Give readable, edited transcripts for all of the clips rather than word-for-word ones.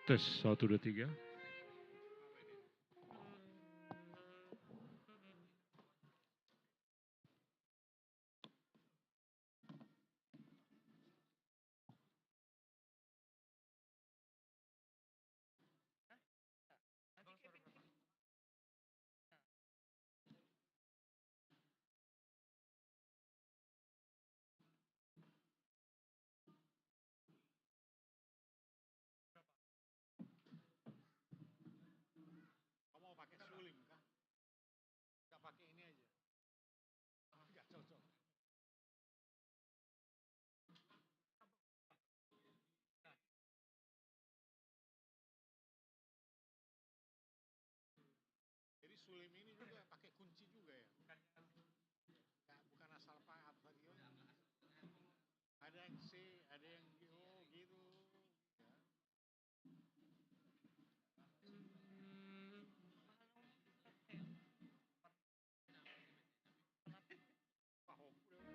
Tes 1, 2, 3. Kamu mau pakai suling kah? Nggak pakai ini aja. Nggak cocok. Jadi sulim ini juga pakai kunci juga ya? Nggak, bukan asal Pak Absadio. Ada yang C, ada yang G, oh gitu. Ya. Pak Hopu deh.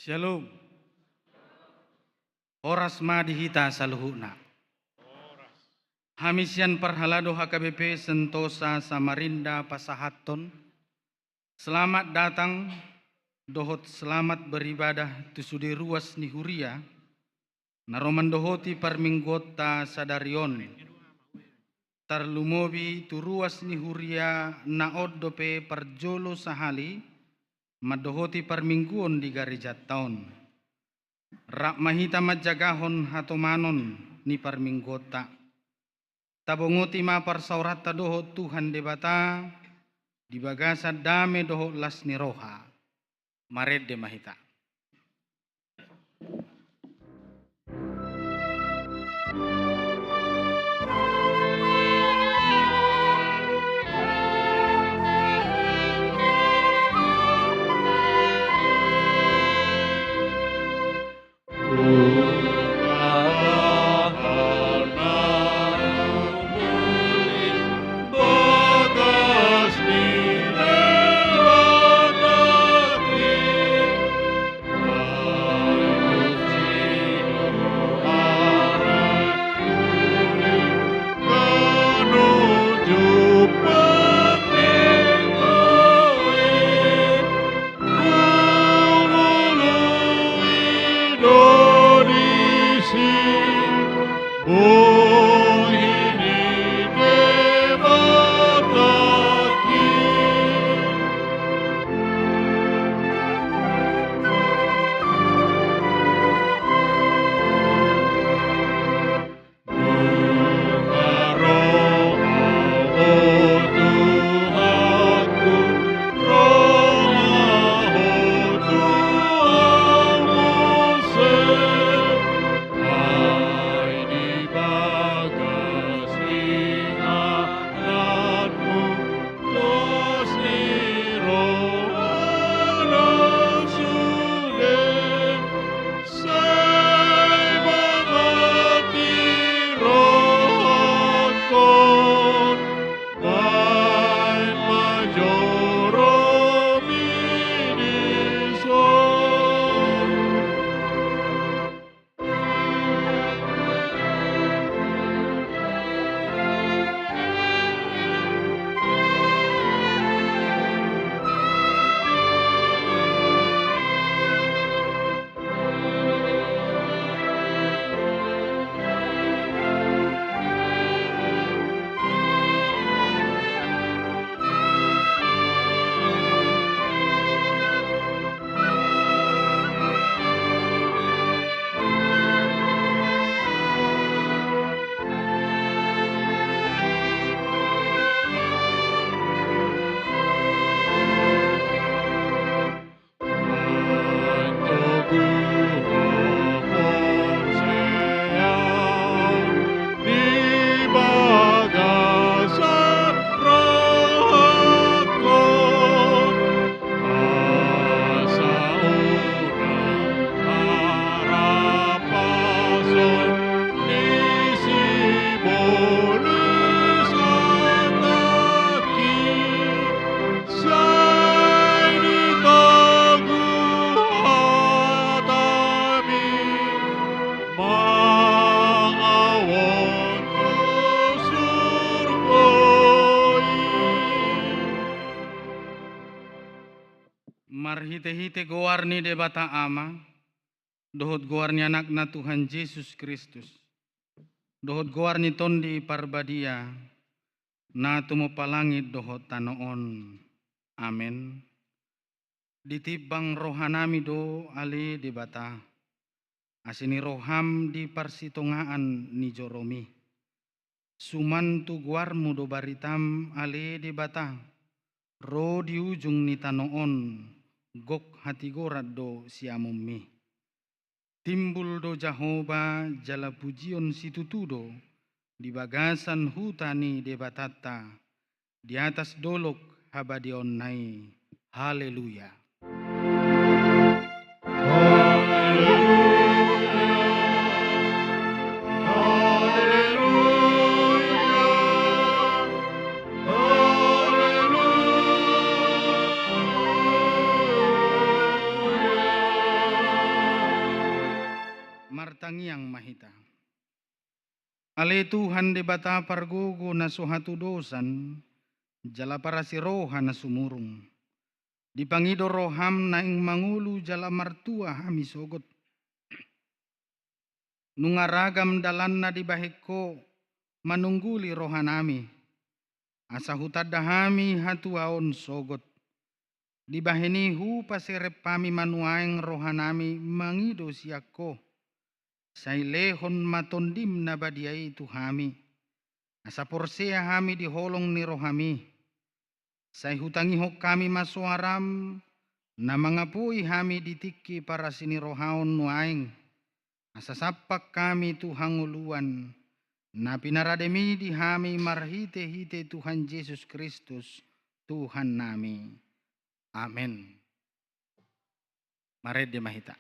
Shalom. Horas madihita saluhuna. Hamisian perhalado HKBP Sentosa Samarinda Pasahaton. Selamat datang, dohot selamat beribadah tusudi ruas nihuria. Naroman dohoti parminggota sadarion. Tarlumobi tu ruas nihuria naod dope parjolo sahali. Madohoti parmingguon di garijat taon. Rak mahita majagahon hatomanon ni parminggota. Tabongoti ma parsaurata doho Tuhan debata. Di bagasa dame doho las ni roha. Mared de mahita. Marhite-hite goar ni debata ama, dohot goar ni anak na Tuhan Yesus Kristus. Dohot goar ni tondi parbadia, na tumupalangit dohot tanoon. Amen. Ditibang rohanami do ali debata. Asini roham di parsitongaan ni Joromi. Suman tu guarmu do baritam ali debata. Ro di ujung ni tanoon, gok hati gorat do siamumi. Timbul do Jahoba jala pujion situtudo, di bagasan hutani debatata, di atas dolok habadion nai. Haleluya. Martangiang mahita. Ale Tuhan debata pargogo na suhatu dosan, jala para si roha na sumurung. Dipangido roham na ing mangulu jala martua hami sogot. Nungaragam dalan na dibahiko manungguli rohanami. Asa hutad dahami hatuaon sogot. Dibahinihu pasirep pami manuaeng rohanami mangido siako. Sailehon matondim na badiay tuhami. Asa porsea hami diholong ni rohami. Say hutangihok kami masuaram na mga puy hami ditiki para sinirohaon nuaing. Asa sapak kami Tuhang uluan na pinarademi di hami marhite-hite Tuhan Yesus Kristus Tuhan nami. Amen. Mared de mahita.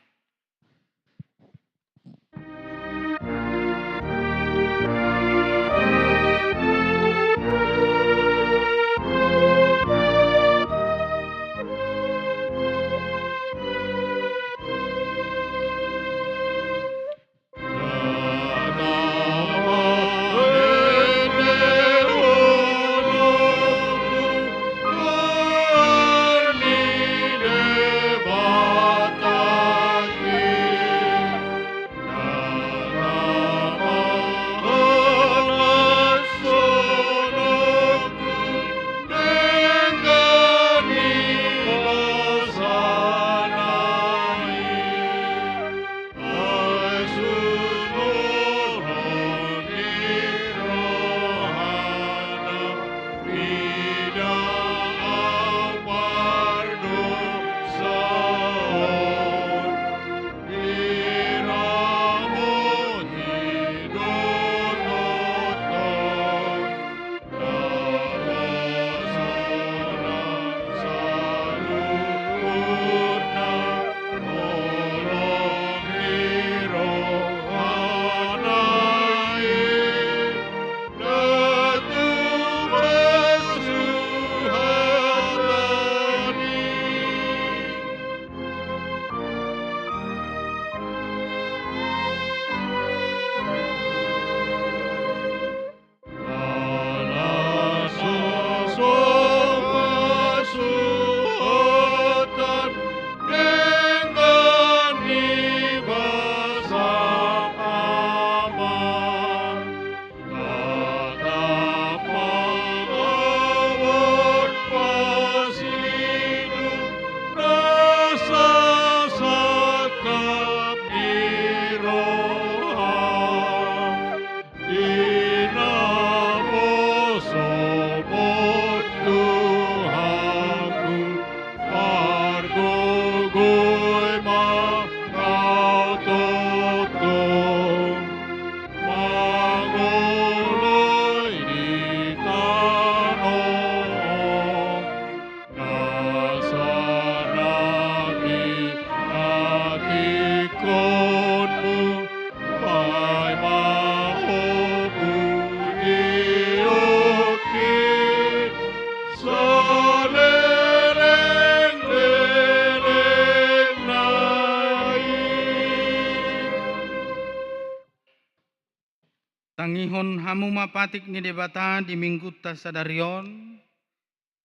Tangihon hamu mapatik ni debata di minggu tasadarion,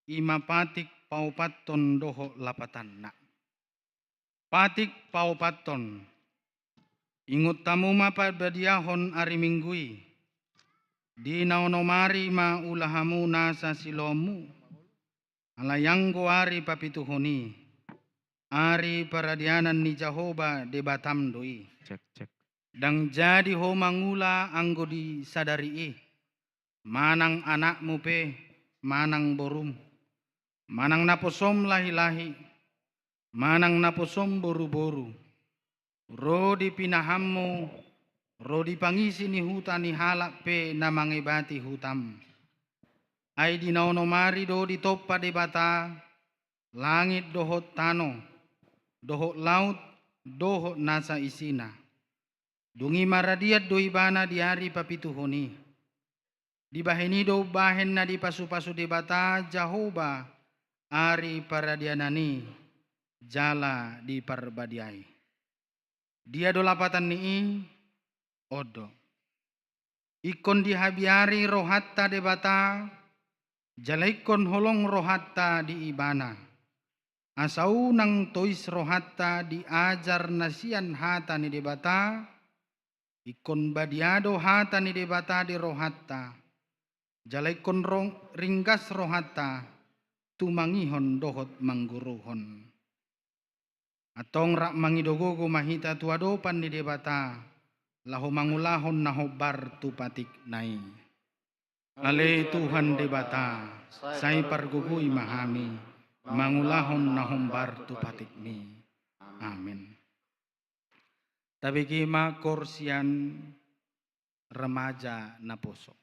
imapatik paupaton doho lapatan na. Patik paupaton. Ingut tamu mapa badiahon ari minggui. Di naonomari ma ulahamu nasa silomu. Alayanggo ari papituhoni. Ari paradianan ni Jahoba de Batam doi. Cek. Dang jadi ho mangula anggo di sadari manang anakmu pe, manang borum. Manang naposom lahi-lahi. Manang naposom boru-boru. Ro di pinahammu, ro di pangisi ni hutan ni halak pe na mangibati hutam. Ai di naonomari do di toppa de bata, langit dohot tano, dohot laut, dohot nasa isina. Dungi maradiat do ibana di hari papituhoni. Di baheni do bahen na di pasu-pasu de bata Jahoba, ari paradianani, jala di parbadiai. Dia do lapatan ni odo. Ikon di habiari rohatta de bata, jalaikon holong rohatta di ibana. Asau nang tois rohatta di ajar nasian hata ni de bata, ikon badiado hata ni de bata di rohatta. Jalaikon ringgas rohatta, tumangihon dohot mangguruhon. Atong rak mangidogogo mahita tuadopan ni debata, laho mangulahon nahobar tu patik nai. Ale Tuhan debata, sai pargugui mahami, mangulahon nahombar tu patik ni. Amin. Tabigi ma korsian remaja naposo.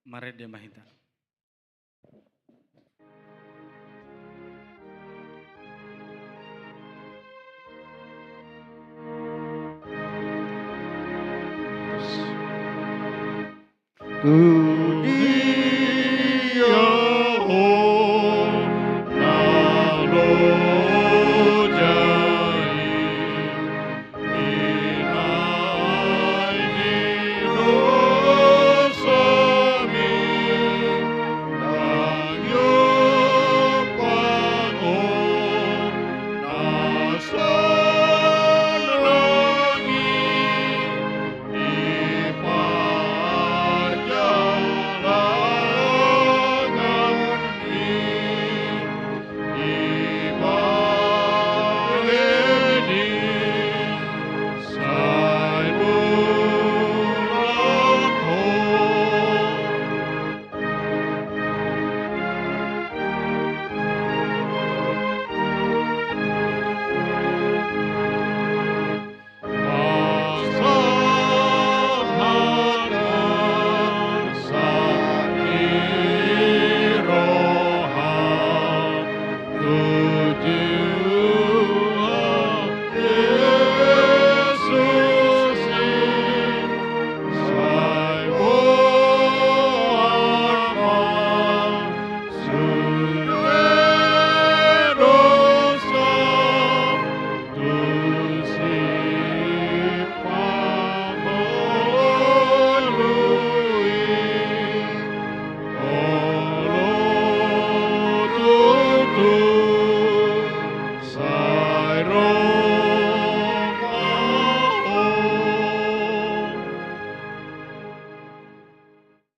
Mari dia mahita.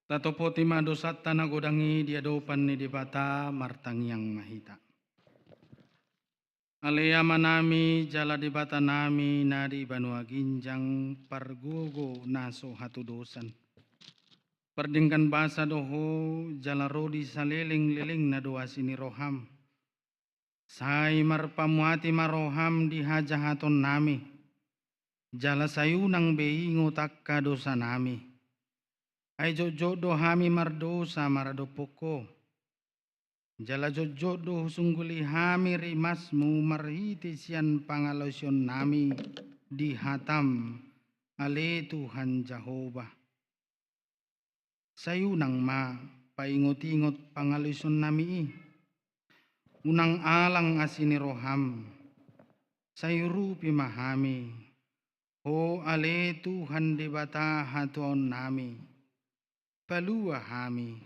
Tatopo tima dosat tanah godangi dia dopan ni dibata martang yang mahita. Alea manami jala dibata nami nadi banua ginjang pargogo naso hatu dosan. Perdingkan bahasa doho jala rodi saleling-leling na doa sini roham. Sai marpamuati maroham di hajahaton nami. Jala sayunang beingo takka dosa nami. Ay jojodo hami mardosa marado poko. Jala jojodo sungguli hami rimasmu marhiti sian pangalosyon nami di hatam ale Tuhan Jehovah. Sayunang ma paingot-ingot pangalosyon nami unang alang asini roham. Sayurupi mahami. Ho ale Tuhan dibata hatuon nami. Palua hami,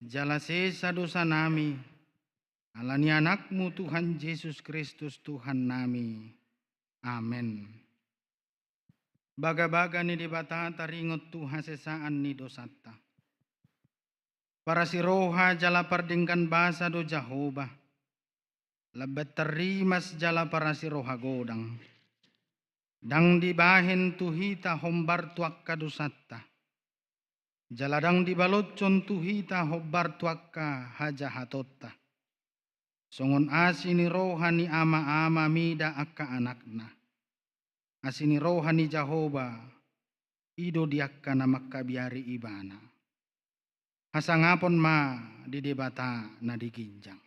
jala sesa dosa nami, alani anakmu Tuhan Yesus Kristus Tuhan nami. Amin. Baga-baga ni dibata taringot Tuhan sesaan ni dosata. Para si roha jala pardingkan basa do Jehovah. Lebat terimas jala para si roha godang. Dang dibahen tuhita hombar tuak kadosata. Jaladang dibalotcon tuhita hobbar tuakka haja hatotta. Songon asini rohani ama-ama mida akka anakna. Asini rohani Jehovah ido diakka namakka biari ibana. Hasangapon ma di debata na diginjang.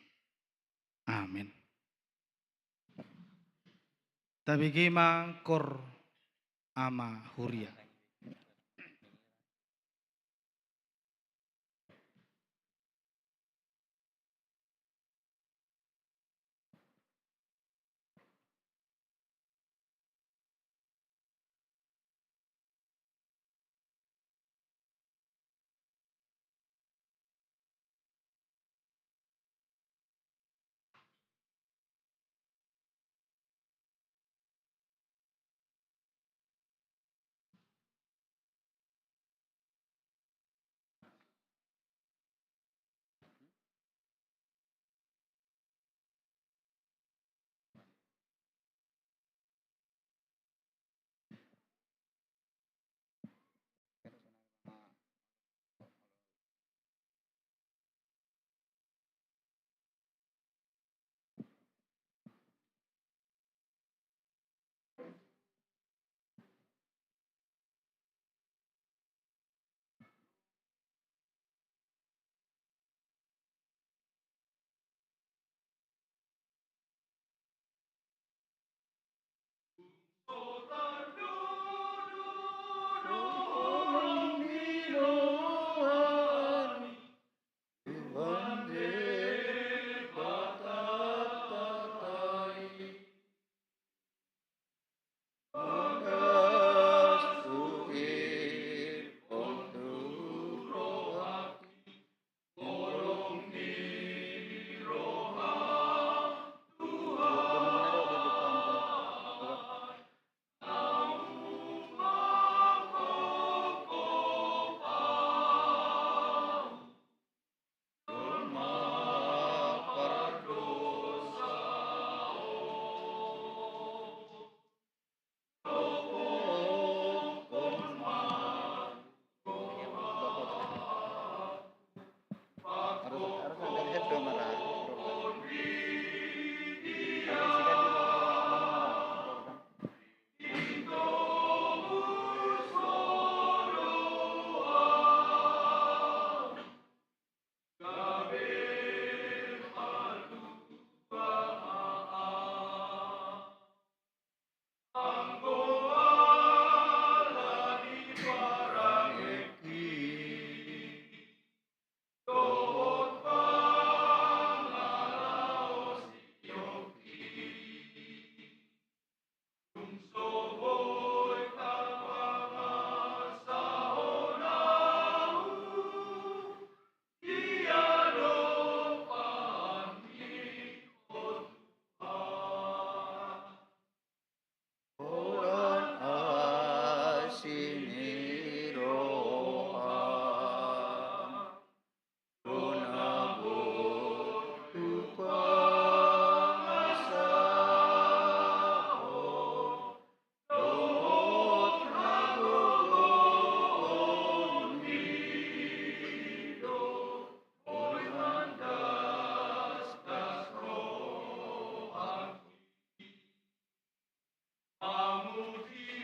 Amin. Tabigima kor ama huria.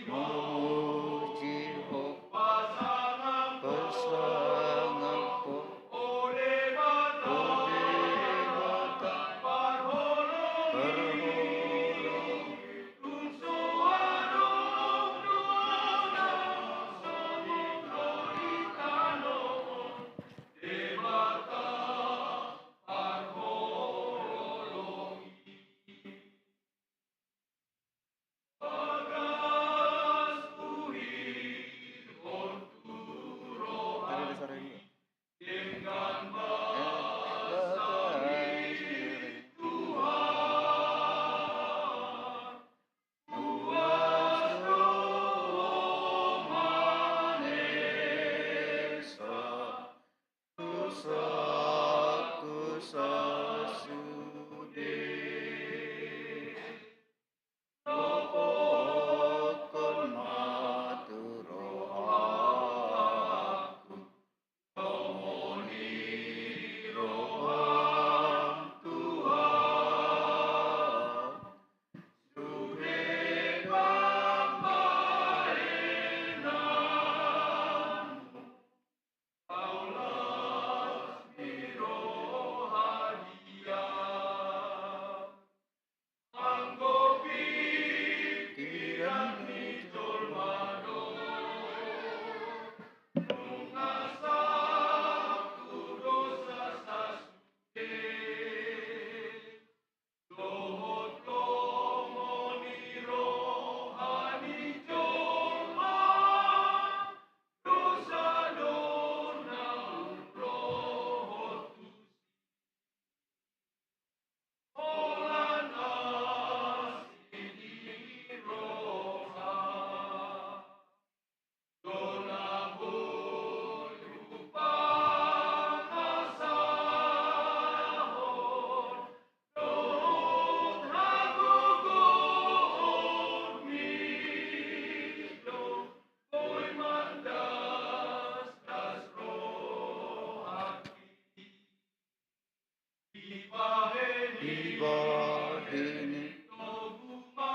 memuji pasangan oleh bata berholong tunsuarong duana samikalitano debata parholong bagas uhir onturo dengan besar Tuhan puas roh manesa kusa sude Topokon maturo aku Tomoni roham Tuhan Sude pambarenamu Paulas biro hadiah Anggo pikiran ijol mado Nungasatu dosa sasuke Dohot komoni rohani jolma Dosa dona rohot Olan asini roha Dona boy upang asahon Dohot hagogohon milo Boy mandas das rohaki Ibaheni Toguma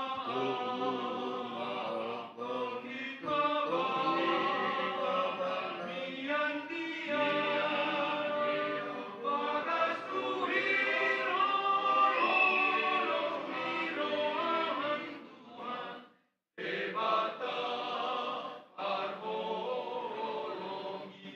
Mian dia Bagas tuhir Holong mirohan Tuhan Debata arholongi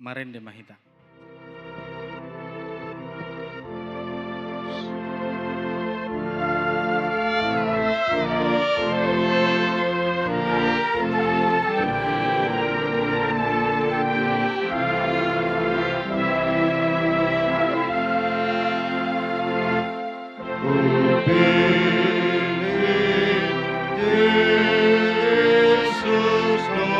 Marende Mahita. Yesus no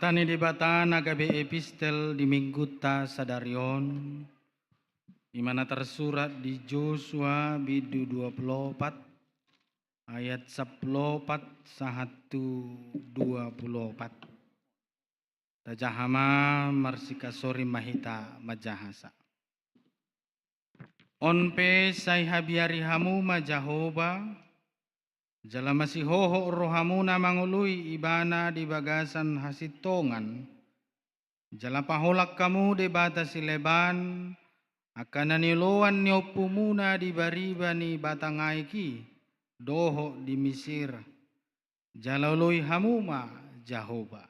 Hatani di bata nagabe epistel di mingguta sadarion. Di mana tersurat di Joshua bidu 24 ayat 14 sahatu 24. Tajahama marsika sori mahita majahasa. Onpe sai habiari hamu majahoba. Jala masih hoho rohamuna mangului ibana di bagasan hasitongan. Jala paholak kamu di bata sileban. Akan niloan niopumuna di bariba ni batangaiki. Doho di Mesir. Jalaului hamuma Jahoba.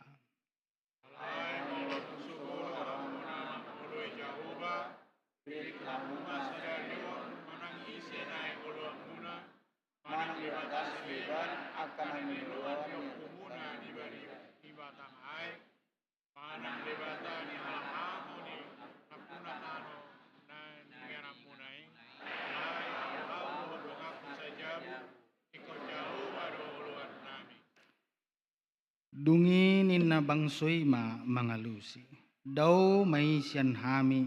Dungi ninna bangsoy mangalusi. Daw may siyan hami.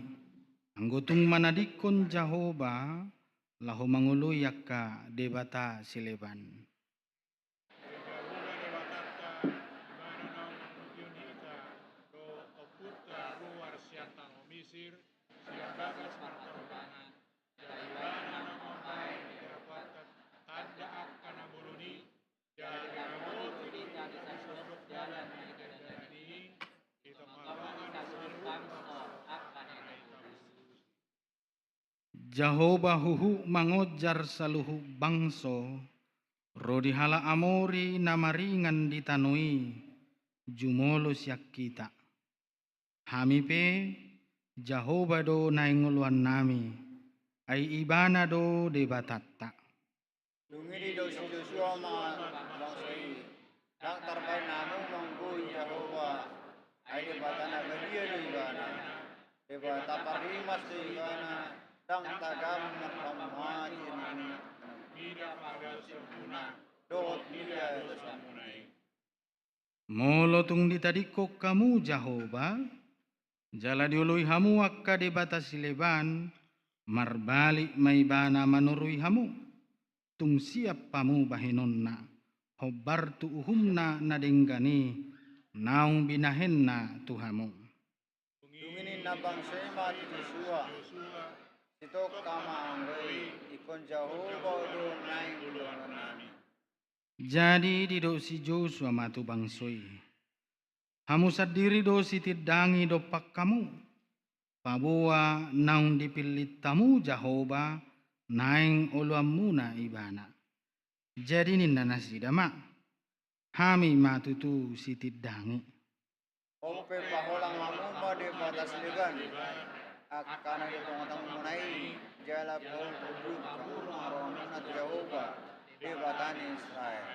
Anggutung manadikon Jahoba. Lahu manguluyak ka debata sileban. Jahoba huhu mangojar saluhu bangso, rodihala amori namaringan ditanui, jumolo siak kita. Hamipe Jahoba do nainguluan nami, ay ibana do debatatta. Dungiri do si Joshua bangsoi, dak tarbay namu manggui Jahoba, ay debatana gadia do ibana, debata parimas do ibana, dang tagam merpamaji nani, mida pada sempuna, dot mida semunai. Molotung ditadikok kamu Jahoba, jala diului hamu akka debata sileban, marbalik maibana manurui hamu, tung siap pamu bahinonna, hobartu uhumna nadenggani, naung binahenna tuhamu. Dungini nabang sema di Joshua, sitok kama anggai, ikon Jahoba do naing buluan nami. Jadi didok si Joshua matu bangsoi. Hamu sadiri do si tidangi do pak kamu. Pabua naung dipilih tamu Jahoba naing uluamuna ibana. Jadi ninda nasi dama. Hami matu tu si tidangi. Ope paholang mamuma de batas leban, akan ada pengatang mengenai jala pol buduk kamu marona Jahoba de batan Israel.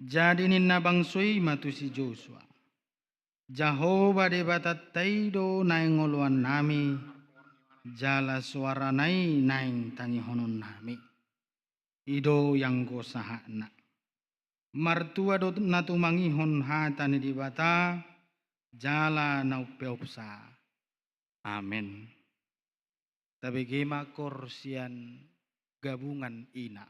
Jadi ninna bangsoi matu si Joshua. Jahoba de batat taido naing uluan nami. Jala suara naing tangihonon nami. Ido yang go sahana. Martua do natumangihon hatani di bata. Jala naupeopsa. Amin. Tabigima korsian gabungan ina.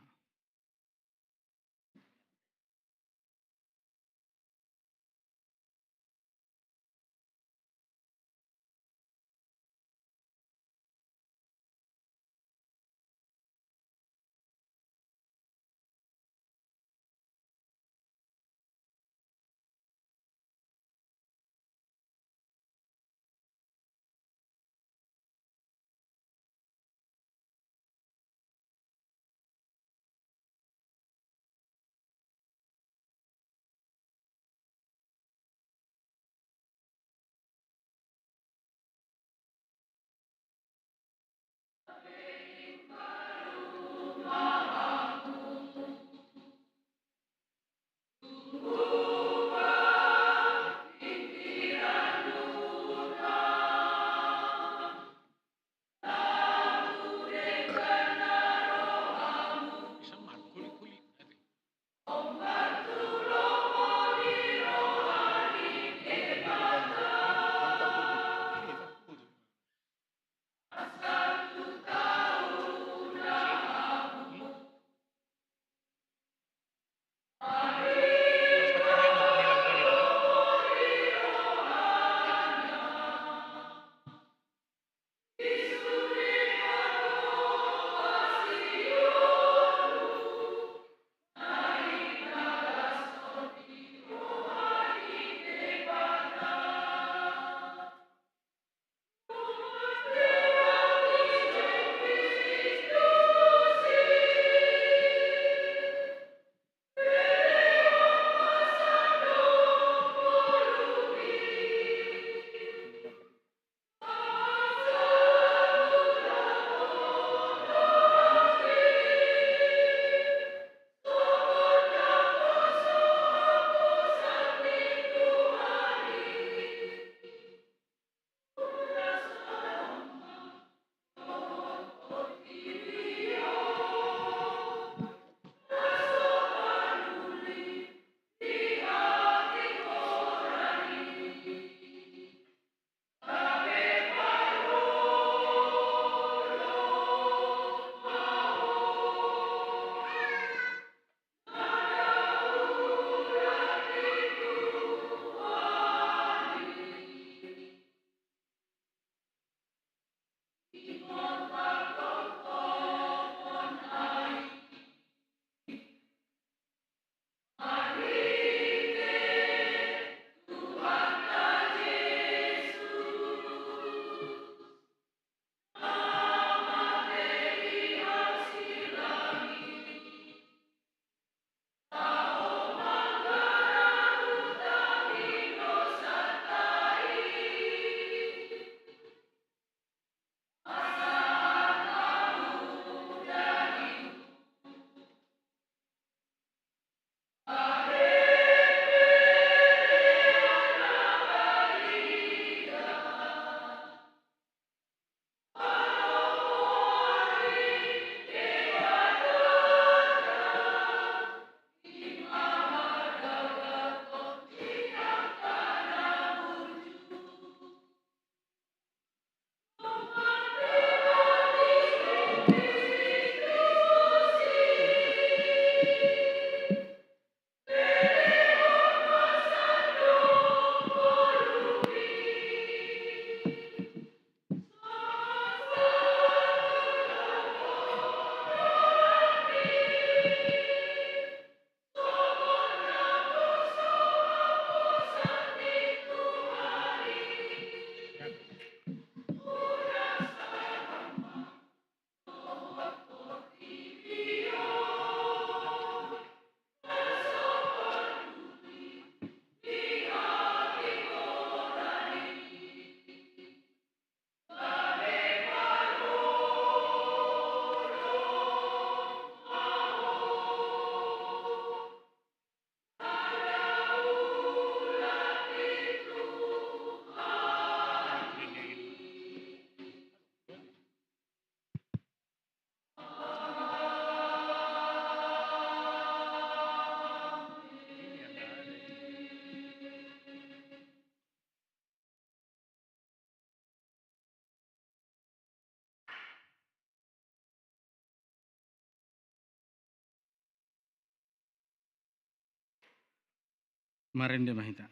Marende mahita.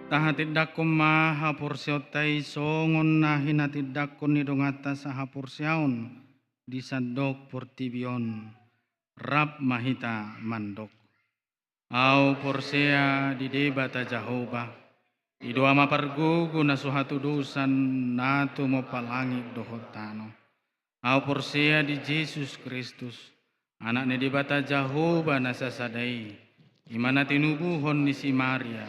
Tahatidakkum maha porsiotai songon nahin hatidakun nidongata saha porsiaun disadok portibion rap mahita mandok. Au porsea di debata Jehovah idoa mapargugu na suhatu dusan natu mo palangi dohotano. Au porsea di Yesus Kristus anak ne debata Jehovah na sasadai imana tinubuhon ni si Maria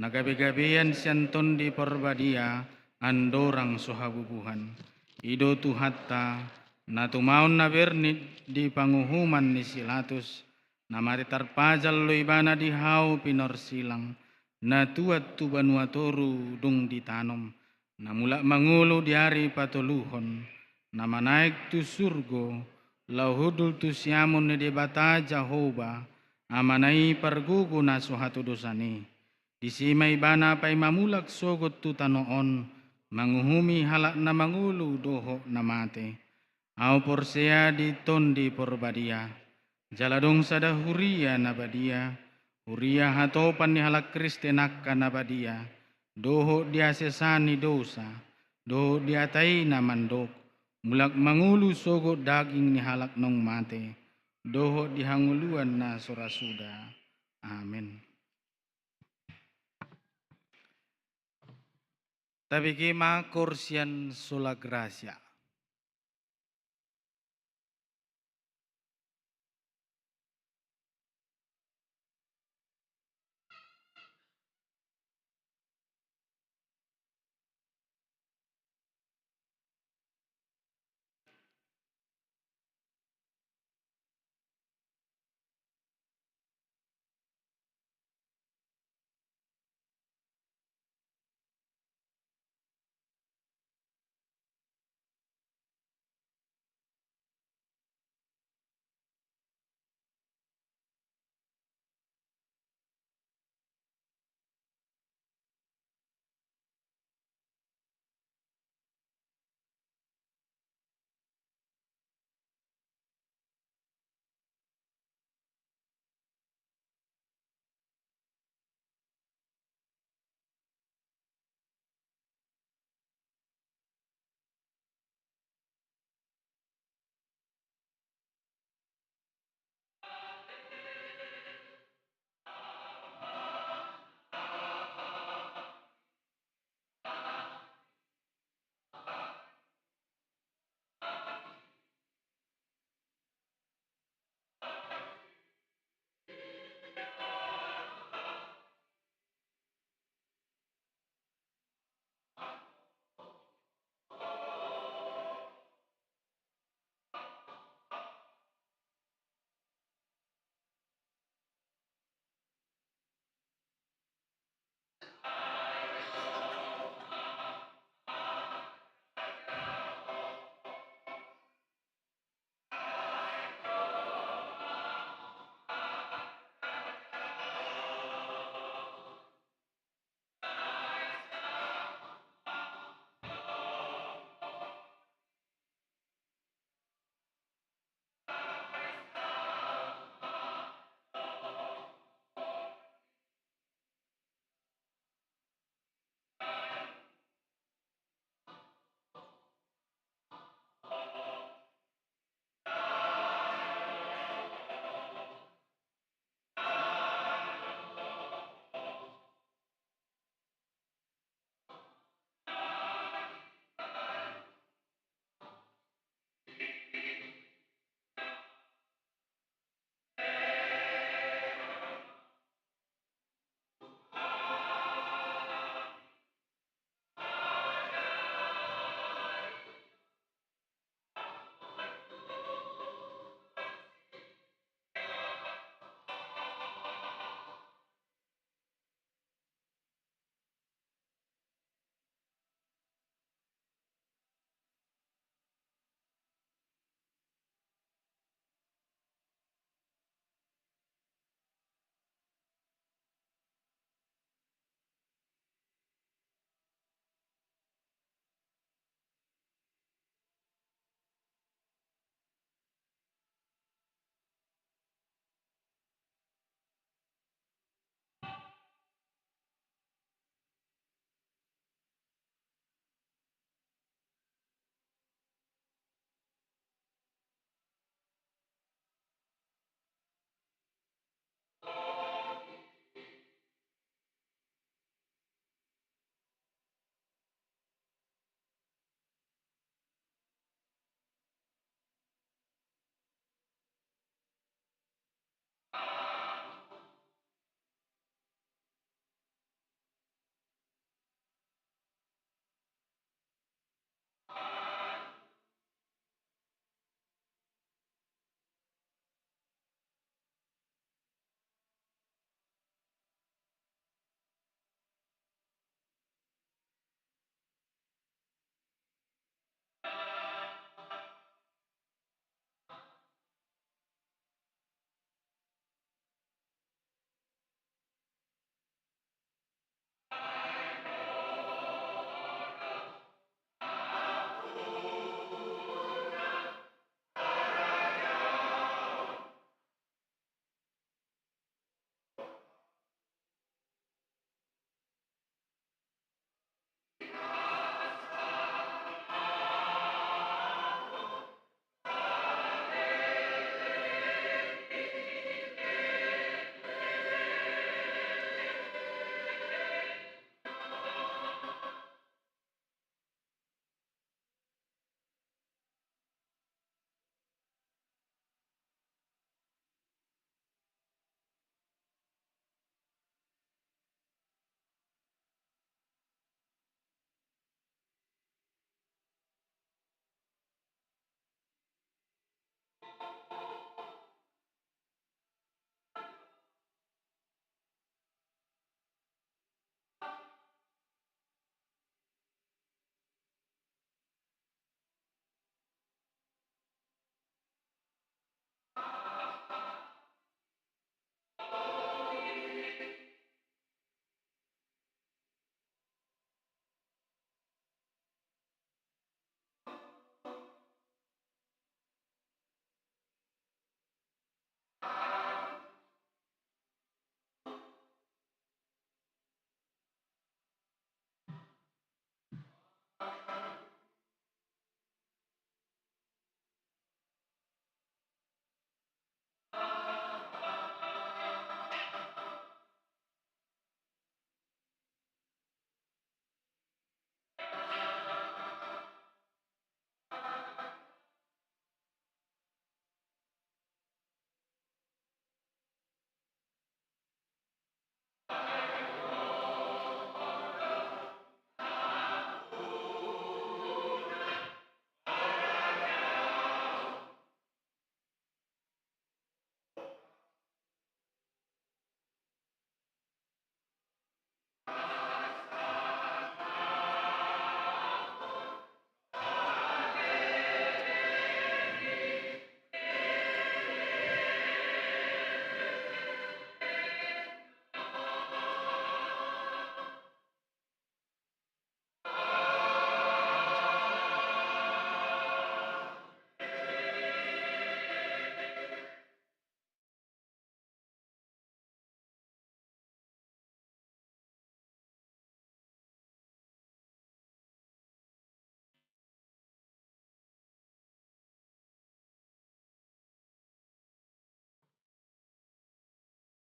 nagabe-gabean sianton di porbadia andorang sohabubuhan ido tuhatta na tumaon na bernit di panguhuman ni Silatus na maritarpajal lo ibana di hau pinorsilang na tuat tu banuatoru dung ditanom na mula mangulo di hari patuluhon na manaik tu surgo lauhudul tu siamon ni debata Jehovah amanai pargugu na suhatu dosani disimay bana pay mamulak sogot tu tanoon manguhumi halak na mangulu doho na mate au porsea di tondi porbadia jaladong sada huria na badia huria hatopan ni halak kristenakka na badia doho dia sesani dosa doho dia tay na mandok mulak mangulu sogot daging ni halak nong mate doho dihanguluan na surasuda. Amin. Tapi kima kursian sola gracia.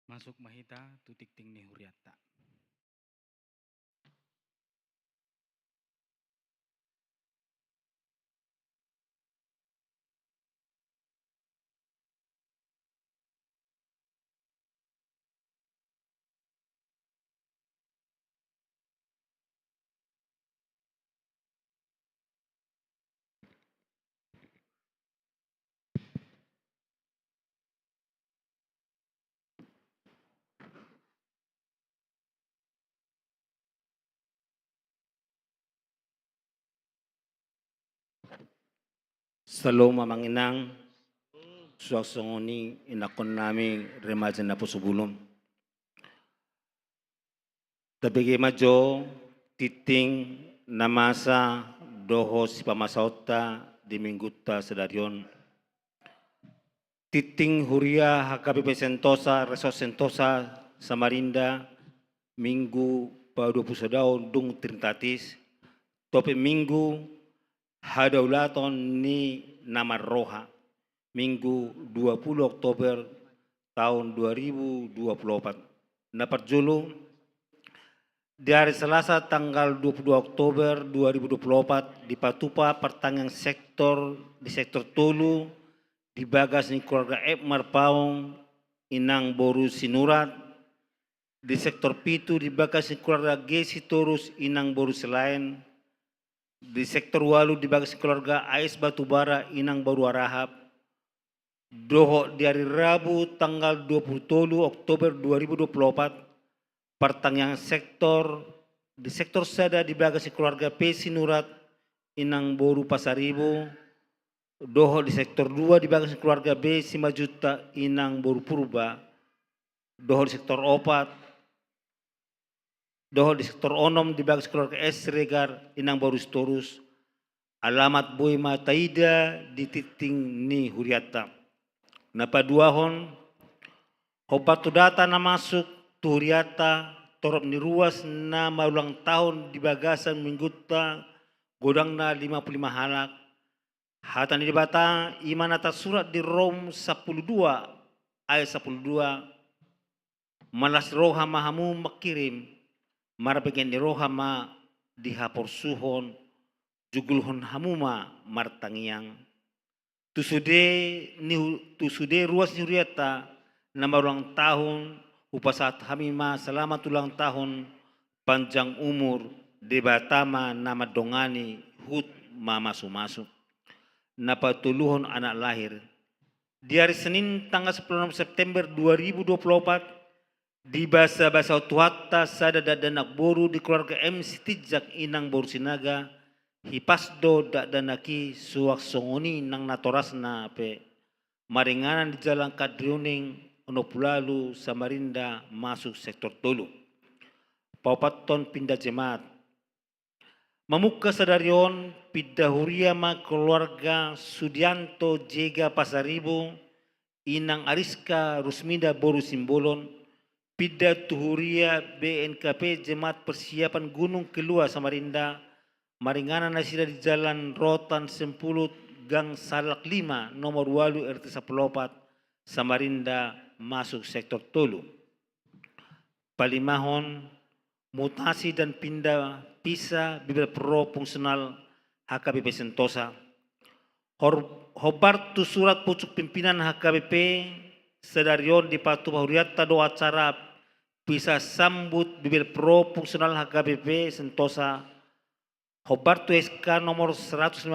Masuk mahita tutik ting ni huriatta. Shalom mamanginang, suaksongoni inakon nami remaja na po subulom. Tabigi majo titing namasa doho si pamasauta di mingguta sedarion. Titing huria HKBP Sentosa, Resort Sentosa, Samarinda, minggu pa 20 dung trintatis, tope minggu hadaulaton ni Namarroha, minggu 20 Oktober tahun 2024. Naparjulu di hari Selasa tanggal 22 Oktober 2024 di Patupa pertanian di sektor Tolu di bagas ni keluarga Ebmar Paung Inang Boru Sinurat, di sektor Pitu di bagas ni keluarga Gesi Torus Inang Boru Selain, di sektor Walu di bagas keluarga Ais Batubara Inang Boru Arahap, doho di hari Rabu tanggal 27 Oktober 2024 pertanian di sektor Sada di bagas keluarga P Sinurat Inang Boru Pasaribu, doho di sektor 2 di bagas keluarga B 5 juta Inang Boru Purba, doho di sektor 4, doho di sektor Onom di bagas keluarga S Regar Inang Boru Storus, alamat Boy Mataida di titing ni Huriatta. Napaduahon hobatu data na masuk tu Huriatta torop ni ruas na maulang tahun di bagasan mingguta godang na 55 halak. Hatan di bata iman atas surat di Rom 12 ayat 12 malas roha mahamu makirim marabagian di roha ma dihapor suhon jugulhon hamuma martangiang tusude ruas ni Huriatta nama ulang tahun upasat hamima selamat ulang tahun panjang umur debatama nama dongani hut mama sumasuk napatuluhon anak lahir di hari Senin tanggal 10 September 2024 di basa tuhatta sada dadanak boru di keluarga M Sitijak Inang Boru Sinaga hipasdo dadanaki suwak songoni nang natorasna pe maringanan di jalan Kadrioning Onopulalu Samarinda masuk sektor Tolu paupaton pindah jemaat Mamuka sadarion Pidahuria ma keluarga Sudianto Jega Pasaribu Inang Ariska Rusmida Boru Simbolon Pida Tuhuria BNKP Jemaat Persiapan Gunung Kelua Samarinda maringanan nasida di Jalan Rotan Sempulut Gang Salak 5 nomor 8 RT 14 Samarinda masuk sektor Tolu. Palimahon mutasi dan pindah pisa bibir pro fungsional HKBP Sentosa. Hobartu surat pucuk pimpinan HKBP sedarion di Patupa Huriatta do acara bisa sambut bibir pro fungsional HKBP Sentosa. Hobartu SK nomor 150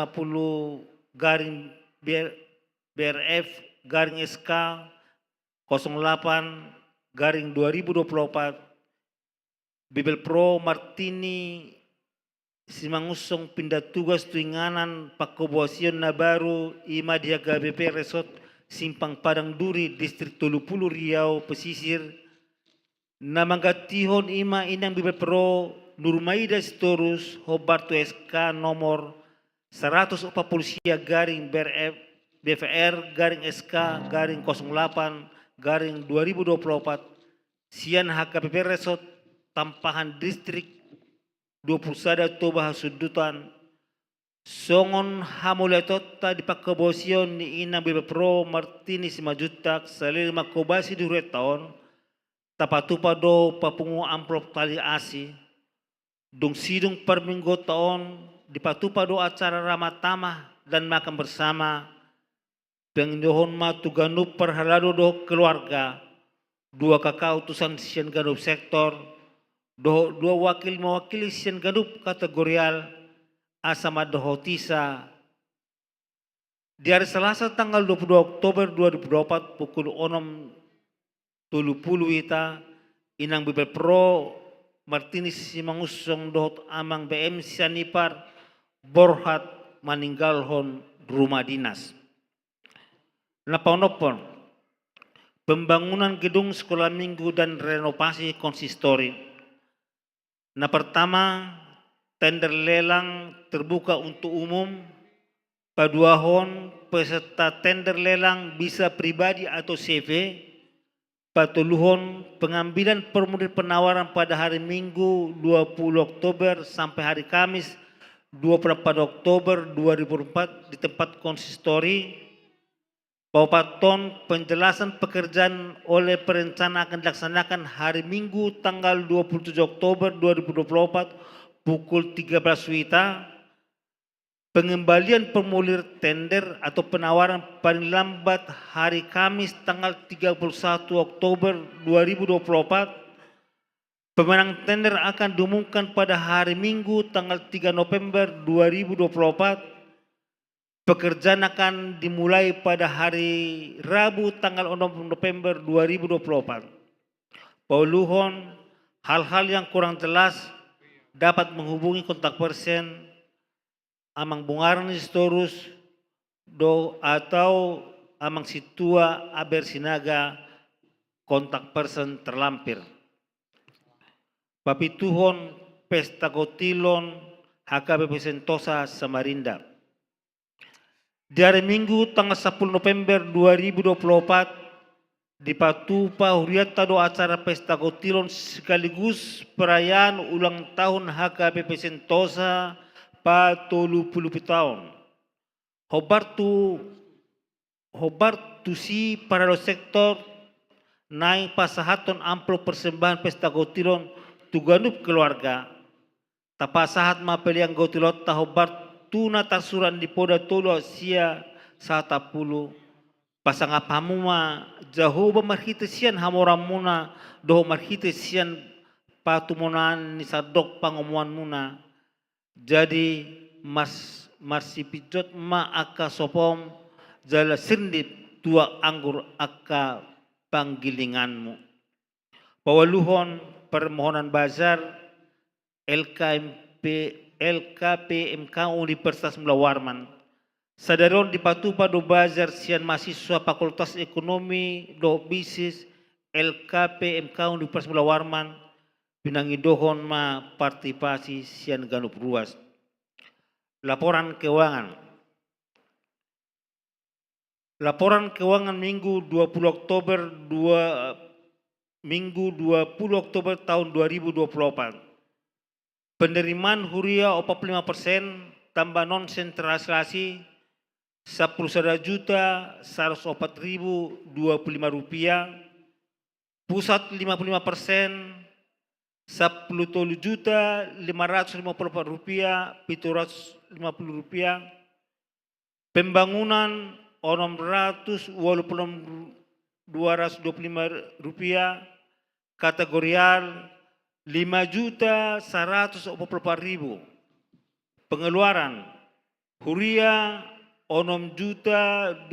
garing BRF garing SK 08 garing 2024 Bibel Pro Martini simangusong pindah tugas tuinganan pakobuasion na baru ima di HKBP Resort Simpang Padang Duri Distrik Tolupulu Riau Pesisir na manggatihon ima inang Bibel Pro Nurmaida Storus Hobartu SK nomor 140 garing BFR garing SK garing 08 garing 2024 Sian HKBP Resort Tampahan Distrik 21 Toba Sudutan Songon Hamuletota di Pakabosion ni Inang Bibel Pro Martini Simajutak Salil Makobasi di tahun tapatupa do papungu amplop tali asi, dung sidung per minggu taon, dipatupa do acara ramah tamah dan makan bersama, pengindohon ma tuganup perhalado do keluarga, dua kakak utusan sian ganup sektor, dua wakil mewakili sian ganup kategorial, asama dohotisa. Di hari Selasa tanggal 22 Oktober 2024 pukul 6.30 wita, inang bibel pro Martinez Simangusong dohot amang BM Sianipar Borhat meninggalhon rumah dinas. Napaunopon, pembangunan gedung sekolah minggu dan renovasi konsistori. Nah pertama, tender lelang terbuka untuk umum. Paduahon peserta tender lelang bisa pribadi atau CV. Patuluhon pengambilan formulir penawaran pada hari Minggu 20 Oktober sampai hari Kamis 24 Oktober 2004 di tempat konsistori. Paupaton penjelasan pekerjaan oleh perencana akan dilaksanakan hari Minggu tanggal 27 Oktober 2024 pukul 13 WITA. Pengembalian formulir tender atau penawaran paling lambat hari Kamis tanggal 31 Oktober 2024. Pemenang tender akan diumumkan pada hari Minggu tanggal 3 November 2024. Pekerjaan akan dimulai pada hari Rabu tanggal 6 November 2024. Pauluhon, hal-hal yang kurang jelas dapat menghubungi kontak person amang bungaran Storus do atau amang situa Aber Sinaga kontak person terlampir. Papituhon Pesta Gotilon HKBP Sentosa Samarinda. Di hari Minggu tanggal 10 November 2024 di Patupa Huriata do acara Pesta Gotilon sekaligus perayaan ulang tahun HKBP Sentosa patolu puluh tahun. Hobartu si para sektor naik pasahaton amplop persembahan Pesta Gotilon tuganup keluarga. Tapasahat mapeliang Gotilot tahobartu na tasuran di poda tolu sia 10 pasang apamuma jahoba marhitesian hamoramuna doho marhitesian patumonan ni sadok pangomuan muna. Jadi marsipijot ma aka sopom jala sindip tua anggur aka panggilinganmu. Pawaluhon permohonan bazar LKPMK Universitas Mula Warman. Sadaron dipatupa do bazar sian mahasiswa Fakultas Ekonomi do Bisnis LKPMK Universitas Mula Warman. Pinangidohon ma partisipasi sian ganup ruas. Laporan keuangan. Laporan keuangan Minggu 20 Oktober tahun 2024. Penerimaan huria 45% tambah non sentralisasi 11.104.025 rupiah. Pusat 55%. 10.554 rupiah, 750 rupiah. Pembangunan 600 walaupun 225 rupiah. Kategorial 5.144.000. Pengeluaran huria 6.204.500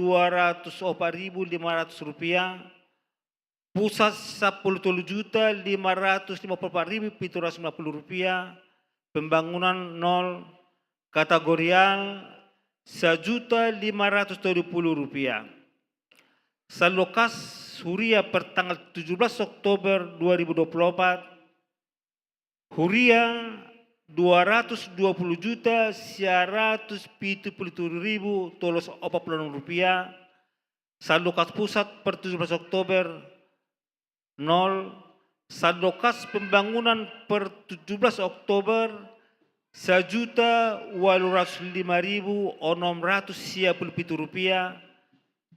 rupiah. Pusat 10.554.750 rupiah, pembangunan 0, kategorial 1.570 rupiah. Saldo kas huria per tanggal 17 Oktober 2024, huria 220.177.346 rupiah. Saldo kas pusat per 17 Oktober 0. Saldo kas pembangunan per 17 Oktober 1.805.657 rupiah.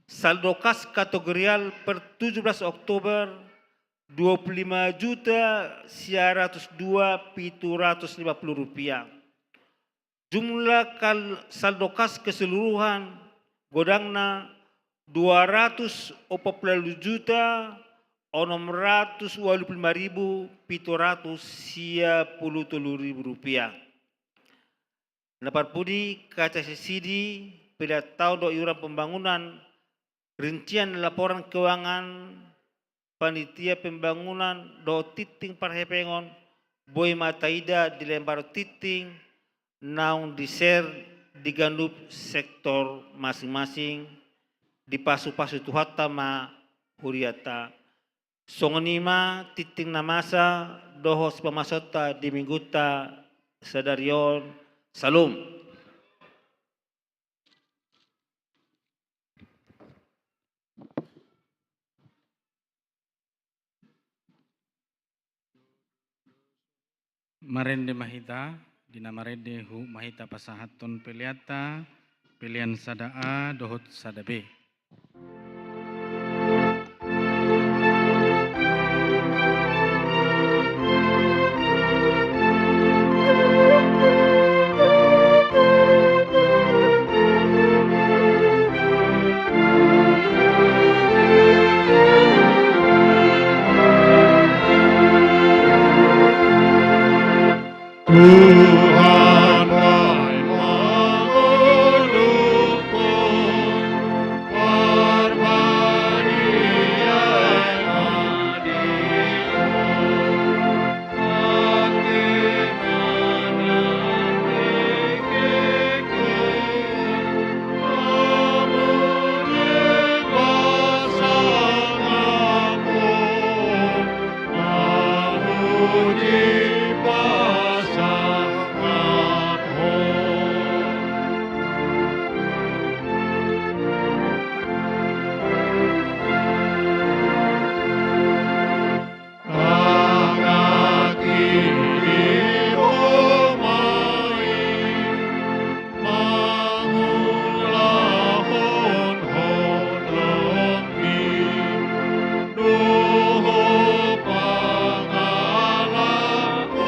Saldo kas kategorial per 17 Oktober Rp25.902.750. Jumlah saldo kas keseluruhan godangna 245.753.000 rupiah. Dapat pudi kaca sisidi pada tahun do iuran pembangunan rincian laporan keuangan panitia pembangunan do titing parhepengon boy mataida di lembar titing naung di share di gandup sektor masing-masing di pasu-pasu tuhata ma huriata songonima titing namasa dohos pemasota di mingguta sadarion salum. Marende mahita dina marende hu mahita pasahaton peliata pilihan sada A dohot sada B. Tuhan baik mengumpulkan perbandingan adil. Bagaimana memuji pasanganmu, memuji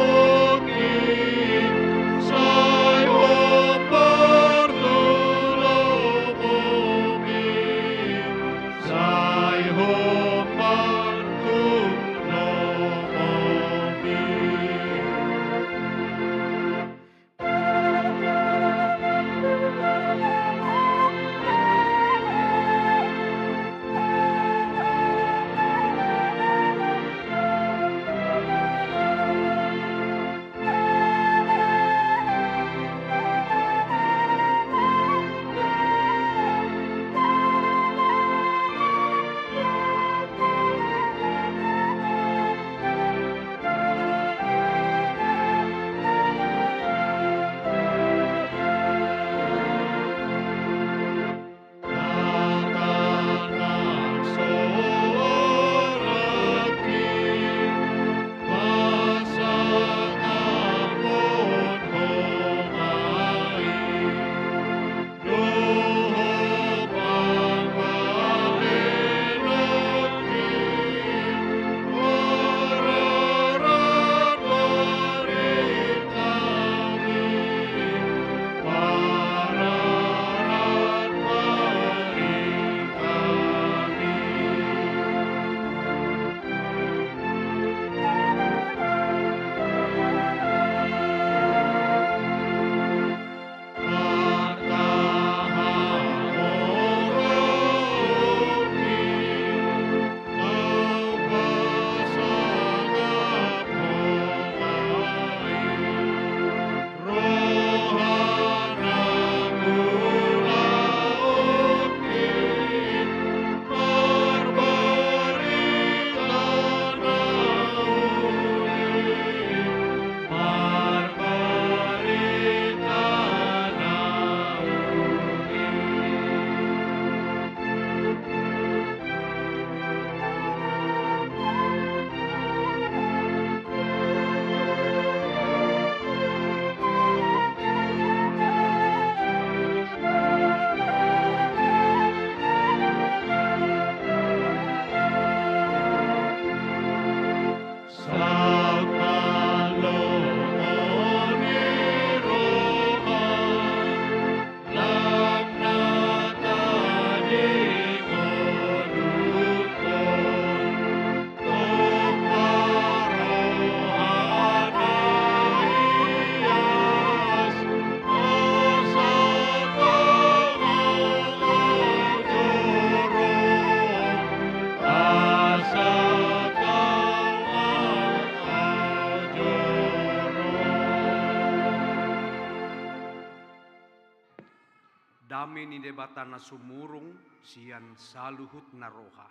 Kami ni debatana sumurung sian saluhut naroha.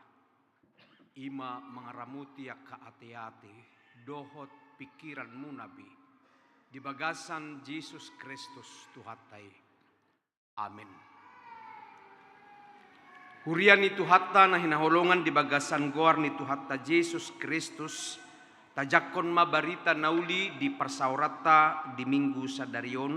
Ima mangaramuti ka ati-ati dohot pikiran munabi di bagasan Yesus Kristus Tuhatai. Amin. Hurian ni Tuhatta na hinaholongan di bagasan goar ni Tuhatta Yesus Kristus tajakon mabarita nauli di persaurata di minggu sadarion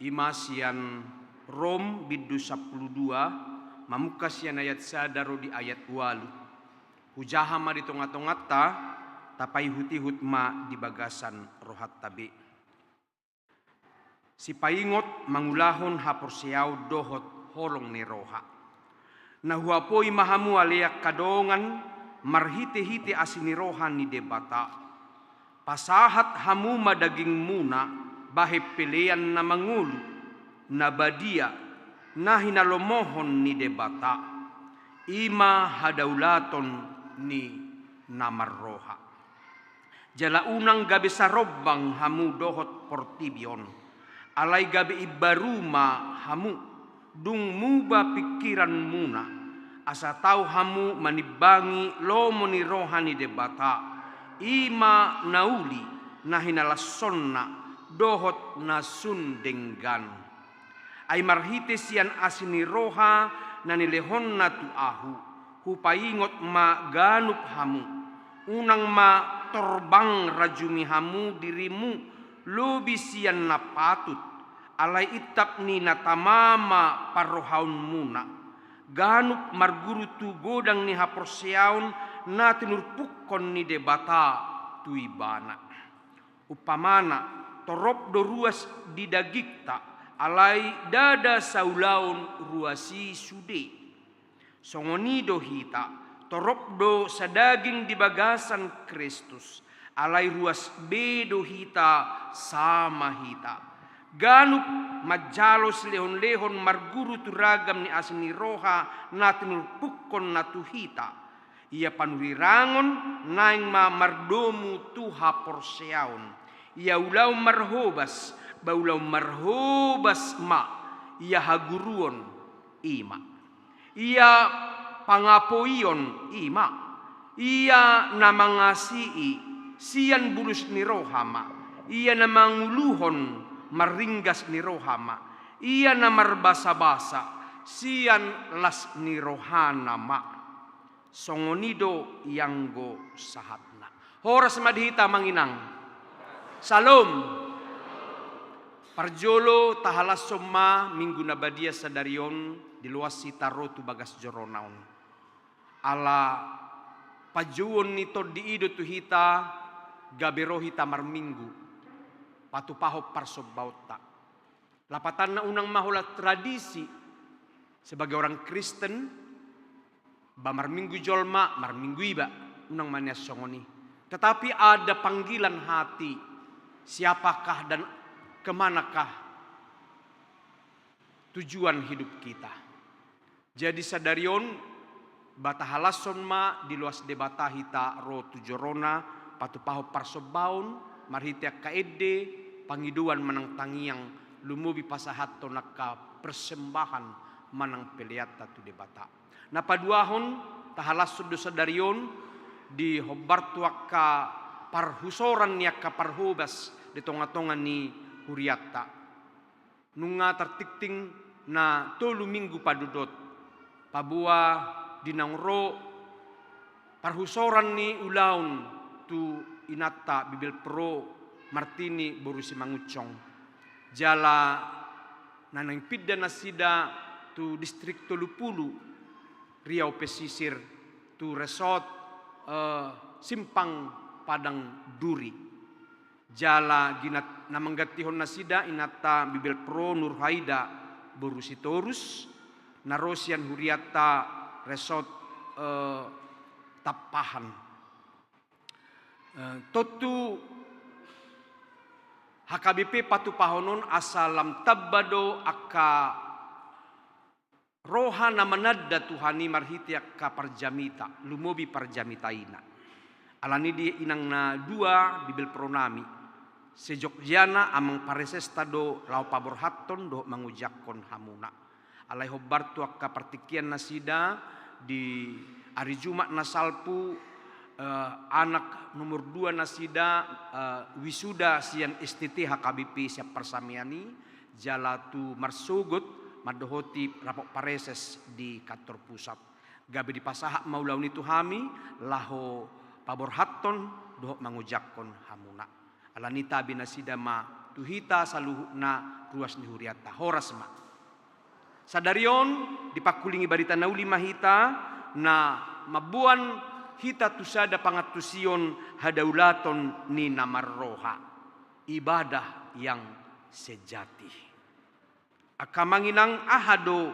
ima sian Rom bidu 12 mamuka sian ayat sadaro di ayat 8 hujaha ma di tonga-tonga tapai hutihut ma di bagasan rohat tabi si paingot mangulahon hapor siyaw dohot holong ni roha na huapoi mahamu aliak kadongan marhite-hite asini roha ni debata pasahat hamu madaging muna bahe pelean na mangulu na badia na hinalomohon ni debata ima hadaulaton ni namarroha jala unang gabi sarobang hamu dohot portibion alay gabi ibaruma hamu dung muba pikiran muna asa tau hamu manibangi lomo ni roha ni debata ima nauli na hinalasonna dohot na sundenggan ay marhite sian asini roha na nilehon na tuahu hupaingot ma ganup hamu unang ma torbang rajumi hamu dirimu lobi sian na patut alay itap ni natamama parrohaun muna ganup marguru tu godang ni haporsiaun na tinurpukon ni debata tuibana upamana torop do ruas didagikta alai dada saulaun ruasi sude songonido hita torokdo sadaging di bagasan Kristus alai ruas bedo hita sama hita ganup majalos lehon-lehon marguru turagam ni asni roha natinul pukon natuhita ia panurirangon naing ma mardomu tuha porseaun ia ulau marhobas baulau marhobas ma ia haguruon ima ia pangapoion ima ia namangasi'i sian bulus ni rohama ia namanguluhon maringgas ni rohama ia namarbasa-basa sian las ni rohana ma songonido yanggo sahatna horas madhita manginang salom parjolo tahalas somma minggu nabadia sadarion di luas sitaro tu bagas joronaon ala pajuon ni todi ido tu hita gabero hita marminggu patu paho parsobauta lapatan na unang mahola tradisi sebagai orang Kristen ba marminggu jolma marminggu iba unang mania songoni tetapi ada panggilan hati siapakah dan kemanakah tujuan hidup kita. Jadi sadarion batahalason ma di luas debata hita ro tujorona patupaho parsobaun marhitia kaede pangiduan manang tangiang lumubi pasahat tonaka persembahan manang peliata tu debata. Napaduahon tahalasod do sadarion di hobartuaka parhusoran niya kaparhubas di tonga-tonga ni Huriatta nunga tertikting na 3 minggu padudot pabua dinangro parhusoran ni ulaun tu inatta bibil pro martini borusi mangucong jala nanang pidda nasida tu distrik Tolupulu Riau pesisir tu resort simpang Padang Duri jala ginat namanggatihon nasida inata bibil pro Nurhaida borusitorus narosian Huriatta resort Tapahan totu HKBP patupahonon asalam tabbado akka roha namanadda Tuhani marhiti akka parjamita lumobi parjamitaina alani di inang na 2 bibil pronami sejokjana amang paresesta do lau paborhatton do mangujakkon hamuna Alai hobartu akka partikian nasida di hari Jumat nasalpu anak nomor 2 nasida wisuda sian STT HKBP siap persamiani jalatu marsugut madohoti rapok pareses di kantor pusat. Gabe di pasahak maulauni tuhami laho pabor hatton dohok mangujakkon hamuna. Alanita binasida ma tuhita saluhuna ruas ni huriata horas ma. Sadarion dipakulingi barita nauli mahita na mabuan hita tusada pangatusion hadaulaton ni namarroha. Ibadah yang sejati. Akamanginang ahado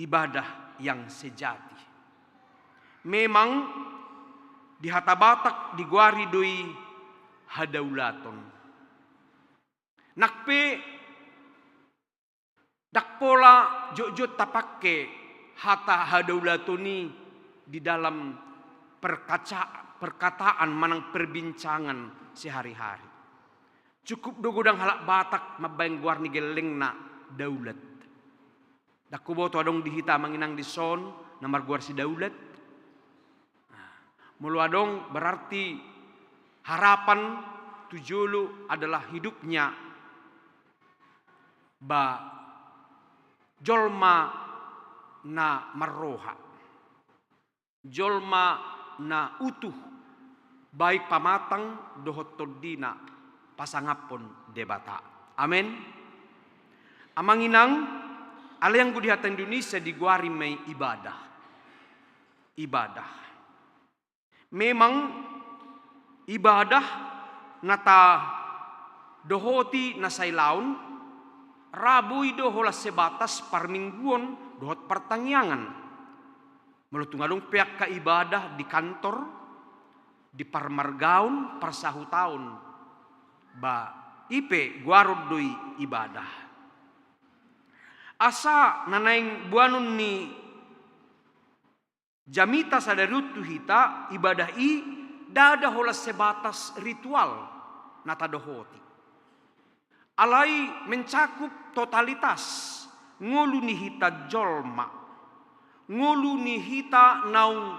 ibadah yang sejati. Memang di hatabatak diguari doi hadaulaton. Nakpe dakpola jojot tapakke hata hadaulatoni di dalam perkataan manang perbincangan sehari-hari. Cukup do godang halak batak mabayang guarni geleng na daulat. Dakuboto adong dihita manginang di son namar guar si daulat. Mulu adong berarti harapan tujulu adalah hidupnya ba jolma na marroha. Jolma na utuh baik pamatang dohot todina pasangapon debata. Amin. Amanginang ala yang gudihata Indonesia diguari may ibadah. Ibadah. Memang ibadah nata dohoti na saylaun Rabu ido holas sebatas parmingguon dohot pertangyangan. Melutungalung pihak ka ibadah di kantor, di parmargaun, persahutaun. Ba ipe guarod doi ibadah. Asa nanaing buanon ni jamita sadarutu hita ibadah i dada holas sebatas ritual nata dohoti. Alai mencakup totalitas ngulu ni hita jolma, ngulu ni hita naung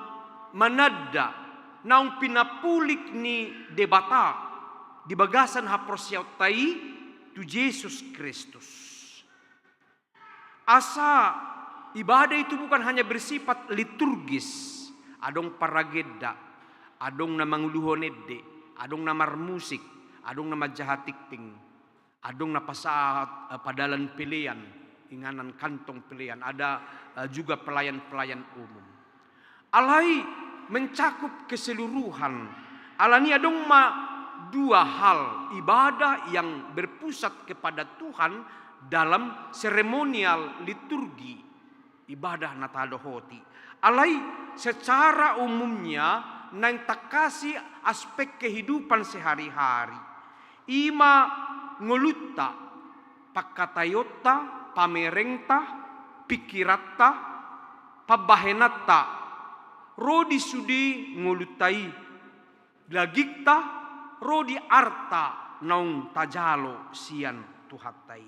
manada, naung pinapulik ni debata di bagasan haprosiautai tu Yesus Kristus. Asa ibadah itu bukan hanya bersifat liturgis, adong parageda, adong nama nguluhonede, adong namar musik, adong nama jahatikting. Adong napasahat padalan pilihan, inganan kantong pilihan. Ada juga pelayan-pelayan umum. Alai mencakup keseluruhan. Alani adong dua hal ibadah yang berpusat kepada Tuhan dalam seremonial liturgi ibadah natadohoti. Alai secara umumnya nang takasi aspek kehidupan sehari-hari. Ima ngolutta, pakatayota, pamerengta, pikiratta, pabahenatta, rodi sudi ngolutai, lagikta, rodi arta, naung tajalo sian tuhatai.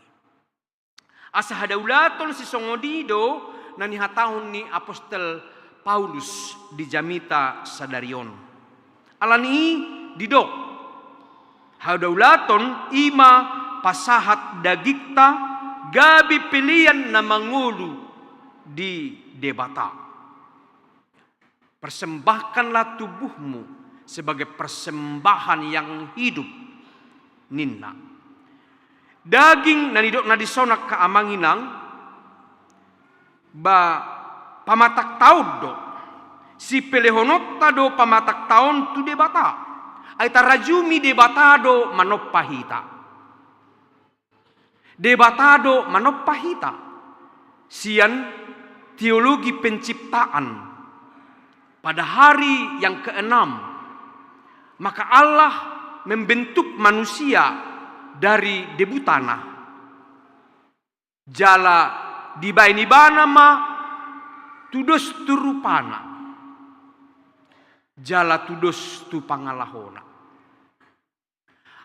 Asa hadaulaton si songodido nanihatahun ni Apostel Paulus di jamita sadarion. Alani didok. Hadaulaton ima pasahat dagikta gabi pilihan na mangulu di debata. Persembahkanlah tubuhmu sebagai persembahan yang hidup ninna. Daging nanidok na disonak kaamanginang ba pamatak taud do si pelehonot do pamatak taon tu debata. Aita rajumi debatado manopahita. Debatado manopahita. Sian teologi penciptaan. Pada hari yang ke-6. Maka Allah membentuk manusia dari debu tanah. Jala dibainibana ma tudos turupana. Jala tudos tu pangalahona.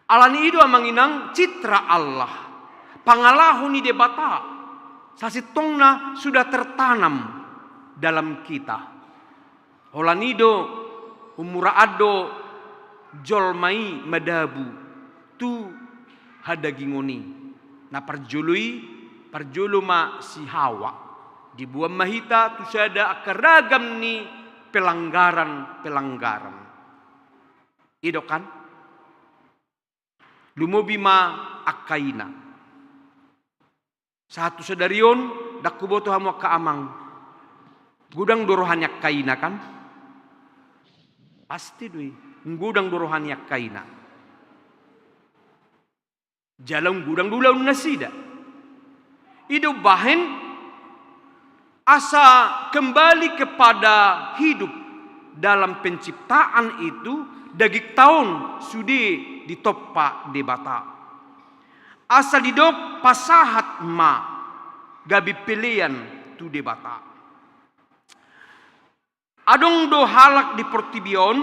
Alani ido manginang citra Allah. Pangalahon ni debata. sasitongna sudah tertanam dalam kita. Holanido umura ado jolmai madabu tu hadagingoni na parjuluma si Hawa di buah mahita tu sada akaragam ni pelanggaran ido kan lumobima akaina satu sedarion dakuboto hamu kaamang gudang dorohanyak kaina kan pasti dui gudang dorohanyak kaina jalan gudang dulau nasida ido bahen asa kembali kepada hidup dalam penciptaan itu dagik tahun sudi ditoppa debata asa didok pasahat ma gabi pilihan tu debata adong do halak di portibion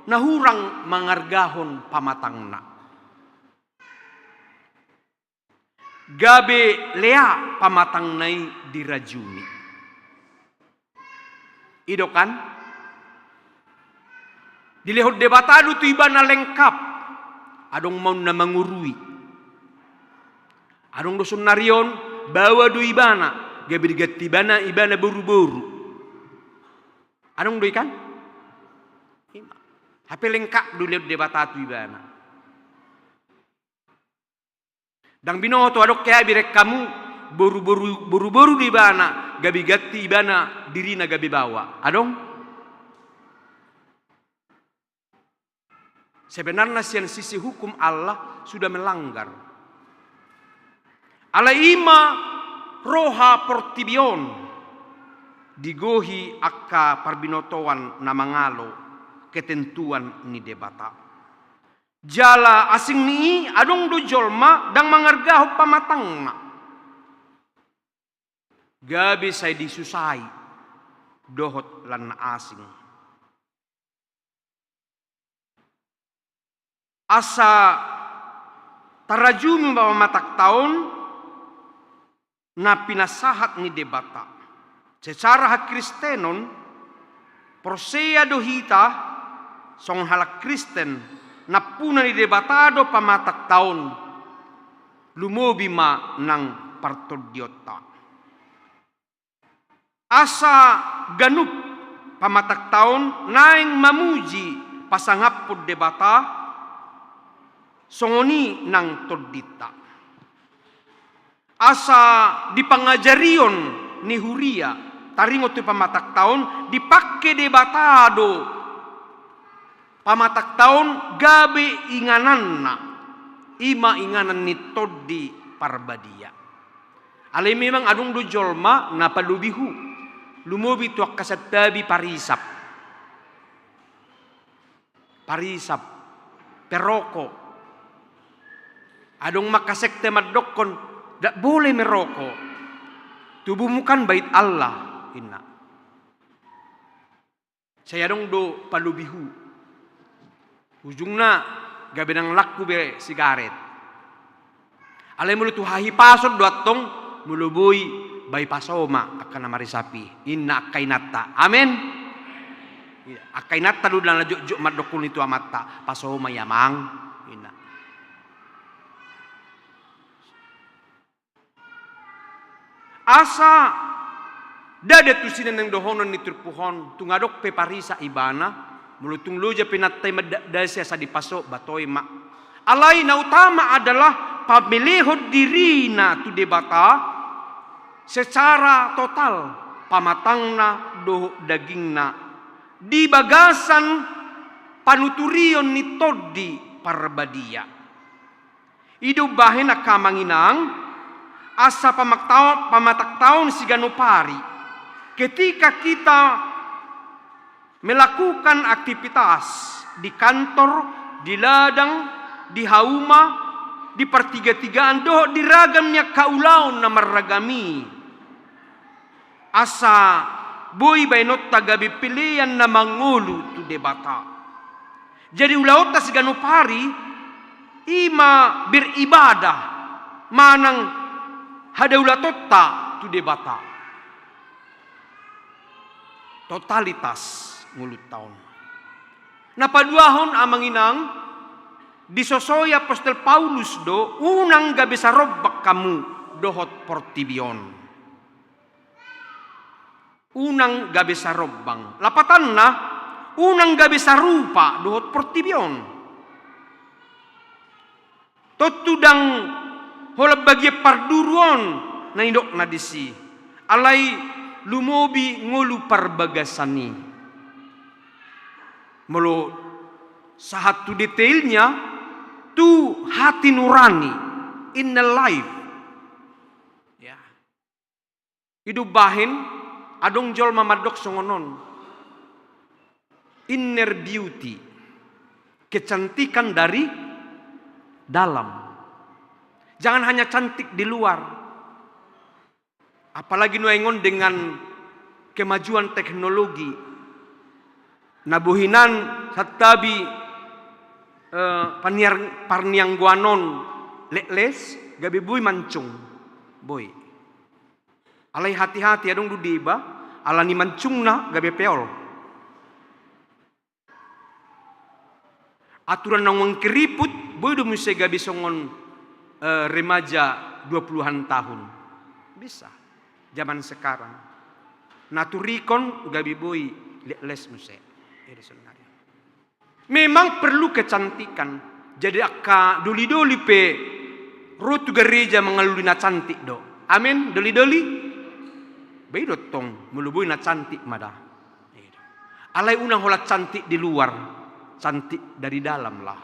nahurang mangargahon pamatangna gabe lea pamatangnai dirajuni ido kan dilehot debatadu tu ibana lengkap adong mau na mangurui adong dosun narion bawa du ibana gabe digati ibana buru-buru adong do ikan HP lengkap du lehot debatatu ibana dang binoto adok kaya birek kamu buru-buru di ibana gabi gati ibana dirina gabi bawa adong sebenarnya sian sisi hukum Allah sudah melanggar ala ima roha portibion digohi akka parbinotoan namangalo ketentuan ni debata jala asing ni adong do jolma dang mangargaho pamatangna gabi say disusai dohot lan asing asa tarajumi bawa matak taon na pinasahat ni debata secara hak Kristenon prosea dohita song halak Kristen napuna ni debatado pamatak taon lumobi ma nang partodiota asa ganup pamatak taon naing mamuji pasangapod debata songoni nang todita asa dipangajarion ni huria taringot tu pamatak taon dipake debatado pamatak taon gabe ingananna ima inganan ni todi parbadia alay memang adung do jolma na palubihu lumobi tuak kasatabi parisap peroko adong makasekte madokon dak boleh merokok tubuhmu kan bait Allah inna saya dong do palubihu ujungna gabe nang laku be sigaret alay mulu tu hahi pasod doatong mulubui bay pasoma akan namari sapi inna akainata amen akainata lu dan juk madokun itu amata pasoma yamang inna asa dada tu sinan ng dohonon ni turpuhon tungadok pe parisa ibana mulutung luja pinatay madasya sa dipaso batoy ma alay na utama adalah pamilihod dirina tu debata secara total pamatangna do dagingna di bagasan panuturion ni todi parbadia idu bahin akamanginang asa pamatak taon si ganupari ketika kita melakukan aktivitas di kantor di ladang di hauma di pertiga-tigaan doh di ragamnya kaulaon na maragami asa boy bainot tagabi pilihan na mangulu tu debata jadi ulaot ta si ganupari ima beribadah manang hadaulatotta tu debata. Totalitas ngulut tahun. Napa duahon amanginang disosoi apostol Paulus do unang gabe sarobak kamu dohot portibion. Unang gabe sarobang. Lapatanna unang gabe sarupa dohot portibion. Totudang holab bagi parduruon na indok na disi. Alai lumobi ngolu parbagasani. Melo sahat tu detailnya tu hati nurani in the life. Ya. Hidup bahin adong jol mamadok songonon. Inner beauty. Kecantikan dari dalam. Jangan hanya cantik di luar. Apalagi nuengon dengan kemajuan teknologi. Nabuhinan satabi parniang guanon lekles gabi bui mancung boy. Alai hati-hati adong dudiba alani mancungna gabi peol. Aturan nang keriput boy do muse gabi songon remaja 20-an tahun. Bisa. Zaman sekarang. Naturikon gabi boy lekles muse. Memang perlu kecantikan. Jadi akka doli-doli pe rotu gereja mengalui na cantik do. Amin, doli-doli. Beidot tong mulubui na cantik mada. Alai unang hola cantik di luar, cantik dari dalam lah.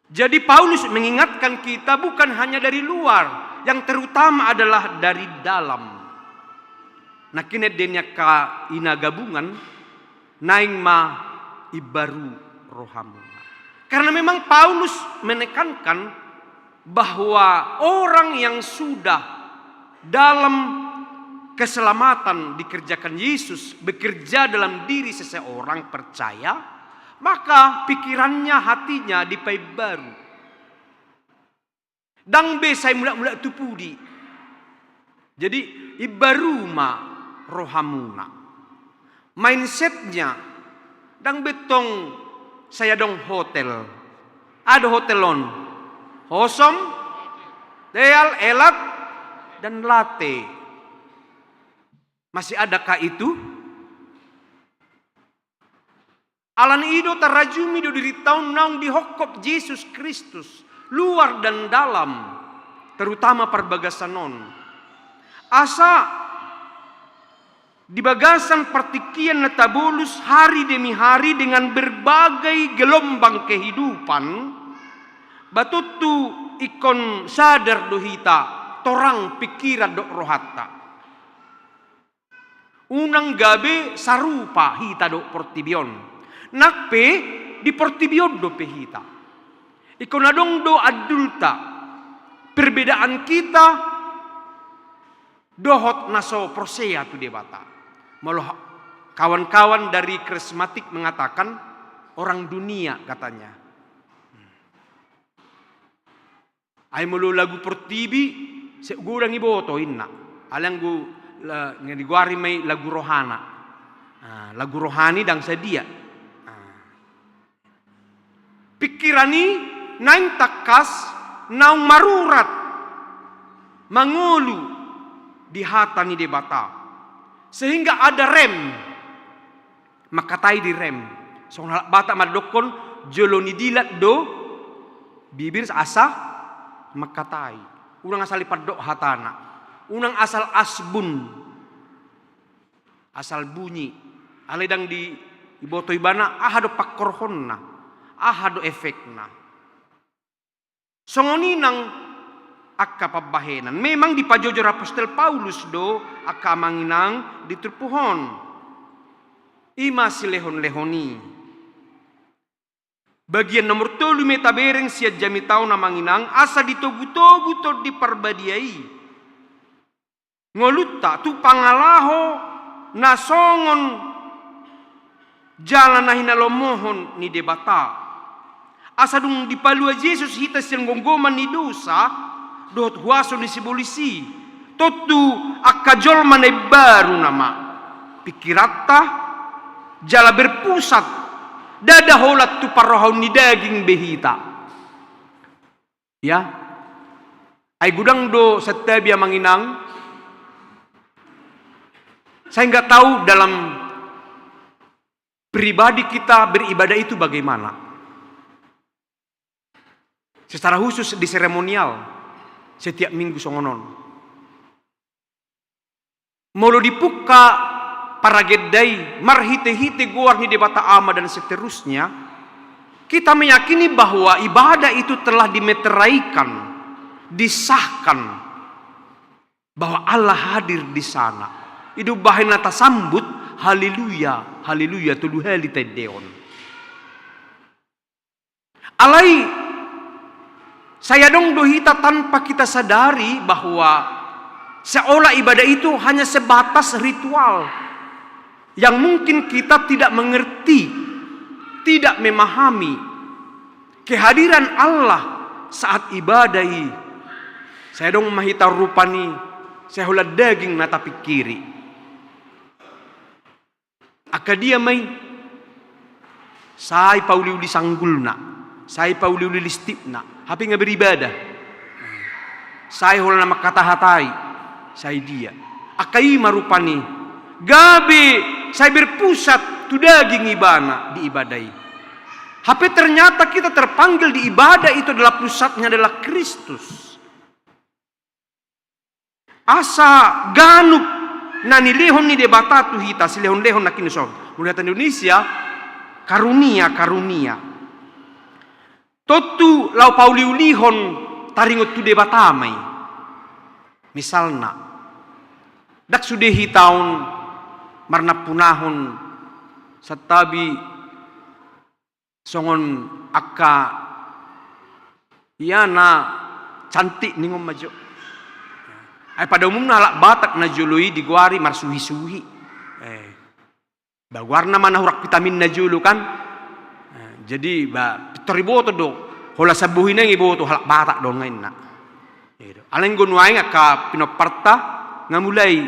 Jadi Paulus mengingatkan kita bukan hanya dari luar, yang terutama adalah dari dalam. Nah kini denya ka ina gabungan naing ma ibaru rohamu. Karena memang Paulus menekankan bahwa orang yang sudah dalam keselamatan dikerjakan Yesus bekerja dalam diri seseorang percaya, maka pikirannya hatinya dipai baru. Dang be saya mula-mula tupudi. Jadi ibaru ma rohamuna. Mindsetnya dang betong saya dong hotel. Ada hotelon. Hosom, teal, elat, dan latte. Masih adakah itu? Alan ido tarajumi do diri taun naung dihokop Yesus Kristus. Luar dan dalam. Terutama perbagasanon. Asa di bagasan partikian netabolus hari demi hari dengan berbagai gelombang kehidupan. Batutu ikon sadar dohita torang pikiran dok rohata. Unang gabe sarupa hita dok portibion. Nakpe di portibion do pehita. Ikon adong do adulta. Perbedaan kita dohot naso persea tu debata. Malah kawan-kawan dari karismatik mengatakan orang dunia katanya. Ay mulu lagu portibi segurang iboto inna. Alang gu ngiguari may lagu rohana. Lagu rohani dang sedia. Pikirani naing takas naung marurat mangulu di hatani debata. Sehingga ada rem. Makatai di rem. So bata madokon joloni dilat do bibir asa makatai. Unang asal ipadok hatana. Unang asal asbun. Asal bunyi. Aledang di iboto ibana ahado pakkorhonna. Ahado efekna. Songoninang akka pabahenan. Memang di pajojor apostol Paulus do akka manginang diterpuhon. Ima silehon-lehoni. Bagian nomor 3 metabereng siya jamitao na manginang asa ditogu-togu to di parbadiai. Ngolutta tu pangalaho nasongon jalan na hinalomohon ni debata. Asa dung dipalua Yesus hita siyang gonggoman ni dosa dohot huaso ni sibolisi. Totu akajol mane baru nama. Pikiratta jala berpusat. Dada holat tu parohaun ni daging behita. Ya. Ay gudang do setabia manginang. Saya nggak tahu dalam pribadi kita beribadah itu bagaimana. Secara khusus di seremonial setiap minggu songonon. Molo dipuka para gedai, marhite-hite guar ni debata ama dan seterusnya, kita meyakini bahwa ibadah itu telah dimeteraikan, disahkan bahwa Allah hadir di sana. Itu bahina tasambut haleluya, haleluya tulu hali tedeon. Alai saya dong dohita tanpa kita sadari bahwa seolah ibadah itu hanya sebatas ritual yang mungkin kita tidak mengerti, tidak memahami kehadiran Allah saat ibadahi. Saya dong mahita rupani, saya hula daging nata pikiri. Akadia may, saya pauliuli sanggulna, saya pauliuli listipna, hapi nga beribadah. Saya hula nama kata hatai, saya dia. Akai marupani, gabi saya berpusat tu daging ibana di ibadai. Tapi ternyata kita terpanggil di ibadah itu adalah pusatnya adalah Kristus. Asa ganup nani lehon ni debata tu hita si lehon na kinuson. Mulai Indonesia karunia. Totu lau pauliulihon taringot tu debata mai. Misalna dak sudehi tahun marna punahon satabi songon akka yana cantik ningom majo. Ay pada umumnya alak batak na jului diguari marsuhi-suhi. Baguarna mana hurak vitamin na julu kan. Jadi ba toriboto do hola sabuhin ang iboto halak batak do ngayon na. Alang gunuay nga ka pinoparta nga mulai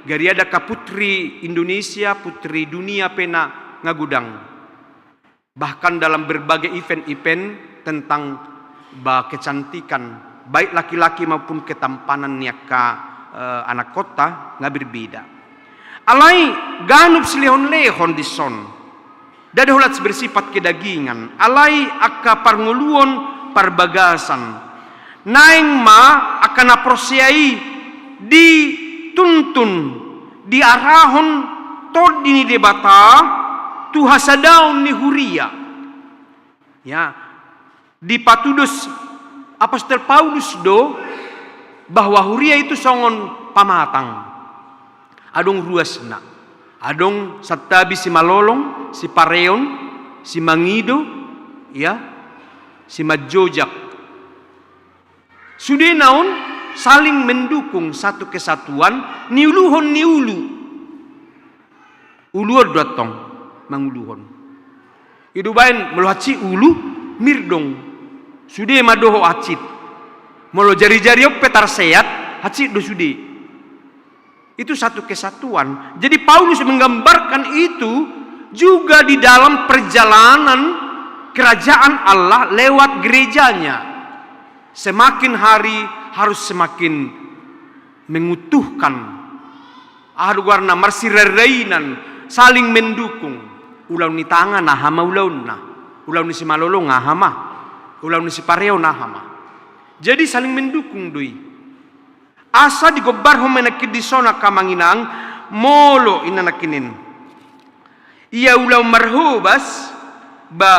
gari ada ka putri Indonesia, putri dunia pena ngagudang. Bahkan dalam berbagai event-event tentang kecantikan, baik laki-laki maupun ketampanan ka anak kota nggak berbeda. Alai ganup silehon-lehon di son. Dada hulat bersifat kedagingan. Alai akka parnguluon parbagasan. Naing ma akan aprosiai dituntun diarahon tod dini debata tu hasadaun ni huria. Ya, dipatudos Apostol Paulus do bahwa huria itu songon pamatang. Adong ruasna. Adong satabi si malolong, si pareon, si mangido, ya, si majojak. Sudah naon saling mendukung satu kesatuan, niuluhon niulu. Uluor datang manguluhon. Idu bain meluhaci ulu mirdong. Sudah madoho acit. Molo jari-jari petar sehat, acit do sudah. Itu satu kesatuan. Jadi Paulus menggambarkan itu juga di dalam perjalanan kerajaan Allah lewat gerejanya. Semakin hari harus semakin mengutuhkan. Warna marsirerainan saling mendukung. Ulau ni tangan nahama ulauna. Ulau ni si malolo ngahama. Ulau ni si pareo nahama. Jadi saling mendukung doi. Asa digobar homenakid di sona kamanginang molo inanakinin. Ia ulau marhubas ba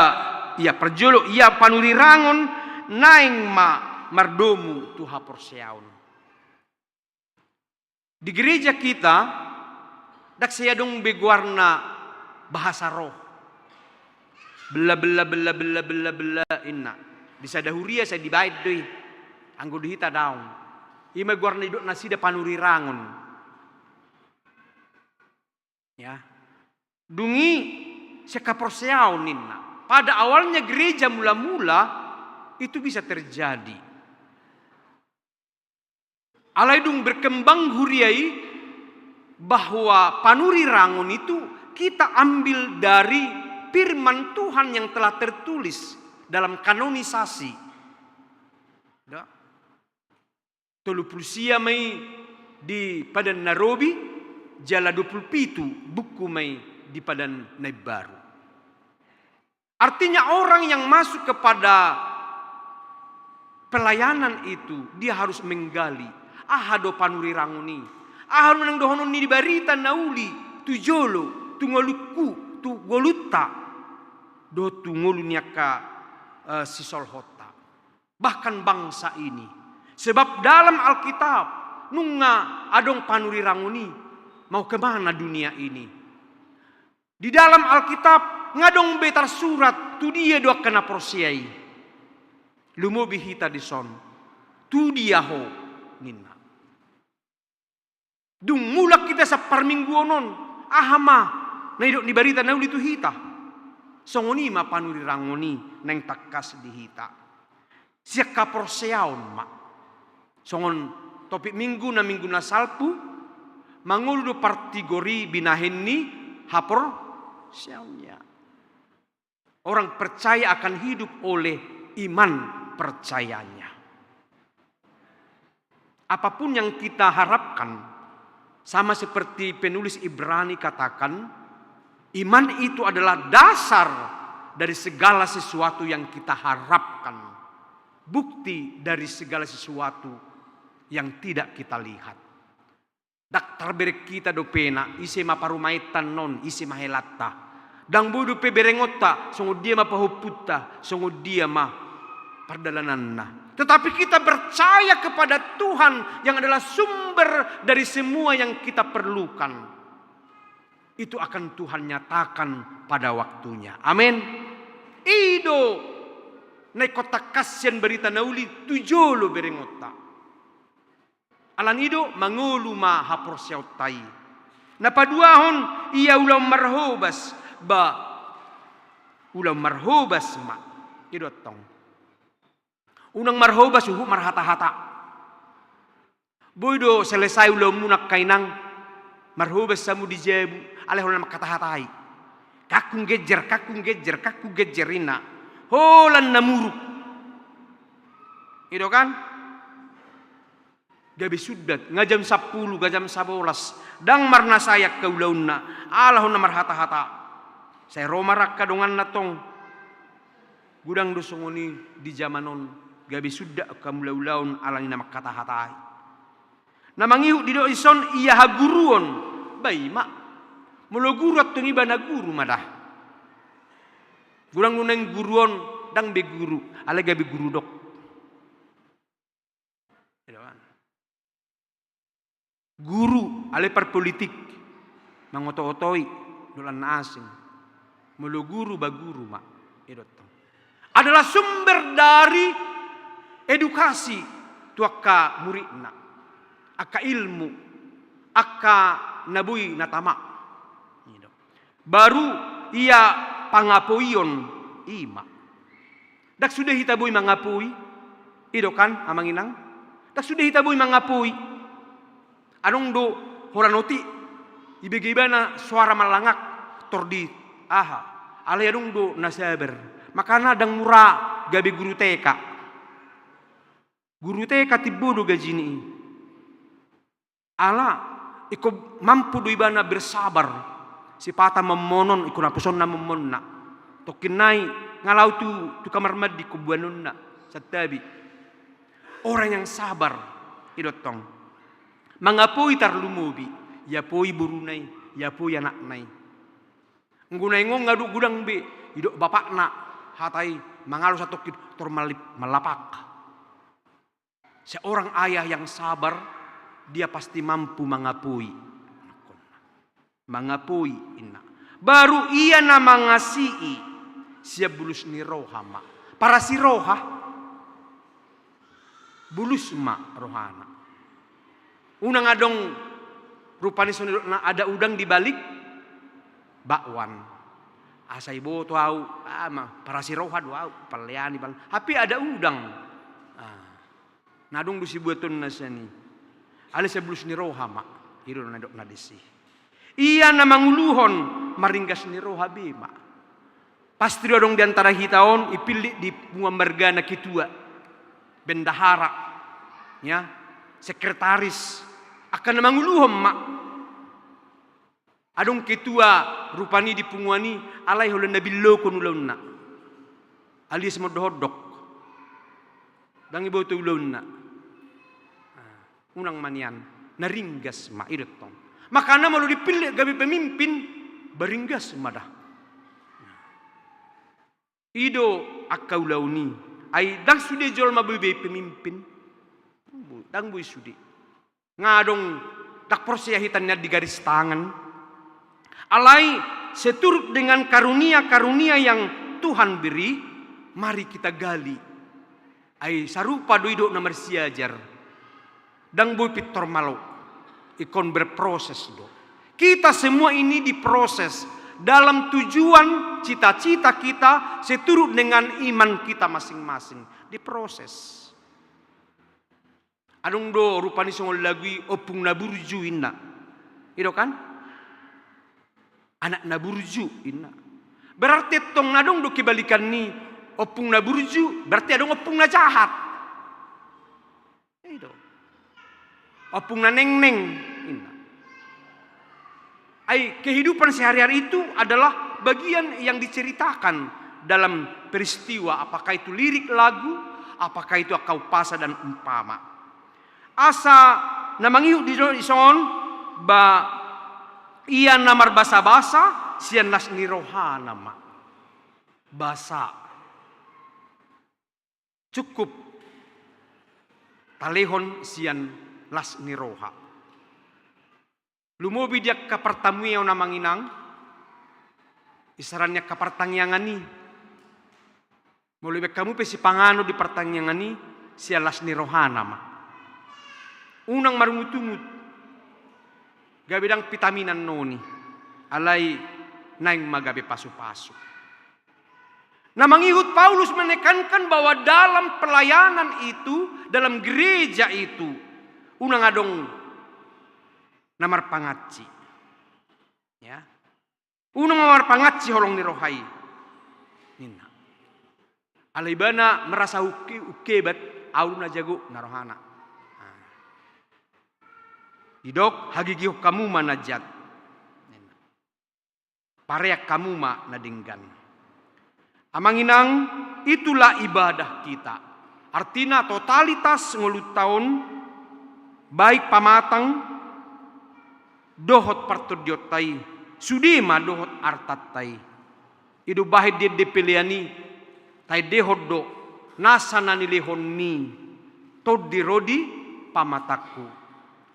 ia perjolo ia panurirangon naing mardomu tuha porseaun. Di gereja kita dak saya dong beguarna bahasa roh. Bela inna. Bisa dahuria saya dibait doi. Anggo dihita daun. Ima guarna idok nasida panurirangon. Ya. Dungi sekaporseaun inna. Pada awalnya gereja mula-mula itu bisa terjadi. Alaidung berkembang huriai bahwa panuri rangun itu kita ambil dari firman Tuhan yang telah tertulis dalam kanonisasi. Tolu pulusia mai di padan Nairobi, jala 27 buku mai di padan Baru. Artinya orang yang masuk kepada pelayanan itu dia harus menggali. Ahado panuri ranguni. Ahado nang dohonon ni dibarita nauli tu jolo tu ngoluku tu goluta do tu ngolunyaka sisolhota. Bahkan bangsa ini. Sebab dalam Alkitab nunga adong panuri ranguni mau kemana dunia ini. Di dalam Alkitab ngadong betar surat tu dia doa kena prosiai. Lumobi hita di son. Tu dia ho nina. Dung mulak kita sa parmingguonon ahama na idok ni barita na ulit hita. Songoni ma panuri rangoni nang takas di hita. Siya kaporseaon ma. Songon topik minggu na salpu mangulu partigori binahenni hapor siaunya. Orang percaya akan hidup oleh iman percayanya. Apapun yang kita harapkan, sama seperti penulis Ibrani katakan, iman itu adalah dasar dari segala sesuatu yang kita harapkan. Bukti dari segala sesuatu yang tidak kita lihat. Daktar berek kita dopena, isi maparumaitan non, isi mahelatta. Dang bodo pe berengota, sungguh dia mapahuputta, sungguh dia mah perdalananna. Tetapi kita percaya kepada Tuhan yang adalah sumber dari semua yang kita perlukan. Itu akan Tuhan nyatakan pada waktunya. Amin. Ido naik kota kasian berita nauli tujolo berengota. Alan ido mangulu ma hapor siautai. Napaduahon ia ulam marhobas ba ulam marhobas ma ido tong. Unang marhobas uhu marhata-hata. Boydo selesai ulam munak kainang marhobas samu di jebu aleh ulam kata-hatai. Kakung gejerina. Holan namuruk. Ido kan? Gabi sudat ngajam 10, ngajam 11. Dang marna sayak ke ulaunna. Alahuna marhata-hata. Saya romarak kadongan natong. Gudang dosongoni di zamanon. Gabi sudah kamu laun alang nama kata hatai. Namangihu di doison iya haguruon. Bayi mak. Mulu guru atau ngibana guru madah. Gurang nuneng guruon dang be guru. Ale gabi guru dok. Guru ale perpolitik. Mangoto-otoi. Nulan asing. Mulu guru ba guru mak. Adalah sumber dari edukasi tu akka muridna, akka ilmu, akka nabui natama. Baru ia pangapuion ima. Dak sudah hitabui mangapui, ido kan amanginang. Dak sudah hitabui mangapui. Anong do horanoti ibegibana suara malangak tordi aha. Ale anong do nasaber. Makana dang murah gabi guru TK. Guru TK tibodo gajini. Ala iko mampu do ibana bersabar. Si pata memonon iko napuson na memonna. Tokinai ngalau tu kamar mandi ko buanonna satabi. Orang yang sabar idotong. Mangapoi tarlumubi, yapoi burunai, yapoi anaknai. Ngunai ngong ngadu gudang be, idok bapakna hatai mangalu satu kid tormalip melapak. Seorang ayah yang sabar, dia pasti mampu mengapui. Mengapui inna. Baru ia nama ngasihi siap bulus ni roha ma. Para si roha bulus ma rohana. Unang adong rupani sunirna ada udang di balik bakwan. Asai bo tuau para si roha doau paliani bal. Tapi ada udang. Nadung dusi buaton nasani. Ali sebelus ni roha mak. Hidu na dok na desi. Ia na manguluhon maringgas ni roha bima. Pasti dong di antara hitaon ipilih di muambargana kitua. Bendahara. Ya. Sekretaris. Akan na manguluhon mak. Adong ketua rupani di punguani alai holen nabi loko nulaunna. Alias modohodok. Dangi boto ulaunna. Unang manian naringgas ma idotong. Makanya malu dipilih gabi pemimpin beringgas madah. Ido akau launi. Ai dang sude jol mabibe pemimpin. Dang bui sude. Ngadong dak persiahitannya di garis tangan. Alai seturut dengan karunia-karunia yang Tuhan beri, mari kita gali. Ai sarupa doido nomor siajar. Dang boy pitor malo. Ikon berproses do. Kita semua ini diproses dalam tujuan cita-cita kita seturut dengan iman kita masing-masing. Diproses. Adong do rupani songol lagi opung naburju inna. Ido kan? Anak naburju inna. Berarti tong nadong do kebalikan ni opung naburju berarti adong opung na jahat. Itu. Opung na neng-neng inna. Ai kehidupan sehari-hari itu adalah bagian yang diceritakan dalam peristiwa, apakah itu lirik lagu, apakah itu akau pasa dan umpama. Asa namangiu di son ba ia namar basa-basa, sian nas ni rohana ma. Basa. Cukup. Talehon sian las ni roha. Lumobi dia kapertamui yang namanginang. Isarannya kapertangyangan ni. Mulai kamu pesi pangano di pertangyangan ni, sian las ni rohana ma. Unang marungut-ungut. Gabidang vitaminan noni. Alai naing magabe pasu-pasu. Nah mengikut Paulus menekankan bahwa dalam pelayanan itu, dalam gereja itu, unang adong namar pangaci. Ya. Unang namar pangaci holong ni rohai. Nina. Alaibana merasa ukebat, auluna jago narohana. Idok hagigih kamu manajat. Pareak kamu ma nadinggan. Amanginang itulah ibadah kita. Artinya totalitas ngulut tahun baik pamatang dohot partudiotai sudima dohot artatai. Idu bahid dia depeliani tai dehot do nasana nilehon mi todi rodi pamataku.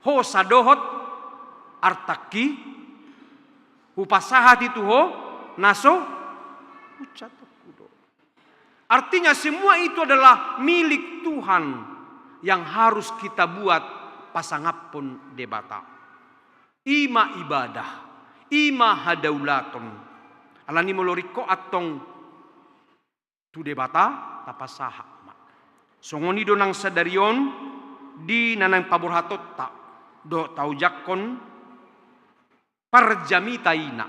Ho sadohot artaki upasahat itu ho naso ucatakudo. Artinya semua itu adalah milik Tuhan yang harus kita buat pasangapun debata. Ima ibadah, ima hadaulaton. Alani moloriko atong tu debata tapasaha. Songoni donang sadarion di nanang paburhatot tak. Do tau jakon parjamitaina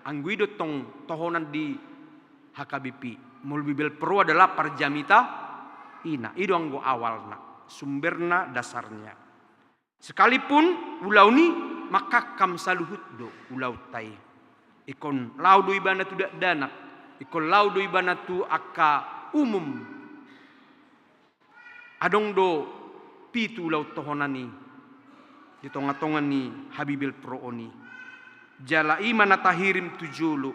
angguido tong tohonan di HKBP mulbibel pro adalah parjamita ina ido anggo awalna sumberna dasarnya sekalipun ulau ni maka kam saluhut do ulau tai ikon laudo ibana tu danak ikon laudo ibana tu aka umum adong do pitu ulau tohonani di tonga-tonga ni Habibil Prooni. Jala imana tahirim tujulu.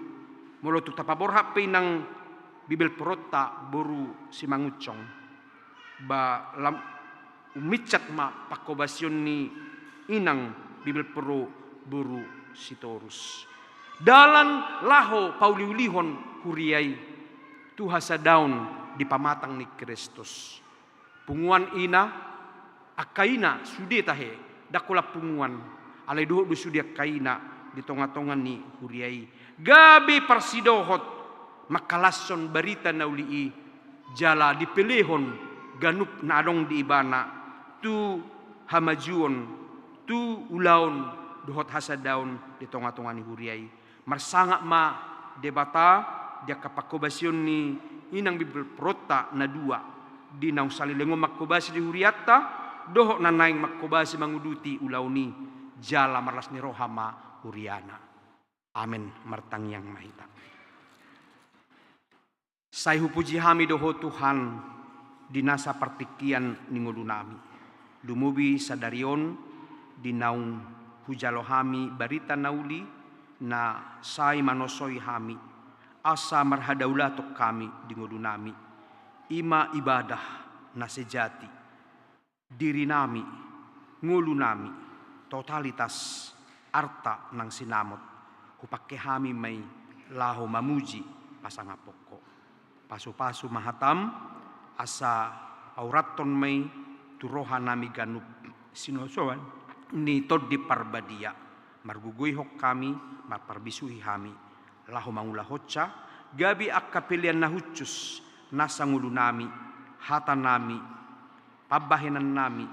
Molo tu tapaborha pinang Bibil Prota boru si mangucong. Ba lam umicat ma pakobasyon ni inang Bibil Pro boru si torus. Dalan laho pauliulihon huriay tuhasa daun di pamatang ni Kristus. Punguan ina akaina sudi tahe dakula punguan alai duho sudia kaina di tonga-tonga ni huriai gabi parsidohot makalasson barita naulii jala dipelehon ganup na adong di ibana tu hamajuon tu ulaun dohot hasa daun di tonga-tonga ni huriai. Marsangak ma debata dia kapakobasyon ni inang bibel prota na dua di naung salilengo makobasi di huriatta dohok na naing makobasi manguduti ulauni jala marlas ni rohama huriana. Amin martangyang mahita. Sai hupuji hami doho Tuhan di nasa partikian ningodu nami. Lumubi sadarion di naung hujalo hami barita nauli na sai manosoi hami asa marhadaulatok kami di ngodu nami ima ibadah na sejati diri nami ngulu nami totalitas arta nang sinamot hupake hami may laho mamuji pasanga poko pasu-pasu mahatam asa auraton may turoha nami ganup sinosoan ni tod di parbadia margugui hok kami marparbisuhi hami laho mangula hocca gabi akka pilihan na huccus nasa ngulu nami hata nami pabahenan nami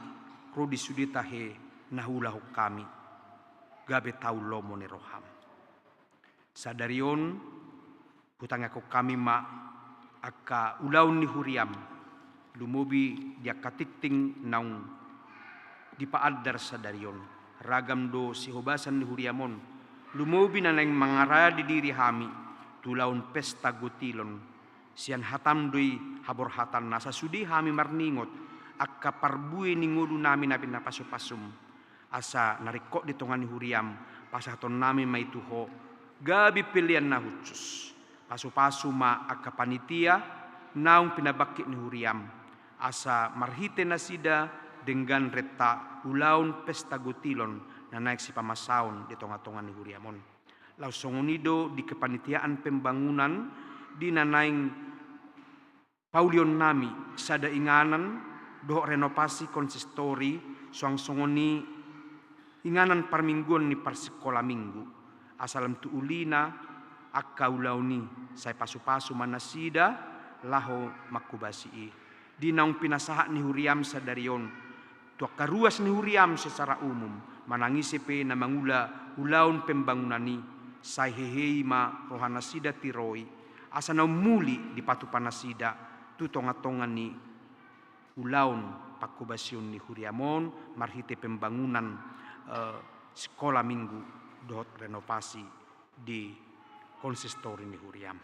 rodi sudita he nahula hok kami gabi tau lomo ni roham sadarion hutang ako kami ma akka ulaun ni huriam lumubi dia katikting naung dipaadar sadarion ragam do si hobasan ni huriamon lumubi na nang mangara di diri hami tulaun pesta gutilon sian hatam doi habor hatan nasa sudi hami marningot akka parbui ningudu nami na pinapasupasum asa narikok di tongan ni huriam pasaton nami may tuho gabi pilihan na hucus pasu-pasu ma akka panitia naung pinabakit ni huriam asa marhite na sida dengan reta ulaun pesta gutilon na naik si pamasaon di tonga-tonga ni huriamon. Lau songonido di kepanitiaan pembangunan di nanaing paulion nami sada inganan doh renovasi konsistori soang songoni inganan parmingguan ni parsikola minggu asalam tu ulina akka ulauni say pasu-pasu manasida laho makubasi di naung pinasaha ni huriam sadarion tuak karuas ni huriam secara umum manangisi pe na mangula ulaun pembangunan ni say hehei ma rohana sida tiroi asa na muli di patupanasida tu tonga-tonga ni ulaun pakubasyon ni huriamon marhite pembangunan sekolah minggu dot renovasi di konsistori ni huriam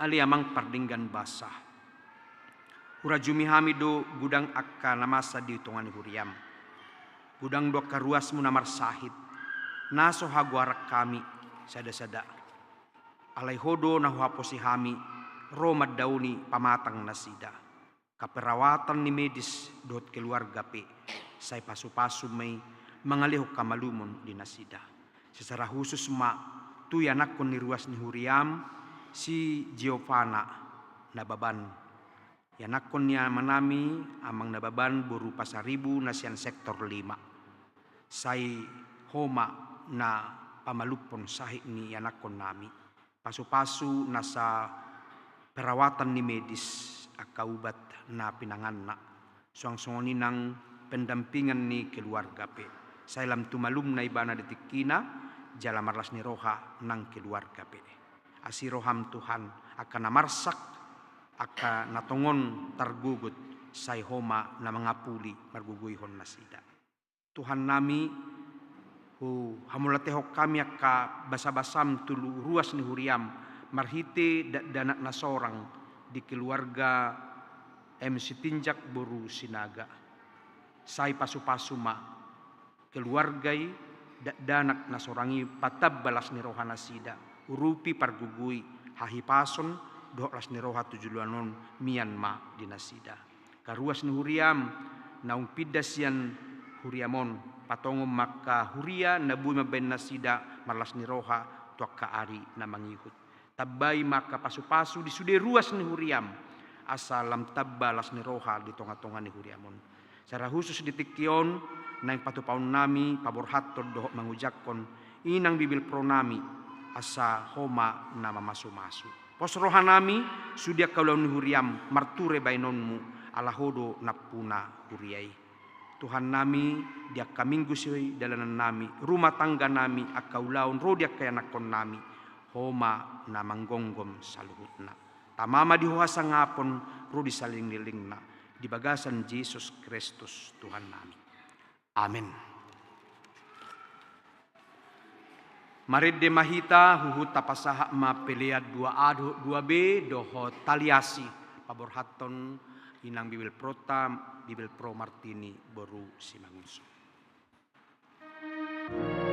ali amang pardinggan basah urajumi hamido gudang akka namasa di tonga ni huriam gudang do karuas munamar sahid naso haguarak kami sada-sada alai hodo na huaposi hami romad dauni pamatang nasida kaperawatan ni medis dot keluarga pe say pasu-pasu may mangalihok kamalumon di nasida secara khusus ma tu yanakon ni ruas ni huriam si Giovanna nababan yanakon niya manami amang nababan berupa 1,000 nasian sektor 5 say homa na pamalupon sahik ni yanakon nami pasu-pasu nasa perawatan ni medis akaubat na pinanganna suang-suangni nang pendampingan ni keluarga pe sailam tumalum na ibana detikina jala marlas ni roha nang keluarga pe asiroham Tuhan akan namarsak aka natongon targugut say homa na mangapuli marguguyhon nasida Tuhan nami hu hamulatehok kami akka basa-basam tulu ruas ni huriam marhite danak na sorang di keluarga MC Tinjak Boru Sinaga say pasu-pasu ma keluargai danak na sorangi patab balas ni rohana sida urupi pargugui hahipason dohlas ni roha tujuluanon Myanmar di nasida karuas ni huriam naung pidasian huriamon patongom maka huria nabui maben nasida marlas ni roha tuak kaari na mangihut tabay maka pasu-pasu di sude ruas ni huriam asalam tabbalas ni roha di tonga-tonga ni huriamon secara khusus di tikion naing patupaon nami paborhaton dohok mangujakkon inang bibil pronami asa homa na mamasu-masu pos roha nami sudia kaulau ni huriam marture bainonmu ala hodo napuna huriai Tuhan nami dia kaminggu sioi dalanan nami, rumah tangga nami akau laun rodia kaya nakon nami, homa na manggonggom saluhutna. Tamama dihuasa ngapon rudi saling nilingna, di bagasan Yesus Kristus Tuhan nami. Amin. Marid de mahita huhuta pasaha ma peleat 2A 2B doho taliasi paborhaton inang Bibil Prota Bibil Pro Martini boru simangunso. Amen.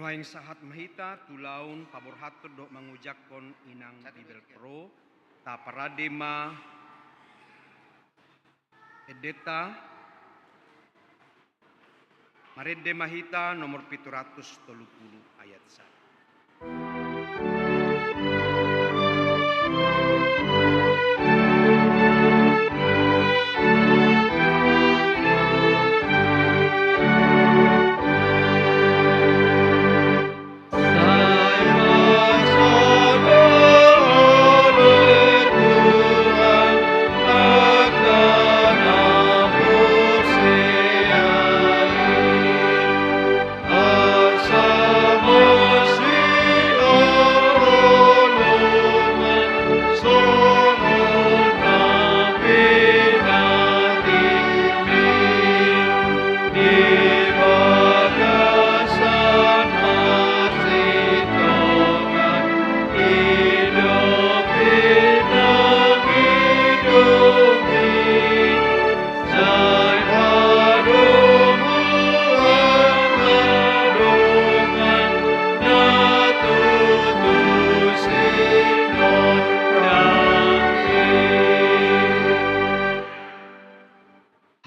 Ruaing sahat mahita tulaun pabor hatut dok mengujakon inang Bibel Pro ta paradema edeta Marede mahita nomor 730 ayat 1.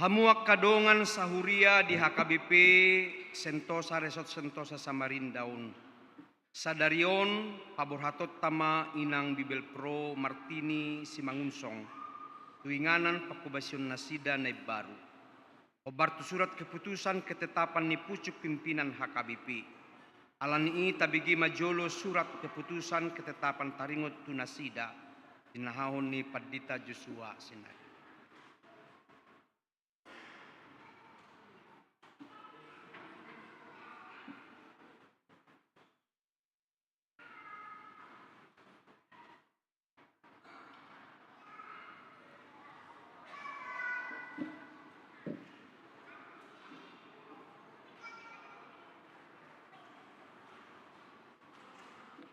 Hamuak kadongan sahuria di HKBP Sentosa Resort Sentosa Samarindaun. Sadarion pabor hatot tama inang Bibel Pro Martini Simangunsong. Tuinganan pakubasion nasida na baru. Obar tu surat keputusan ketetapan ni pucuk pimpinan HKBP. Alani tabigi majolo surat keputusan ketetapan taringot tu nasida. Dinahahon ni Padita Joshua Senai.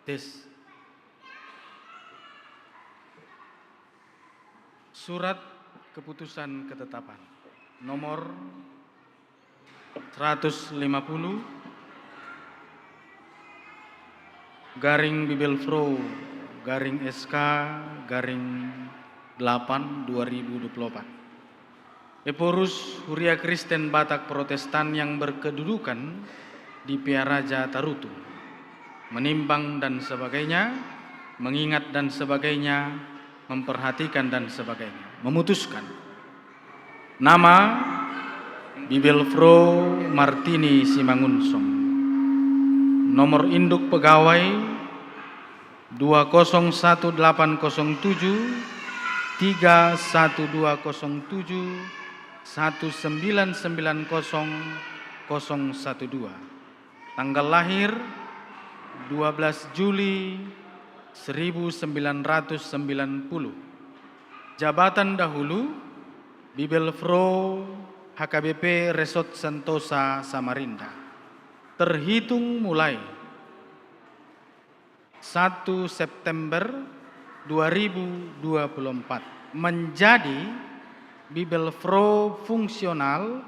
Tes. Surat keputusan ketetapan nomor 150 garing Bibel Pro garing SK garing 8 2024. Eporus Huria Kristen Batak Protestan yang berkedudukan di Piaraja Tarutu. Menimbang dan sebagainya, mengingat dan sebagainya, memperhatikan dan sebagainya. Memutuskan nama Bibel Pro Martini Simangunsong. Nomor induk pegawai 2011807 31207 1990012. Tanggal lahir 12 Juli 1990. Jabatan dahulu Bibel Pro HKBP Resort Sentosa Samarinda. Terhitung mulai 1 September 2024 menjadi Bibel Pro fungsional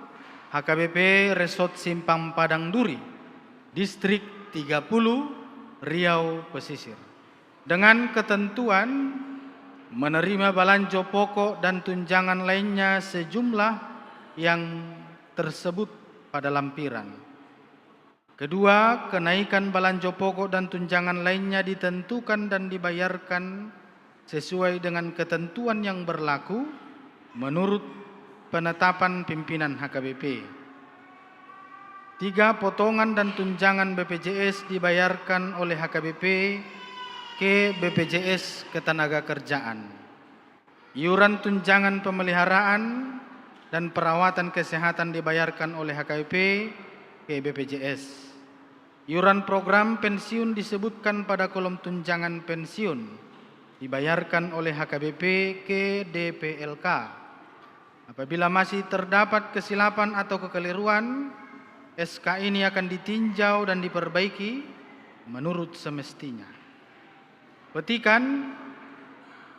HKBP Resort Simpang Padang Duri, Distrik 30 Riau Pesisir, dengan ketentuan menerima balanjo pokok dan tunjangan lainnya sejumlah yang tersebut pada lampiran. Kedua, kenaikan balanjo pokok dan tunjangan lainnya ditentukan dan dibayarkan sesuai dengan ketentuan yang berlaku menurut penetapan pimpinan HKBP. 3. Potongan dan tunjangan BPJS dibayarkan oleh HKBP ke BPJS Ketenagakerjaan. Iuran tunjangan pemeliharaan dan perawatan kesehatan dibayarkan oleh HKBP ke BPJS. Iuran program pensiun disebutkan pada kolom tunjangan pensiun dibayarkan oleh HKBP ke DPLK. Apabila masih terdapat kesilapan atau kekeliruan, SK ini akan ditinjau dan diperbaiki menurut semestinya. Petikan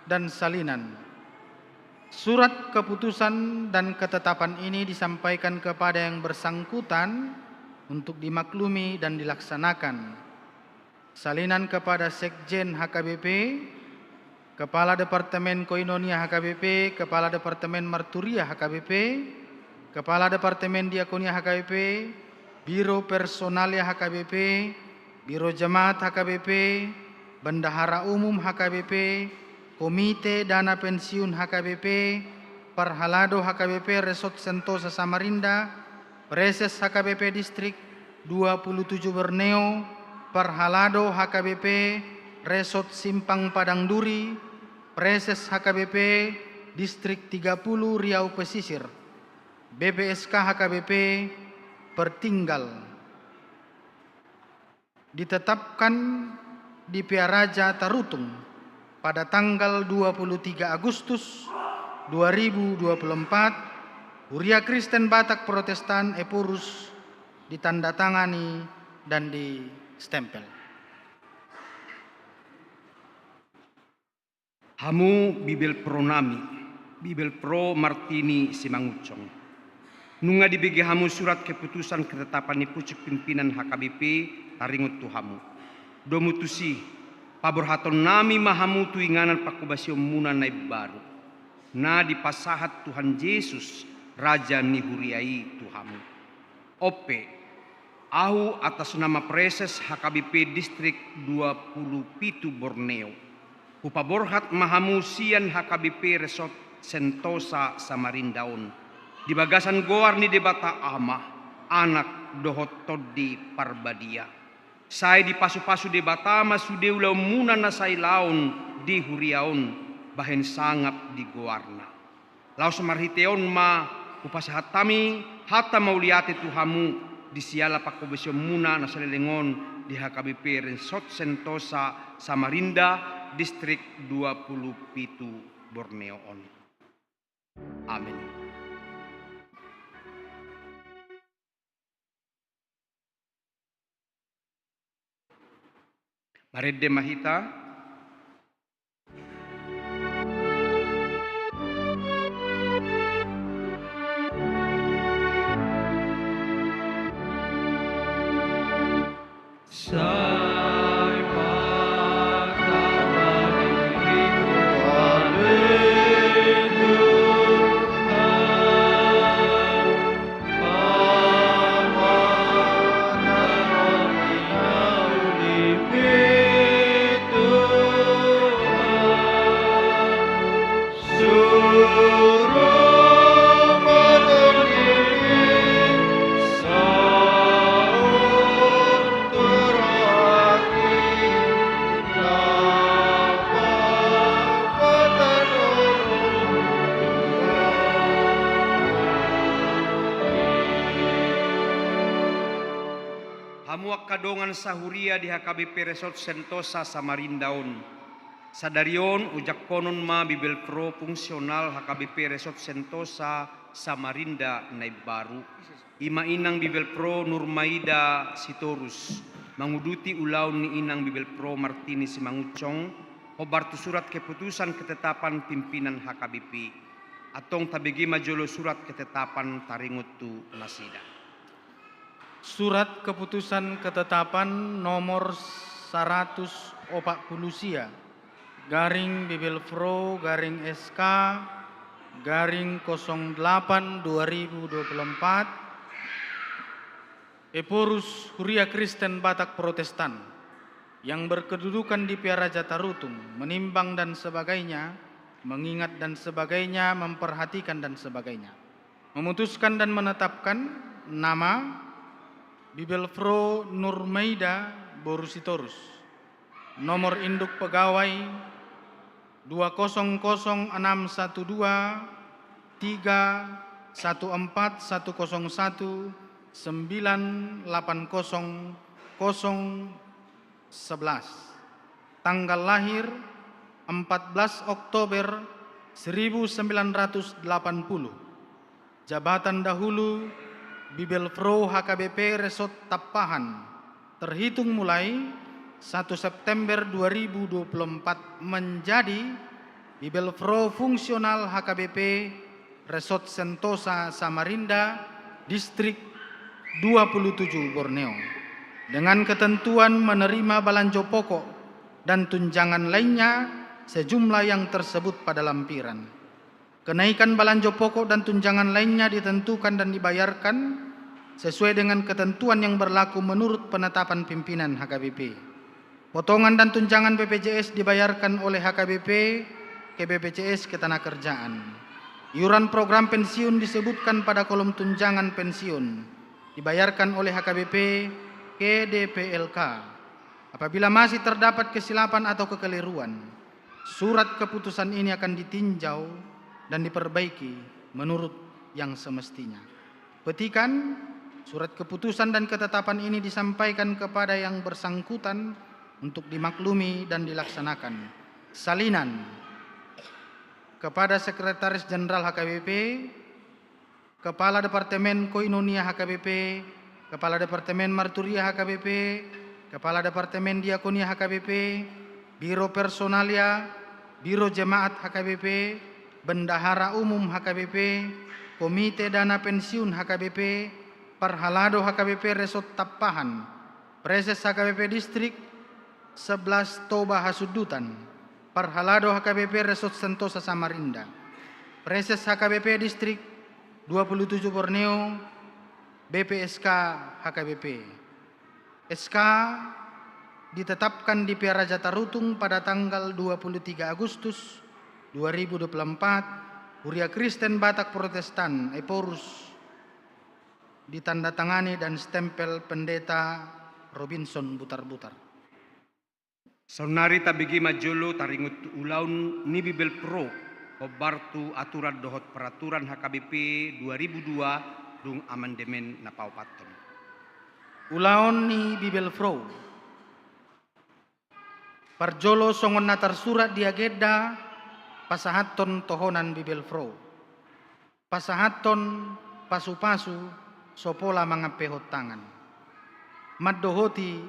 dan salinan. Surat keputusan dan ketetapan ini disampaikan kepada yang bersangkutan untuk dimaklumi dan dilaksanakan. Salinan kepada Sekjen HKBP, Kepala Departemen Koinonia HKBP, Kepala Departemen Marturia HKBP, Kepala Departemen Diakonia HKBP, Biro Personalia HKBP, Biro Jemaat HKBP, Bendahara Umum HKBP, Komite Dana Pensiun HKBP, Parhalado HKBP Resort Sentosa Samarinda, Preses HKBP Distrik 27 Borneo, Parhalado HKBP Resort Simpang Padang Duri, Preses HKBP Distrik 30 Riau Pesisir, BPSK HKBP Pertinggal. Ditetapkan di Piaraja Tarutung pada tanggal 23 Agustus 2024, Huria Kristen Batak Protestan Epurus ditandatangani dan stempel. Hamu Bibel Pro Nami, Bibel Pro Martini Simangucong. Nunga dibagi hamu surat keputusan ketetapan ni pucuk pimpinan HKBP taringut tu hamu. Domutusi pabor haton nami mahamu tu inganan pakubasio muna naib baru. Na dipasahat Tuhan Yesus Raja ni Huriai tu hamu. Ope Ahu atas nama Preses HKBP Distrik 27 Borneo. Upaborhat mahamusian HKBP Resort Sentosa Samarindaon. Di bagasan goar ni debata ama, anak dohot todi parbadia. Saya di pasu-pasu debata masudeu lau muna nasai laun di huriaon, bahen sangap di goarna. Lau semarhiteon ma upasahatami hata mauliate tuhamu di siala pakobesio muna nasalelengon di HKBP Resort Sentosa Samarinda Distrik 27 Borneo on. Amin. Marede Mahita hamuak kadongan sahuria di HKBP Resort Sentosa Samarindaon. Sadarion ujak konon ma bibel pro fungsional HKBP Resort Sentosa Samarinda naib baru. Ima inang bibel pro Nurmaida Sitorus. Manguduti ulaun ni inang bibel pro Martini Simangucong. Hobartu surat keputusan ketetapan pimpinan HKBP. Atong tabigi majolo surat ketetapan taringutu nasida. Surat keputusan ketetapan nomor 140 garing Bibelfro garing SK garing 08 2024 Epurus Huria Kristen Batak Protestan yang berkedudukan di Piaraja Tarutung menimbang dan sebagainya, mengingat dan sebagainya, memperhatikan dan sebagainya, memutuskan dan menetapkan nama Bibelfro Nurmaida Borusitorus, nomor induk pegawai 200612 314 101 980 011, tanggal lahir 14 Oktober 1980, jabatan dahulu Bibelfro HKBP Resort Tapahan, terhitung mulai 1 September 2024 menjadi Bibelfro Fungsional HKBP Resort Sentosa Samarinda Distrik 27 Borneo dengan ketentuan menerima belanja pokok dan tunjangan lainnya sejumlah yang tersebut pada lampiran. Kenaikan belanja pokok dan tunjangan lainnya ditentukan dan dibayarkan sesuai dengan ketentuan yang berlaku menurut penetapan pimpinan HKBP. Potongan dan tunjangan BPJS dibayarkan oleh HKBP ke BPJS Ketenagakerjaan. Iuran program pensiun disebutkan pada kolom tunjangan pensiun dibayarkan oleh HKBP ke DPLK. Apabila masih terdapat kesilapan atau kekeliruan, surat keputusan ini akan ditinjau dan diperbaiki menurut yang semestinya. Petikan, surat keputusan dan ketetapan ini disampaikan kepada yang bersangkutan untuk dimaklumi dan dilaksanakan. Salinan kepada Sekretaris Jenderal HKBP, Kepala Departemen Koinonia HKBP, Kepala Departemen Marturia HKBP, Kepala Departemen Diakonia HKBP, Biro Personalia, Biro Jemaat HKBP, Bendahara Umum HKBP, Komite Dana Pensiun HKBP, Parhalado HKBP Resort Tapahan, Preses HKBP Distrik 11 Toba Hasudutan, Parhalado HKBP Resort Sentosa Samarinda, Preses HKBP Distrik 27 Borneo, BPSK HKBP. SK ditetapkan di Piaraja Tarutung pada tanggal 23 Agustus 2024, Huria Kristen Batak Protestan Eporus, ditandatangani dan stempel Pendeta Robinson Butar-Butar. Saunari tabigi majolo taringut ulaun ni Bibel Pro Obartu aturan dohot peraturan HKBP 2002 dung amandemen na paupaton. Ulaon ni Bibel Pro Parjolo songon natar surat diageda pasahaton tohonan Bibel Pro. Pasahaton pasu-pasu sopola mga pehot tangan. Maddohoti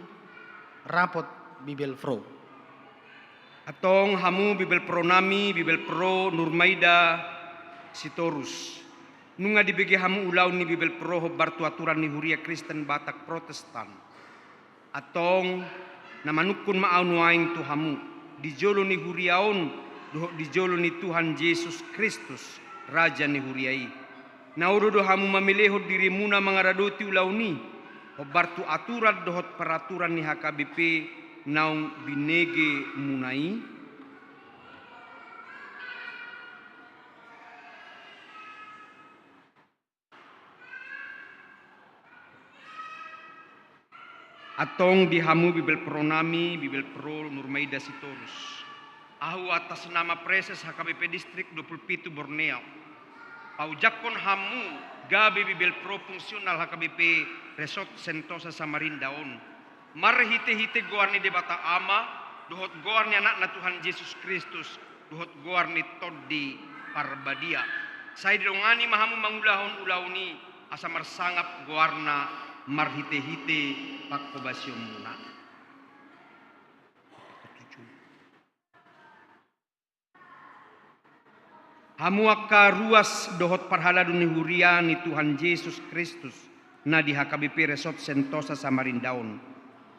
rapot Bibel Pro. Atong hamu Bibel Pro nami, Bibel Pro Nurmaida Sitorus. Nunga dibagi hamu ulaw ni Bibel Pro hobartu aturan ni Huria Kristen Batak Protestan. Atong namanukun maanuain tu hamu. Dijolo ni Huriaon, dijolo ni Tuhan Yesus Kristus, Raja ni Huriai. Naudodo hamu mamilehod dirimuna mga radoti ulaw ni. Hobartu aturan dohot peraturan ni HKBP naung binege munai atong dihamu Bibel Pro nami, Bibel Pro Nurmaida Sitorus. Ahu atas nama Preses HKBP Distrik 27 Borneo. Paujakon hamu gabi Bibel Pro fungsional HKBP Resort Sentosa Samarindaon. Marhite-hite goar ni debata ama, dohot goar ni anak na Tuhan Yesus Kristus, dohot goar ni Todi Parbadia. Saya dirongani mahamu mangulahon ulaw ni asa marsangap goar na marhite-hite pakobasyon muna. Hamu akka ruas dohot parhalado ni Huria ni Tuhan Yesus Kristus na di HKBP Resort Sentosa Samarindaon.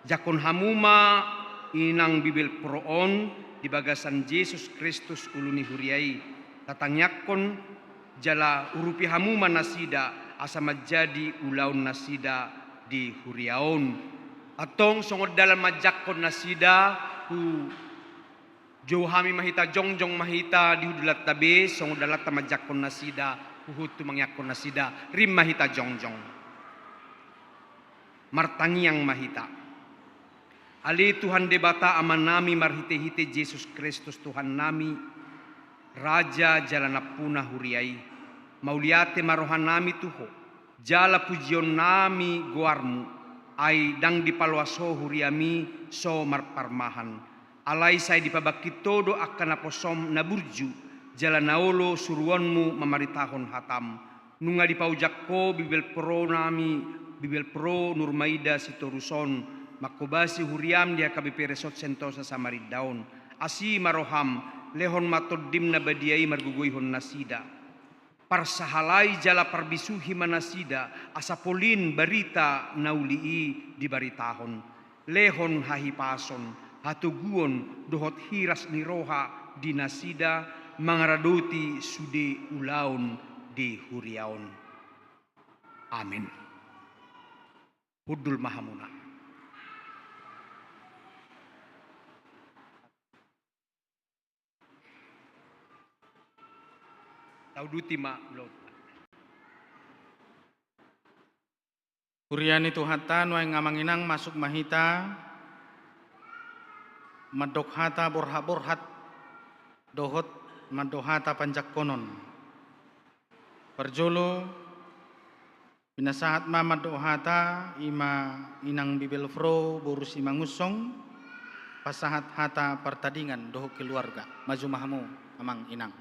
Jakon hamuma inang Bibel Proon di bagasan Yesus Kristus uluni Huriai. Tatangyakon jala urupi hamuma nasida asa majadi ulaun nasida di Huriaon. Atong songod dalam majakon nasida hu Johami mahita jongjong mahita di hudulat tabe songod dalat majakon nasida huhutu mangyakon nasida rim mahita jongjong. Martangiang mahita. Ali Tuhan debata aman nami marhite-hite Yesus Kristus Tuhan nami Raja jalanapuna Huriai. Mauliate marohan nami tuho. Jala pujion nami goarmu ay dang dipalwaso Huriami so marparmahan. Alay say dipabakitodo akan naposom naburju jalan naolo suruanmu mamaritahon hatam. Nunga dipaujak ko Bibel Pro nami Bibel Pro Nurmaida Sitoruson. Makubasi Huriam dia HKBP Resort Sentosa Samarindaon. Asi maroham lehon matodim na badiai marguguyhon nasida. Parsahalai jala parbisuhi manasida asapolin barita naulii di baritahon. Lehon hahipason hatuguon dohot hiras ni roha di nasida mangaradoti sude ulaon di huriaon. Amin. Hudul mahamuna. Tauduti ma blot. Kurian itu hatta nuai ngamanginang masuk mahita madok hata borhat dohot madohata panjak konon. Perjolo binasahat ma madohata ima inang bibel fro borus ima ngusong pasahat hata pertandingan doho keluarga maju mahamu amang inang.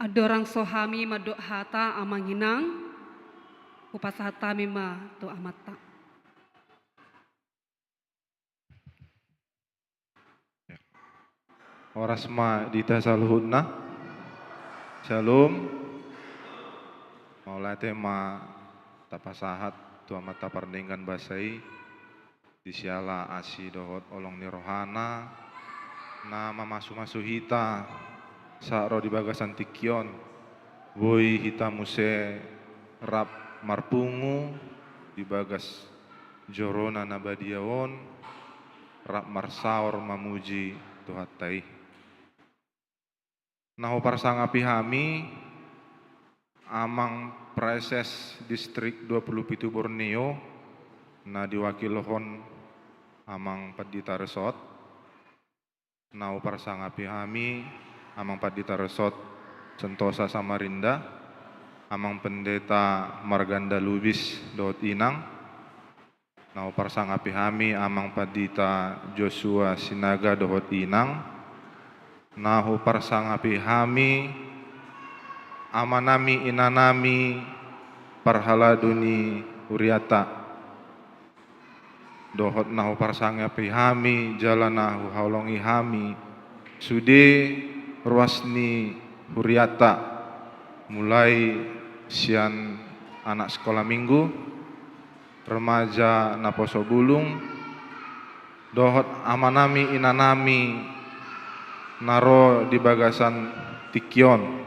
Adorang sohami madok hata amanginang upasahata mima to amata. Orasma dita saluhudna. Shalom. Maula tema tapasahat tu amata pardengkan basai disiala asi dohot olong ni rohana na mamasu-masu hita saaro di bagasan tikion woi hita muse rap marpungu di bagas jorona nabadiawon rap marsaor mamuji tuhatai naho parsangapi hami amang preses distrik 27 Borneo na diwakilohon amang Padita Resort naho parsangapi hami amang Padita Resort Sentosa Samarinda, amang Pendeta Marganda Lubis Dot Inang, nau parsangapi hami amang Padita Joshua Sinaga Dot Inang, nahu parsangapi hami amanami inanami parhaladuni Uriata dohot nahu parsangapi hami jalanahu haulongi hami sude ruasni Huriata mulai sian anak sekolah minggu, remaja naposo bulung, dohot amanami inanami naro di bagasan tikion.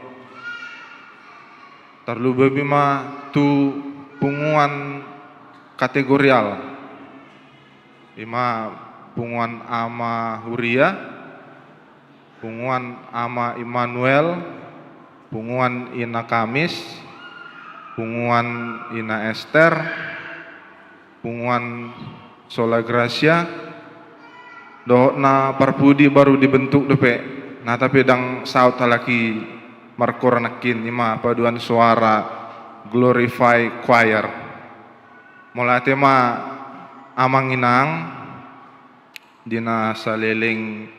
Terlebih bima tu punguan kategorial, ima punguan ama Huria, punguan ama Immanuel, punguan ina Kamis, punguan ina Esther, punguan Sola Gracia, dohot na parpudi baru dibentuk depe, nah tapi dang saut halaki markoranakin ima paduan suara Glorify Choir, mulai tema amang inang dina saleleng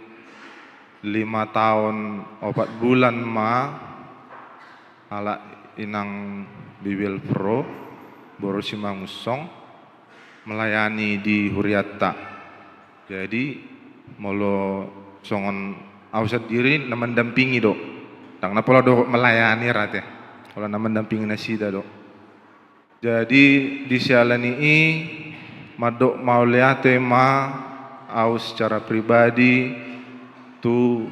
5 tahun 4 bulan ma ala inang Bibil Pro boros simangusong melayani di Huriata. Jadi molo songon ausat diri na mendampingi dok. Tang na pola do melayani rate. Pola na mendampingi nasida dok. Jadi di sialani i madok mauliate ma aus secara pribadi tu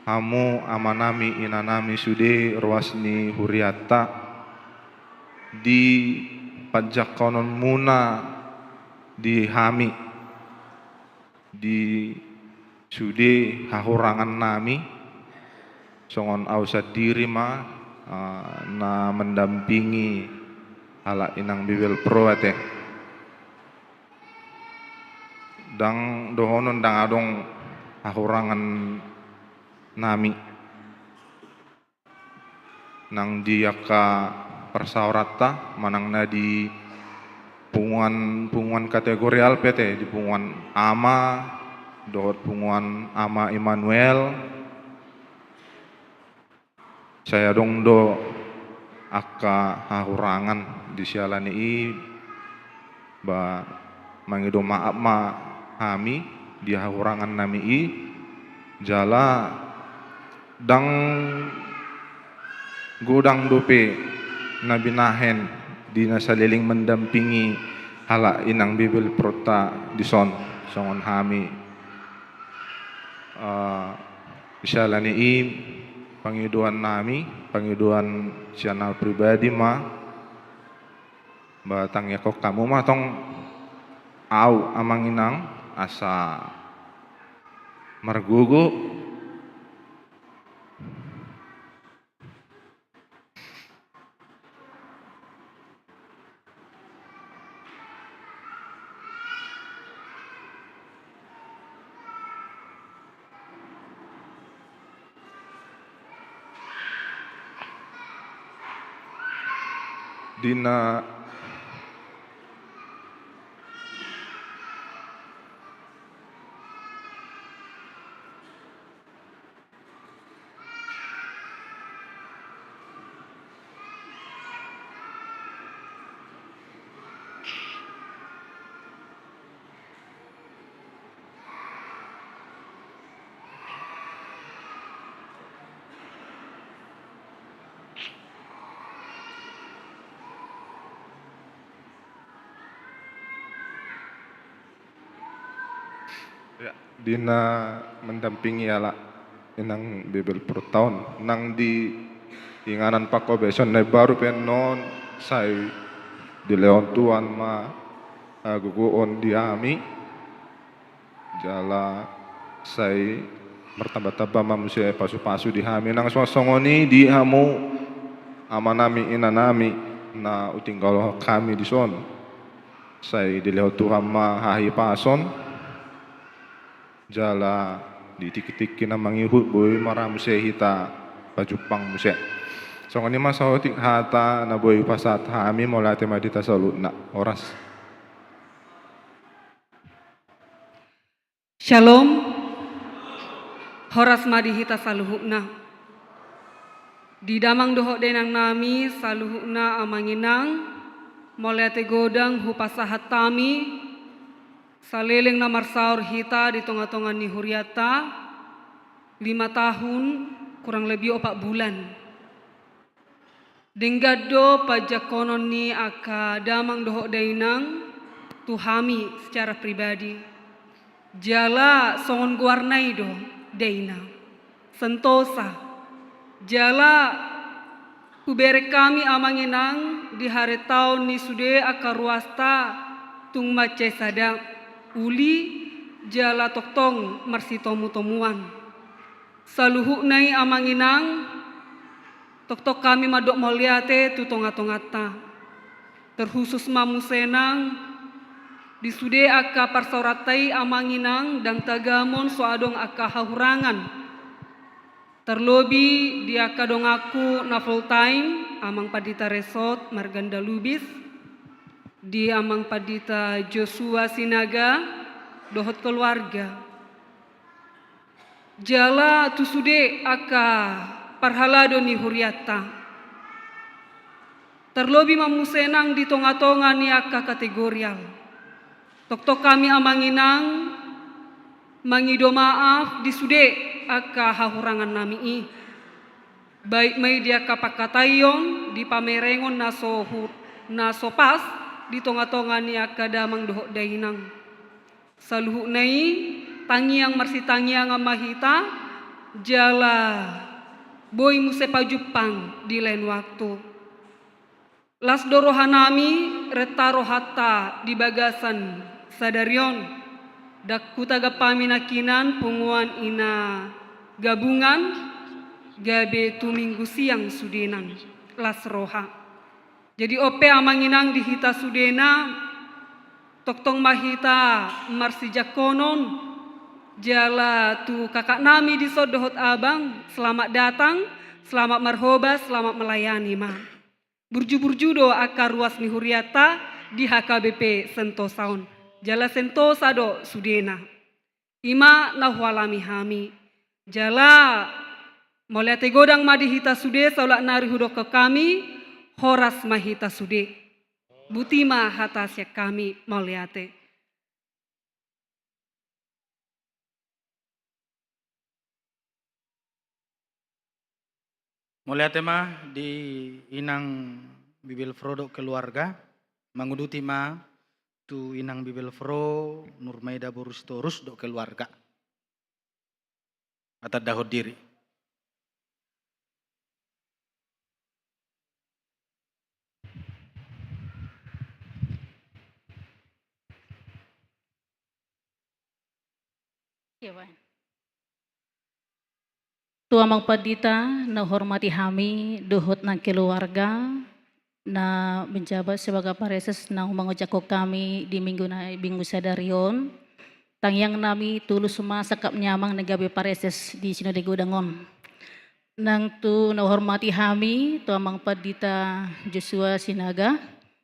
hamu amanami inanami sude ruasni Huriata di pajak konon muna di hami di sude hahurangan nami songon ausat diri ma na mendampingi ala inang Bibil Pro ate dang dohonon dang adong hahurangan nami nang diaka persaurata manang na di punguan kategorial PT di punguan ama dohot punguan ama Immanuel saya dong do aka hahurangan di sialani i ba mangido maaf ma hami di hahurangan nami i jala dang godang dope nabinahen di nasaliling mendampingi hala inang Bibil prota di songon hami sialani i pangiduan nami, pangiduan siana pribadi ma batang ya kok kamu mah tong au amanginang asa margugu dina ya, dina mendampingi ala inang Bibil per tahun nang di inganan pako beson na baru penon say di leon tuan ma guguon di ami jala say mertaba-taba mamusia pasu-pasu di hami nang swasongoni di hamu amanami inanami na utinggal kami di son say di leon tuhan ma hahi pason jala di tiki-tiki na mangihut boy maramuse hita pajupang muse so ngani masahotik hata na boy pasat hami molate madita salut na oras Shalom. Horas madihita saluhukna. Di damang dohok denang nami saluhukna amanginang molate godang hupasahat tami saleleng namar saur hita di tonga-tonga ni huriata 5 tahun kurang lebih 4 bulan. Denggado pajakonon ni aka damang dohok dainang tuhami secara pribadi. Jala songon guarnai do daina. Sentosa. Jala ubere kami amanginang di hari tahun ni sude aka ruasta tung mace sadang uli jala toktong marsitomu-tomuan. Saluhuk nai amanginang tok kami madok moliate tu tonga-tongata. Terkhusus mamu senang di sude aka parsauratai amanginang dan tagamon soadong aka hahurangan. Terlobi di aka dong aku na full time amang padita resort Marganda Lubis. Di amang padita Joshua Sinaga dohot keluarga. Jala tu sude aka parhalado ni huriata. Terlobi mamusenang di tonga-tonga ni aka kategorial. Tok kami amanginang mangido maaf di sude aka hahurangan nami i. Baik may dia kapakatayon di pamerengon na sopas di tonga-tonga ni aka damang dohok dainang. Saluhuk nai tangiang marsi tangiang amahita jala boy musepa Jepang di lain waktu. Las dorohanami retaro hatta di bagasan sadarion dak kutaga paminakinan punguan ina gabungan gabe tu minggu siang sudenan las roha. Jadi ope amanginang di hita sudena toktong mahita marsi jakonon jala tu kakak nami di sodohot abang selamat datang, selamat marhoba, selamat melayani ma. Burju-burju do akar ruas ni huriata di HKBP Sentosaon. Jala Sentosa do sudena. Ima nahwalami hami. Jala moliate godang madi hita sude saulak nari hudok ke kami horas mahita sude. Butima hatasya kami mauliate. Mulia tema di inang Bibil Frodo keluarga, menguduti ma tu inang Bibil Fro Nurmaida Borus Torus do keluarga. Atau dahod diri. Tua Mang Padita na hormati kami duhut ng keluarga na menjabat sebagai pareses na mangojako kami di minggu sadarion. Tangyang nami tulus sumasakap nyamang nagabi pareses di Sinode Gudangon. Nang tu na hormati kami Tua Mang Padita Joshua Sinaga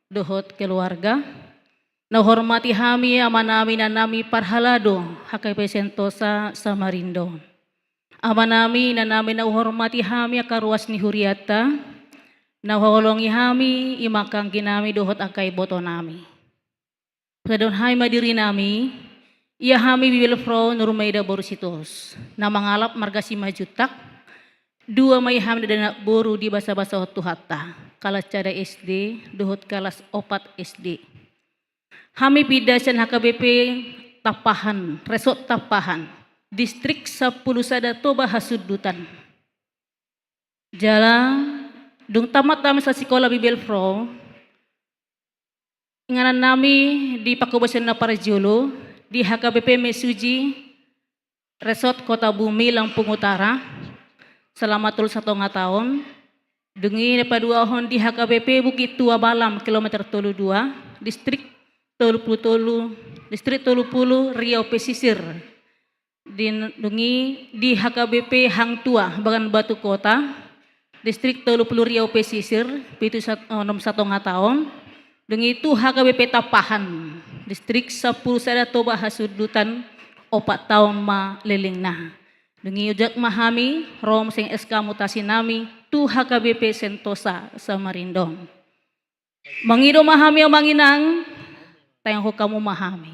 duhut keluarga. Na hormati kami ama namin na nami parhalado HKP Sentosa Samarindo. Ama namin na namin na uhormati kami akaruas ni Huriata, na hulungi kami imakang ginami duhot akay boto nami. Sadon hay madiri nami, iya kami Bibil Fro Nurmaida Borusitos, na mangalap margasi majutak, dua may kami na boru di basa-basa hotuhata, kalas cada SD, duhot kalas 4 SD. Kami pidasan HKBP Tapahan, Resort Tapahan, Distrik 10 Sada Toba Hasudutan. Jala, dung tamat kami sa sekolah Bibil Fro, inganan nami di Pakubasan na Parjolo, di HKBP Mesuji, Resort Kota Bumi, Lampung Utara, selama 1 tahun. Dungi paduahon di HKBP Bukit Tua Balam, kilometer 32, Distrik 30 Riau Pesisir. Dungi di HKBP Hang Tua Bagan Batu Kota Distrik 30 Riau Pesisir pitu 6 tahun. Dungi itu HKBP Tapahan Distrik 10 Sada Toba Hasudutan 4 tahun ma lelingna. Dungi ujak mahami rom sing SK mutasi nami tu HKBP Sentosa Samarinda. Mangido mahami o manginang tayang kamu mahami.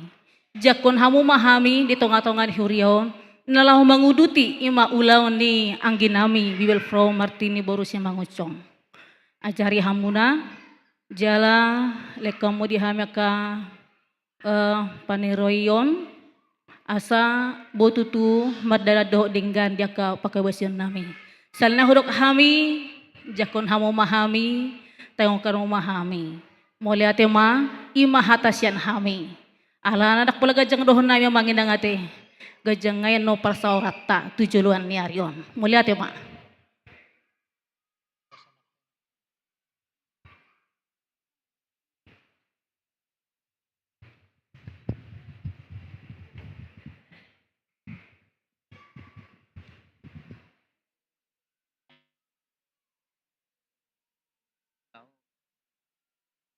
Jakon hamu mahami di tonga-tongan Hurion nalahu manguduti ima ulaw ni angginami Bibil Fro Martini Borusya Mangucong. Ajari hamuna jala lekamu di hamaka paniroyon asa botutu madala do denggan dia ka pakabasyon nami. Salna hudok hami jakon hamu mahami tayong kamu mahami. Mulia tema ima hatasyan hami. Ala anak pula gajang dohon nami manginang ate. Gajang ngayon no parsaurata tujuluan ni Aryon. Mulia tema.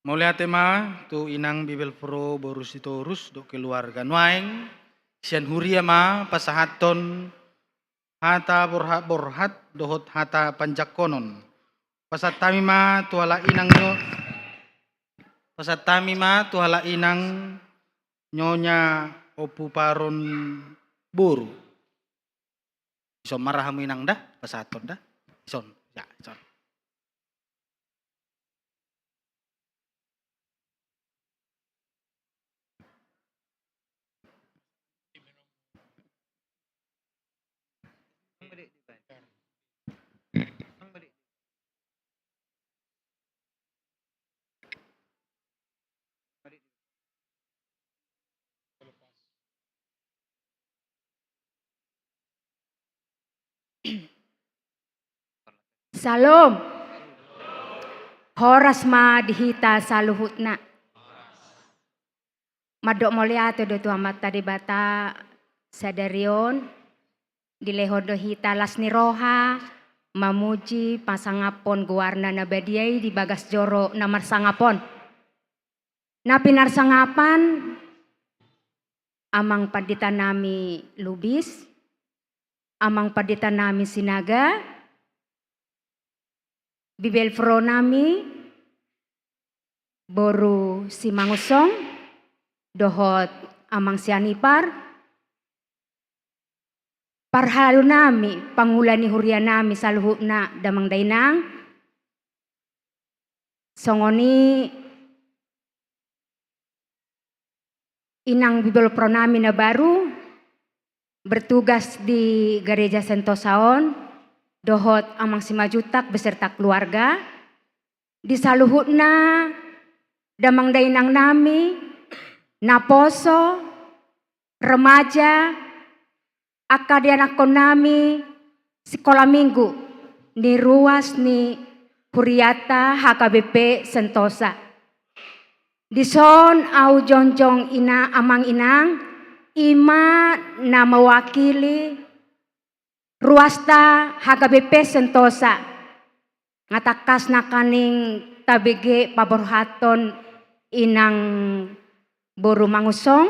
Mulia tema tu inang Bibil Fro Borusitorus do keluarga nuaing sian huria ma pasahaton hata borhat dohot hata panjakonon. Pasat tami ma tuala inang nyo pasat tami ma tuala inang nyonya opu paron buru. Ison marahamu inang dah pasahaton dah. Ison ya ison. Salom. Horas ma dihita saluhutna. Madok moliato do tua mata di bata sadarion dilehodo hita lasni roha mamuji pasangapon guarna nabadiai di bagas joro namar sangapon. Na pinar sangapan amang padita nami lubis, amang padita nami sinaga, Bibil Fro nami boru si mangusong dohot amang sianipar parhalu nami pangulani huria nami saluhutna damang dainang songoni inang bibel pronami na baru bertugas di Gereja Sentosaon dohot amang simajutak beserta keluarga disaluhutna damang dainang nami naposo remaja akadianakon nami sekolah minggu ni ruas ni Huriata HKBP Sentosa dison au jonjong ina amang inang ima na mewakili ruasta HKBP Sentosa ngatakas nakaning tabege paborhaton inang boru mangusong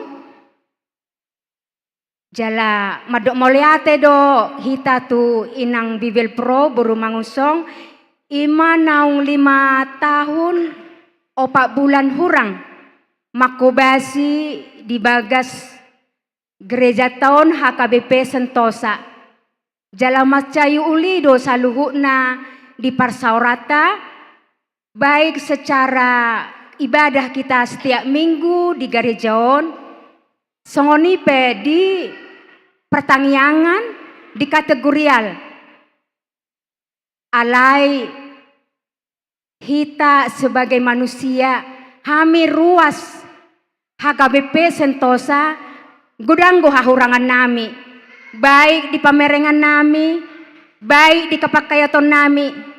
jala madok moliate do hita tu inang bibel pro boru mangusong ima naung 5 tahun 4 bulan hurang makobasi di bagas Gereja Taon HKBP Sentosa jala macayu ulido saluhutna di parsaurata baik secara ibadah kita setiap minggu di gerejaon songonipe di pertangyangan di kategorial alai kita sebagai manusia kami ruas HKBP Sentosa gudanggo hahurangan nami baik di pamerengan nami baik di kapakayaton nami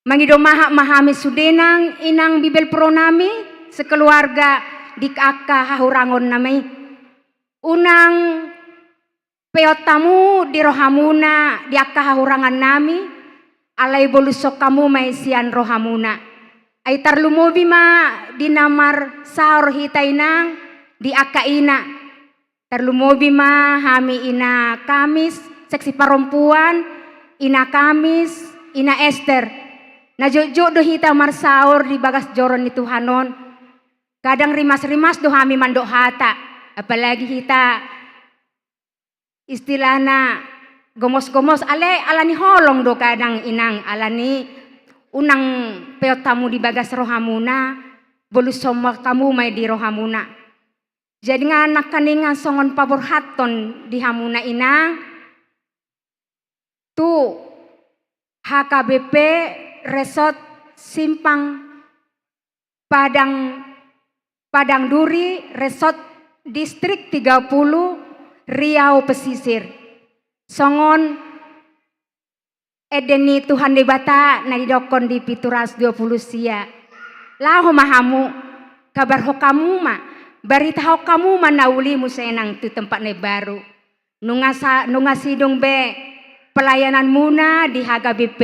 mangido mahami sudenang inang bibel pro nami sekeluarga di kakak hahurangon nami unang peotamu di rohamuna di akka hahurangan nami alai bolusok kamu maisian rohamuna ai tarlumobi ma di namar sahur hitainang di akka ina tarlumobi ma hami ina Kamis seksi perempuan ina Kamis ina Esther na jojo do hita marsaur di bagas joron ni Tuhanon kadang rimas-rimas do hami mandok hata apalagi hita istilahna gomos-gomos alani holong do kadang inang alani unang peotamu di bagas rohamuna bolus somok kamu may di rohamuna jadi nganak kaningan songon paborhaton di hamuna inang tu HKBP Resort Simpang Padang Duri Resort Distrik 30 Riau Pesisir songon edeni Tuhan debata na didokon di Pituras 20 sia laho mahamu kabar hokamu ma barita hokamu manauli musenang tu tempat ne baru nunga sidong be pelayanan muna di HKBP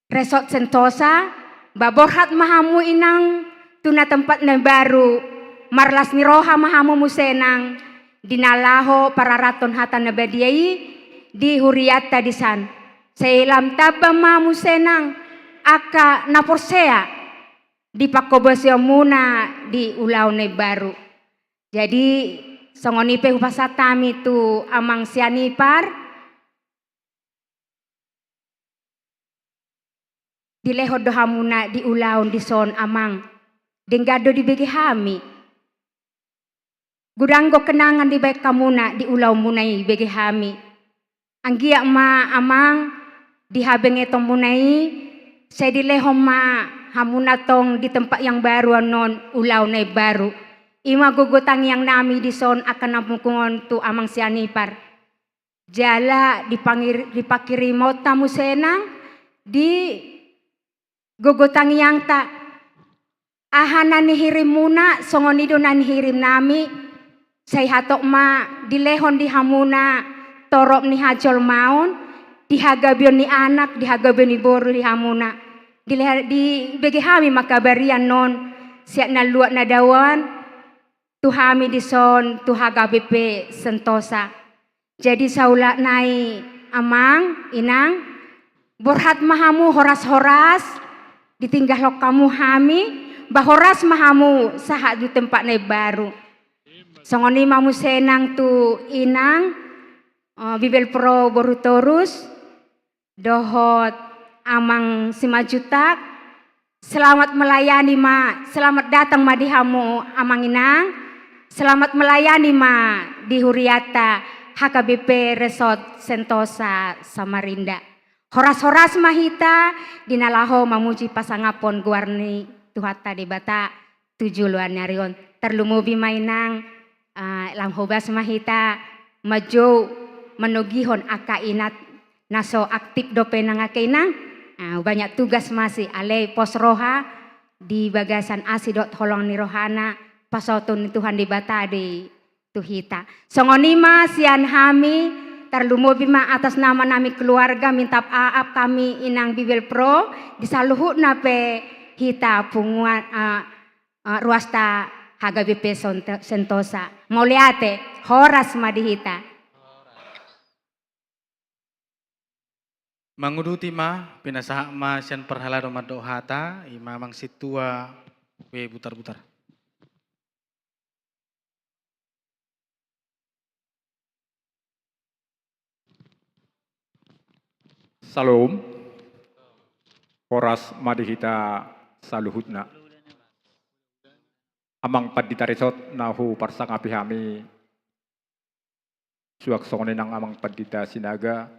Resort Sentosa baborhat mahamu inang tuna tempat ne baru marlas ni roha mahamu musenang dinalaho pararaton hata nabadiai di Huriata disan seilam taba mahamu senang aka naporsea di pakobosio muna di ulau ne baru jadi songonipe upasatami tu amang sianipar di leho dohamuna di ulaun di son amang denggado di begi hami gudanggo kenangan di baik kamuna di ulau munai begi hami anggia ma amang di habeng etong munai saya di leho ma hamuna tong di tempat yang baru non ulau nai baru ima gugutang yang nami di son akan nampungon tu amang sianipar jala dipakiri mau tamu senang di gugutang yang tak ahanan hirim muna songonido nan hirim nami saya hatok ma dilehon di hamuna torop ni hajol maun dihagabion ni anak dihagabion ni boru di hamuna di bagi hami makabarian non siap na luat na dawan tu hami di son tu HKBP Sentosa jadi saula nai amang inang borhat mahamu horas-horas ditinggal lo kamu hami bahoras mahamu sahat di tempat ne baru. Songoni mamu senang tu inang Bibel Pro Borutorus dohot amang simajutak. Selamat melayani ma, selamat datang ma di hamu amang inang. Selamat melayani ma di Huriata HKBP Resort Sentosa Samarinda. Horas-horas mahita dinalaho mamuji pasangapon guarni tuhata di bata tujuh luan nyarion. Terlumubi mainang lam hobas mahita majo menugihon aka inat naso aktif dope nang akainang. Banyak tugas masih ale pos roha di bagasan asidot holong ni rohana pasotun Tuhan di bata di tuhita. Songonima sian hami terlumubi ma atas nama nami keluarga minta maaf kami inang Bibel Pro disaluhut nape hita punguan ruasta HKBP Sentosa. Moliate horas madihita. Manguduti ma pinasaha ma sian perhalado madohata ima mang situa we butar-butar. Salam, horas madihita saluhutna. Amang padita resort nahu parsangapi hami suak songone nang amang padita sinaga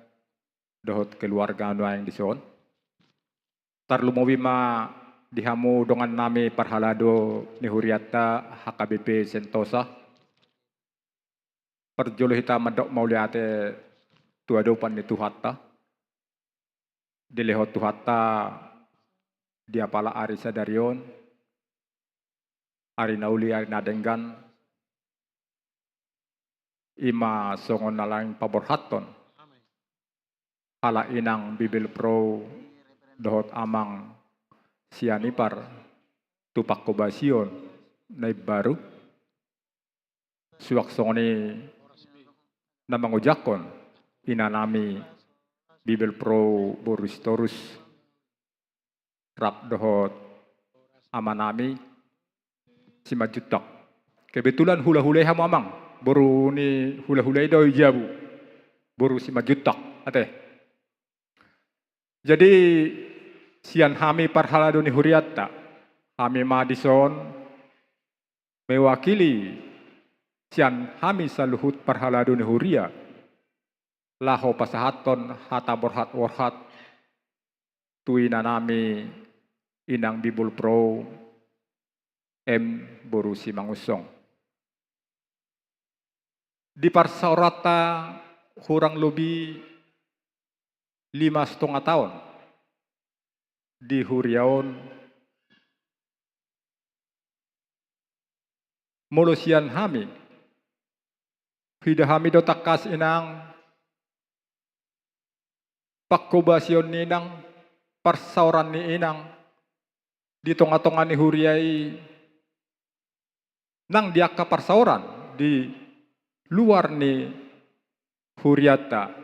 dohot keluarga anu yang dison. Tarlumowi ma dihamu dongan nami parhalado ni Huriata HKBP Sentosa. Perjolo hita madok mauliate tuadopan ni Tuhata. Dilehot Tuhata dia pala ari sadarion ari nauli ari nadenggan ima songon nalang paborhaton hala inang Bibel Pro dohot amang sianipar tupak kobasion naib baru suak songoni namangujakon inanami Bibel Pro Boristorus rap dohot amanami simajutak. Kebetulan hula-hulai hamu amang boru ni hula-hulai do jabu boru simajutak ate. Jadi sian hami parhalado ni Huriata hami Madison mewakili sian hami saluhut parhalado ni Huria laho pasahaton hata borhat-borhat tuina nami inang Bibel Pro M Borusi Mangusong. Di parsaurata kurang lebih 5,5 tahun di Huriaon mulusian hami hida hami dotakas inang pakkobasion ni inang parsauran ni inang di tonga-tonga ni Huriai nang dia ka parsauran di luar ni Huriata.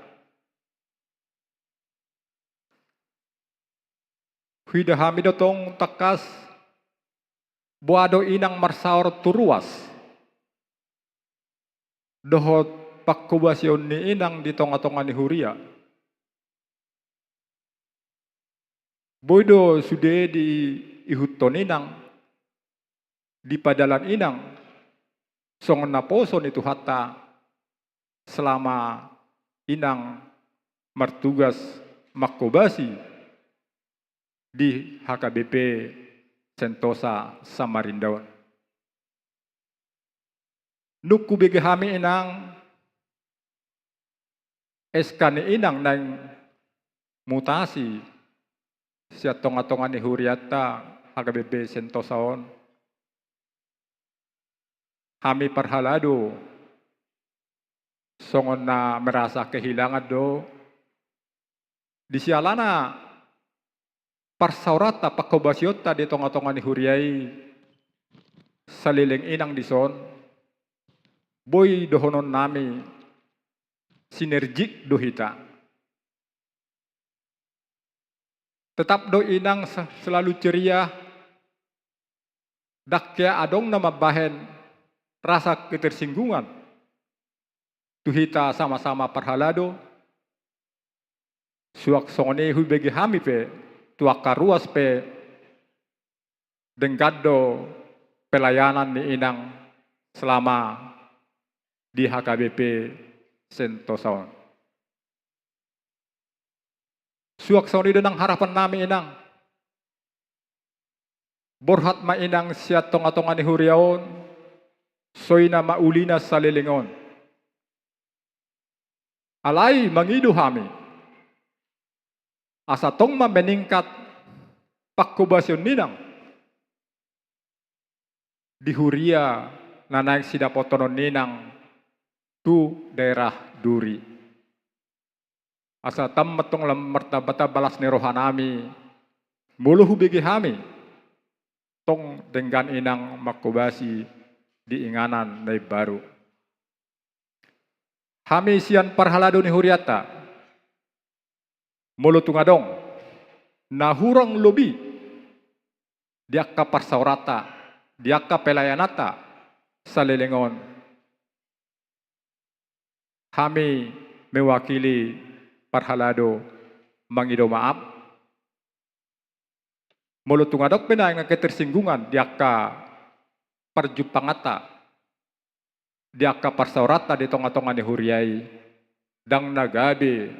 Hida hami dotong takas buado inang marsaur turuas dohot pakkobasion ni inang di tonga-tonga ni Huria. Bodo sudah di ihuton inang di padalan inang songon naposon itu hatta selama inang martugas makobasi di HKBP Sentosa Samarinda. Nuku begehami inang eskane inang nang mutasi siya tonga-tonga ni Huriata HKBP Sentosaon kami parhalado songon na merasa kehilangan do di sialana parsaurata pakobasyota di tonga-tonga ni Huriai saliling inang dison boy dohonon nami sinergik dohita Tetap do inang selalu ceria. Dakya adong nama bahen rasa ketersinggungan. Tuhita sama-sama parhalado. Suak sone hui bagi hami pe. Tuak karuas pe. Denggado pelayanan ni inang selama di HKBP Sentosa. Suak sone denang harapan nami inang. Borhat ma inang siya tonga-tonga ni huriaon. Soina maulina sa lilingon. Alay mangidu hami. Asa tong meningkat pakubasyon ninang. Di huria na naik sida potonon ninang tu daerah Duri. Asa tam matong martabata balas ni rohanami. Muluhu bigi hami. Tong dengan inang makubasi di inganan na baru. Hami sian parhalado ni huriata. Mulu tungadong. Nahurang lobi. Diakka parsaurata. Diakka pelayanata. Sa lelengon. Hami mewakili parhalado mangido maaf. Mulu tungadok penang ketersinggungan. Diakka parjupangata. Diakka parsaurata di tonga-tonga ni huriai. Dang nagabe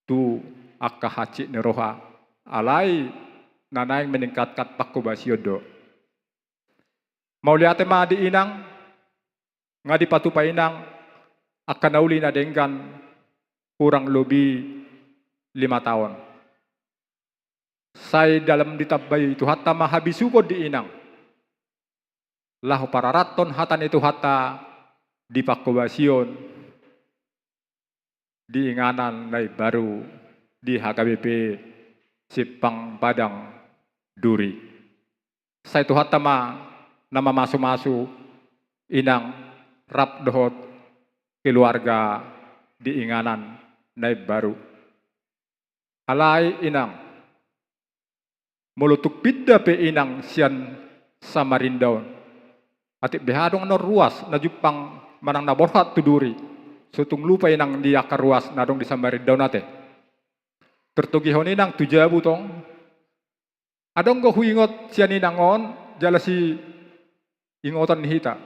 tu akka haci ni roha. Alai nanay meningkatkan pakubasyodo. Mau lihat ma di inang. Nga di patupa inang. Akan nauli na denggan kurang lebih 5 tahun. Saya dalam ditabay itu hatta mahabisuko di inang. Lahu para raton hatan itu hatta di pakubasyon di inganan nai baru di HKBP Sipang Padang Duri. Saya itu hatta nama masu-masu inang rap dohot keluarga di inganan nai baru. Alai inang mulutuk pidda pe inang sian Samarindaon. Atik behadong no ruas na Jepang manang naborhat tu Duri. Sutung lupa inang di akar ruas nadong di Samarindaon nate. Tertugihon inang tujabu tong. Adong go huingot sian inangon jalasi ingotan hita.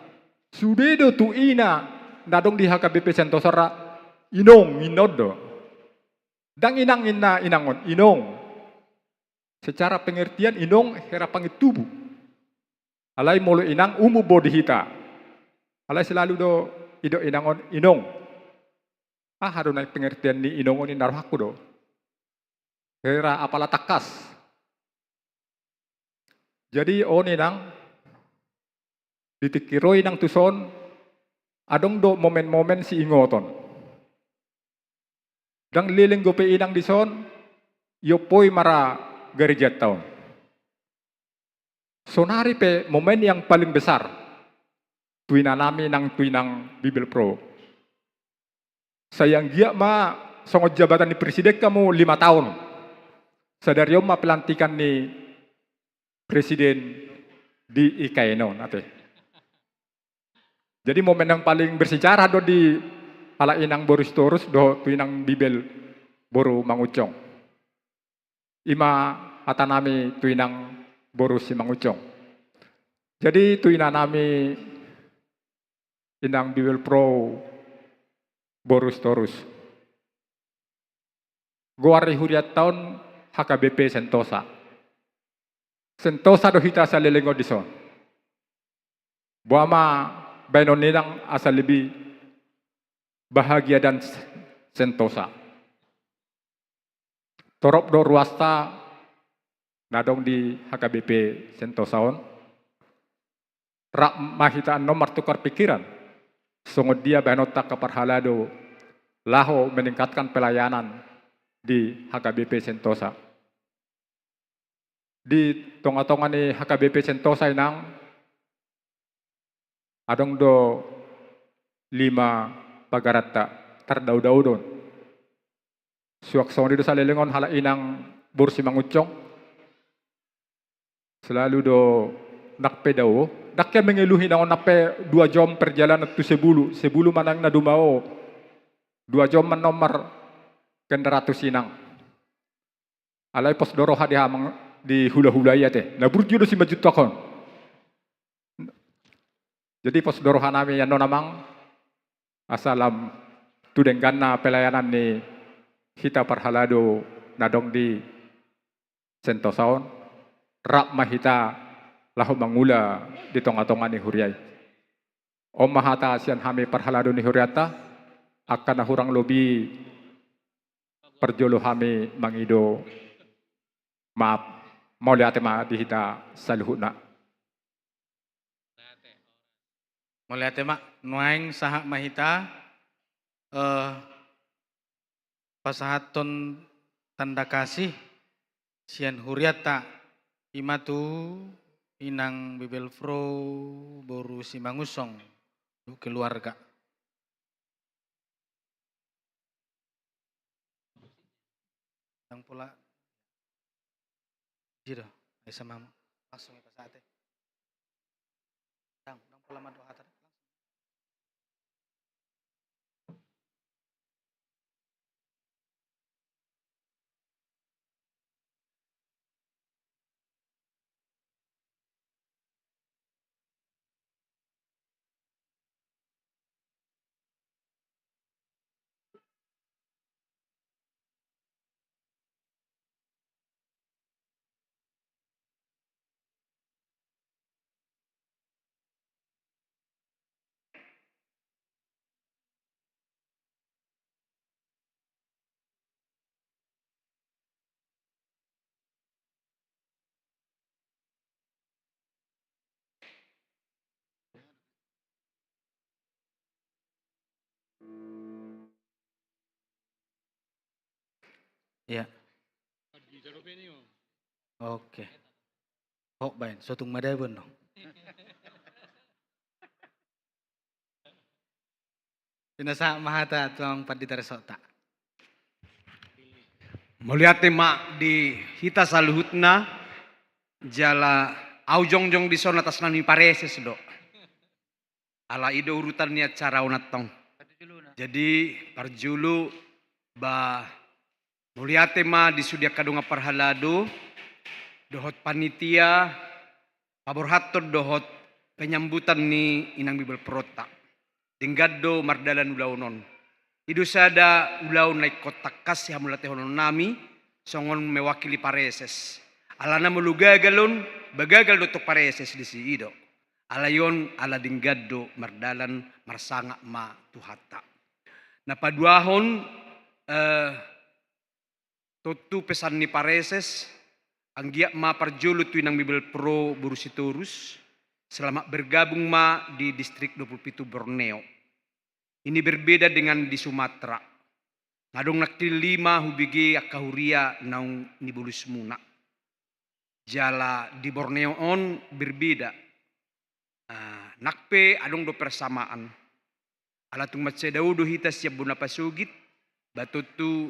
Sudedo tu ina nadong di HKBP Sentosa inong inodo. Dang inang inangon inong. Secara pengertian inong herapangit tubuh. Alay mulu inang umu bodi hita. Alay selalu do ido inangon inong. Harus naik pengertian ni inong ini naruh aku do. Hera apala takas. Jadi on inang ditikiro inang tuson adong do momen-momen si ingoton. Dang liling gope inang dison yopoi mara gereja tahun. Sonari pe momen yang paling besar tuina nami nang tuinang Bible Pro. Sayang dia ma songot jabatan di presiden kamu 5 tahun. Sadariom ma pelantikan ni presiden di Ikaino nate. Jadi momen yang paling bersejarah do di ala inang Boris Torus do tuinang Bible boru mangucong. Ima atanami tuinang boru si mangucong. Jadi tuina nami inang Bible Pro Borus Torus. Goari huriat tahun HKBP Sentosa. Sentosa do hita sa lelengo dison. Buama bainon ninang asal lebih bahagia dan Sentosa. Torop do ruasta nadong di HKBP Sentosaon. Rak mahitaan nomor tukar pikiran. Sungguh dia benota keparhalado laho meningkatkan pelayanan di HKBP Sentosa. Di tonga-tonga ni HKBP Sentosa inang adong do 5 pagarata tardau-daudon. Suak song di dosa lelengon hala inang Borsi Mangucong. Selalu do nakpe daw. Dakya mengeluhi na nakpe 2 jam perjalanan tu sebulu. Sebulu manang na dumao. 2 jam man nomor kendaraan sinang. Alay pos doroha di hamang di hula-hula ya teh. Na burju do si majut takon. Jadi pos doroha nami yan no namang asalam tudenggan na pelayanan ni kita parhalado nadong di Sentosaon rak mahita lahu mangula di tonga-tonga ni Huriay. Om mahata asian hami parhalado ni Huriata akan nahurang lobi perjolo hami mangido maaf mau lihat ma dihita saluhuna. Mulai tema nuaing sahak mahita pasahaton tanda kasih sian Huriata imatu inang Bibelfro boru si mangusong keluarga. Yang pula jiro ay sama langsung ya pasate. Dang pula madu hatar. Ya. Oke. Hok bain, sotung madabun no. Pinasa mahata tuang padita resota. Melihat tema di hita saluhutna jala aujongjong di sona atas nani pareses do. Ala ido urutan niat cara unatong. Jadi parjulu ba melihat tema di sudia kadunga parhalado dohot panitia paborhator dohot penyambutan ni inang Bibel Prota. Dinggado mardalan ulaunon. Idu sada ulaun naik kotak kasih hamulate honon nami songon mewakili pareses. Alana mulugagalon bagagal dotok pareses di si ido. Alayon ala dinggado mardalan marsanga ma tuhata. Napaduahon tutu pesan ni pareses anggia ma parjulu tu inang Bibel Pro Burusitorus selama bergabung ma di distrik 27 Borneo. Ini berbeda dengan di Sumatera. Ngadong naktil 5 hubigi akahuria naung nibulus muna. Jala di Borneo on berbeda. Nakpe adong do persamaan. Alatung macedaudo hita siap buna pasugit. Batutu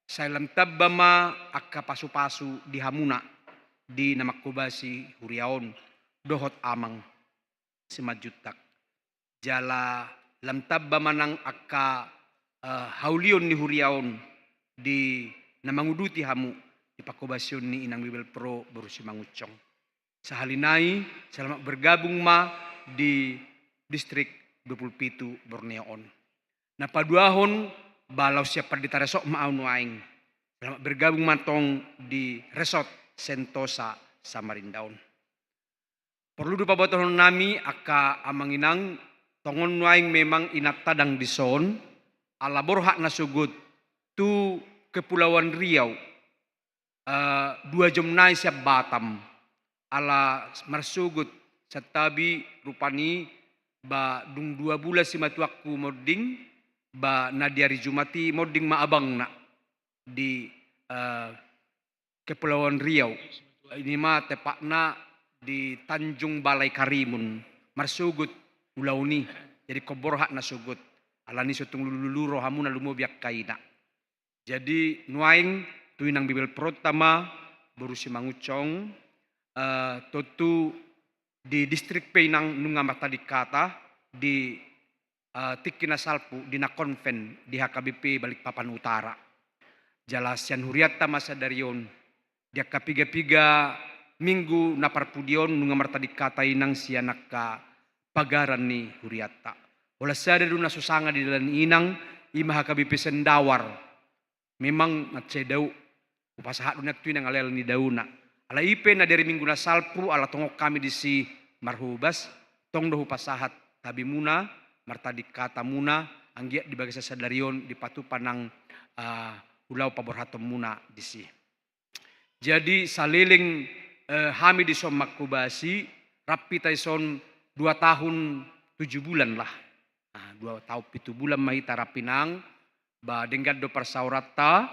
Sailam tabbama akka pasu-pasu di hamuna di namakubasi huriaon dohot amang simajutak jala lam tabbama nang akka haulion ni huriaon di namanguduti hamu di pakubasyon ni inang Bibel Pro baru si mangucong sahalinai selama bergabung ma di distrik 27 Borneoon napaduahon balau siap perdita resort maau aing bergabung matong di resort Sentosa Samarindaon. Perlu dupabatohon nami aka amanginang tongon nuaing memang inat tadang di son ala borhak nasugut tu Kepulauan Riau 2 jam nai siap Batam ala marsugut setabi rupani ba dung 2 bulan si matuakku moding ba nadiari jumati moding maabang na di Kepulauan Riau. Ini mah tepakna di Tanjung Balai Karimun. Marsugut ulau ni. Jadi koborhak na sugut. Alani sutung lulu rohamuna lumo biak kaina. Jadi nuaing tuinang bibel pertama baru si mangucong totu di distrik Penang nunga mata dikata di Tikina Salpu di na konven di HKBP Balikpapan Utara. Jalasian huriatta masa darion dia kapiga-piga minggu na parpudion nunga marta dikata inang sianak ka pagaran ni huriatta. Ola sada duna susanga di dalam inang ima HKBP Sendawar. Memang ngacedau upasaha dunia tu nang alel ni dauna. Ala ipe na dari minggu na salpu ala tongok kami di si marhubas tong dohu pasahat tabi muna marta dikata muna anggia di bagi sasadarion di patu panang ulau paborhatom muna di si. Jadi saliling hami di som makubasi rapi taison 2 tahun 7 bulan lah. 2 tahun 7 bulan mahita rapinang ba denggad do persaurata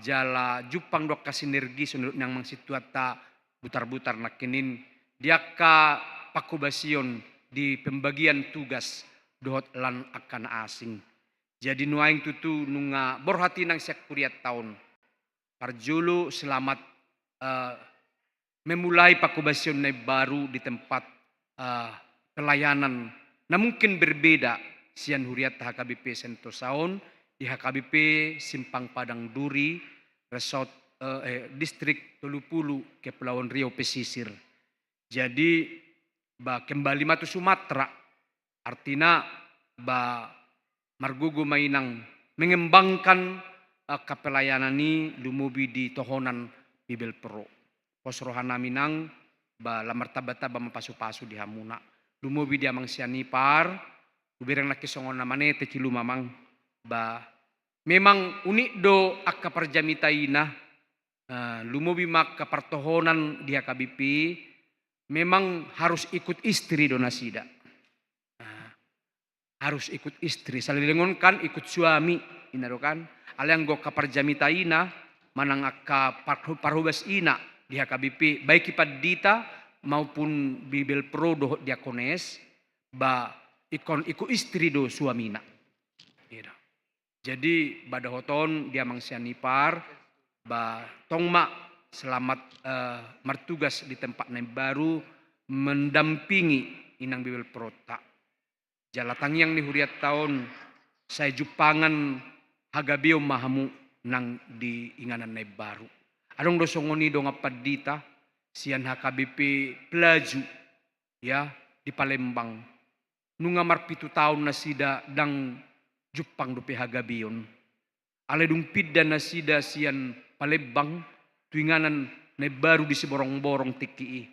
jala jupang do kasinergi sunut yang mangsituata butar-butar nakinin dia ka pakubasion di pembagian tugas dohot lan akan asing. Jadi nuaing tutu nunga borhati nang siak kuriat tahun. Parjulu selamat memulai pakubasion na baru di tempat pelayanan. Nah mungkin berbeda sian huriat HKBP Sentosaon di HKBP Simpang Padang Duri Resort distrik Tulupulu Kepulauan Riau Pesisir. Jadi kembali matu Sumatera artinya margugo mainang mengembangkan kapelayanan ni lumubi di tohonan Bibel Pro. Posrohana minang lamar taba-taba mapasu-pasu di hamuna. Lumubi dia mang sianipar, ubirang nakisongon namane te cilu mamang memang unik do akka parjamitaina lumubi mak kapartohonan di HKBP memang harus ikut istri do nasida. Harus ikut istri, salilingon kan ikut suami, inaro kan. Alang go kaparjamitaina manang akka parhubas ina di HKBP baik ipadita maupun Bibel Pro do diakones ikon iku istri do suamina. Jadi badahoton dia mangsianipar tongma selamat martugas di tempat yang baru mendampingi inang Bibel Pro tak. Jalatang yang dihuriat tahun saya jupangan hagabio mahamu nang di inganan na baru. Adong dosongoni dong apadita sian HKBP pelaju ya di Palembang. Nunga marpitu tahun nasida dang jupang dope hagabion. Aledung pidda nasida sian Palembang tuinganan na baru di seborong-borong tiki.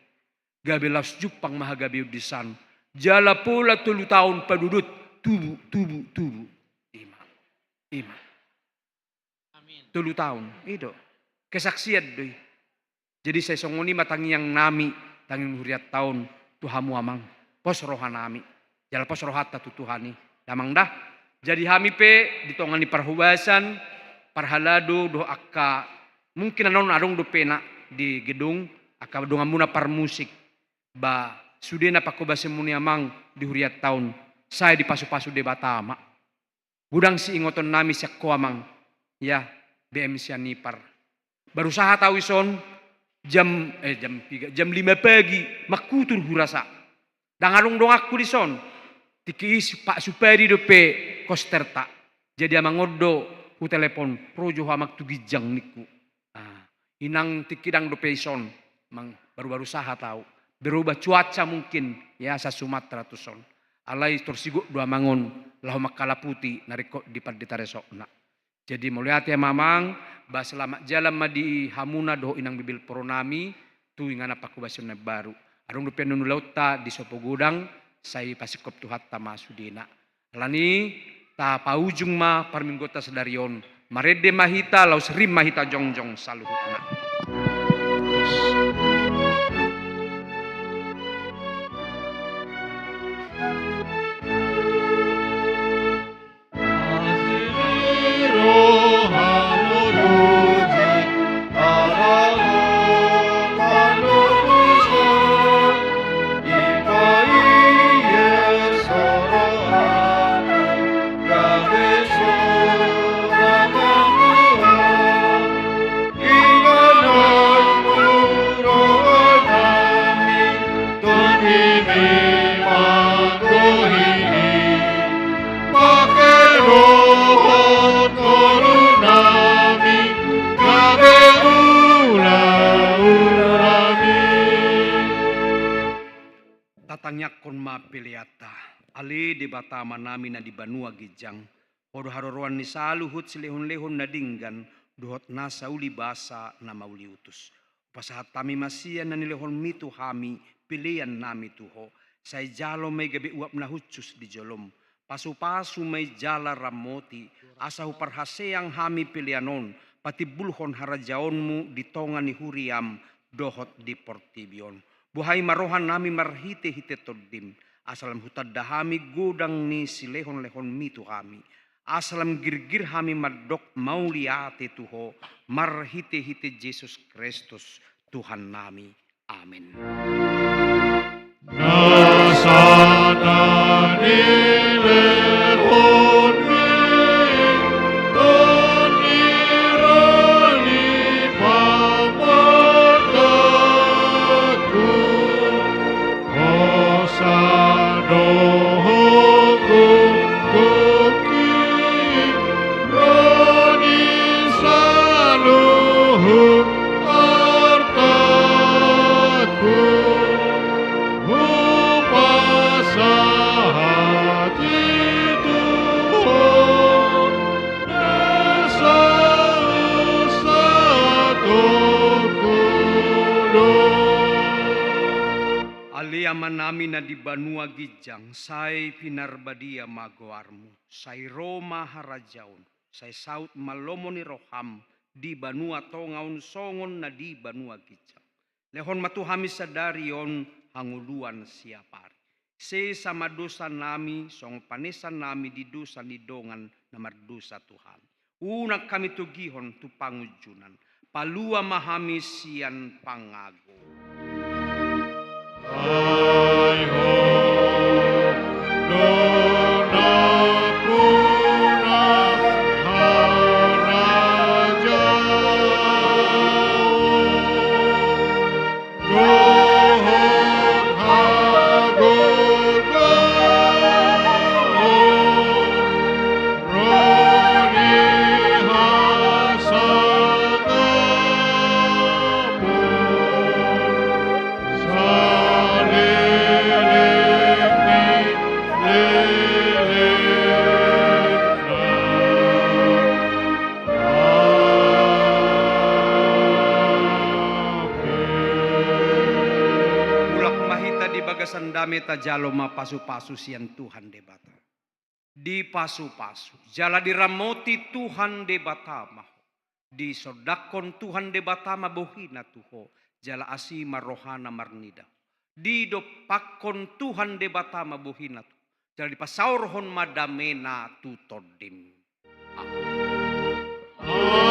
Gabelas jupang mahagabio di san. Jala pula 3 tahun padudut tubu. Ima. Amin. 3 tahun. Itu. Kesaksian doi. Jadi saya songoni matangi yang nami tanging huriat tahun tuhamu amang. Pos roha nami. Jala pos rohata tutuhani. Damang dah. Jadi hami pe ditongani parhubasan parhalado do akka mungkin anon adong do pena di gedung akka do ngamuna par musik sudena pakobase muni amang di huriat tahun saya di pasu-pasu de Batama. Gudang si ingoton nami siak ko amang ya BM sianipar. Berusaha tawison jam 5 pagi makutur hurasa. Dangalong dong aku di son. Tiki Pak Superi dope kosterta. Jadi amang ngodo ku telepon projo hamak tugijang niku. Inang tikidang dope son mang baru-baru saha tahu. Berubah cuaca mungkin ya sa Sumatera tu son. Alai torsigo dua mangon lahu makala putih nariko di paditaresokna. Jadi melihat ya mamang selamat jalan madi hamuna do inang Bibel Pronami tu ingana pakubasion baru. Adong do penunu lauta di sopo gudang saya pasikop tuhat tama sudina. Lani ta paujung ma parminggota sedarion marede mahita laus rim mahita jongjong saluhutna. Gabe so Patangyakon mapiliata. Ali di batama namin na di banua gijang. Odo haroroan ni saluhut silehon-lehon na dinggan. Duhot nasa uli basa na mauli utus. Pasahat kami masiyan na nilehon mito kami. Pilihan nami tuho. Say jalo may gabi uap na hutsus di jolom. Pasu-pasu may jala ramoti. Asahu parhaseang hami pilianon. Pati bulhon harajaonmu di tonga ni huriam. Dohot di portibion. Buhay marohan nami marhite-hite todim. Asalam hutad dahami gudang ni silehon-lehon mito kami. Asalam girgir hami madok mauliate tuho. Marhite-hite Jesus Kristus Tuhan nami. Amin. Aliaman namin na di banua gijang, say pinarbadia magoarmu, say Roma harajaon, say saut malomo ni roham, di banua tongaun songon na di banua gijang. Lehon matuhami sa darion, hanguluan siapari. Se sama dosa nami, song panesan nami di dosa ni dongan na mardosa Tuhan. Unak kami tugihon tu pangujunan, palua mahami sian pangago. Dami tajalo mapasu-pasu sian Tuhan debata. Di pasu-pasu. Jala diramoti Tuhan debata maho. Di sodakon Tuhan debata mabohina tuho. Jala asima rohana marnida. Di dopakon Tuhan debata mabohina tuho. Jala di pasaurhon madamena tutodim. Amin.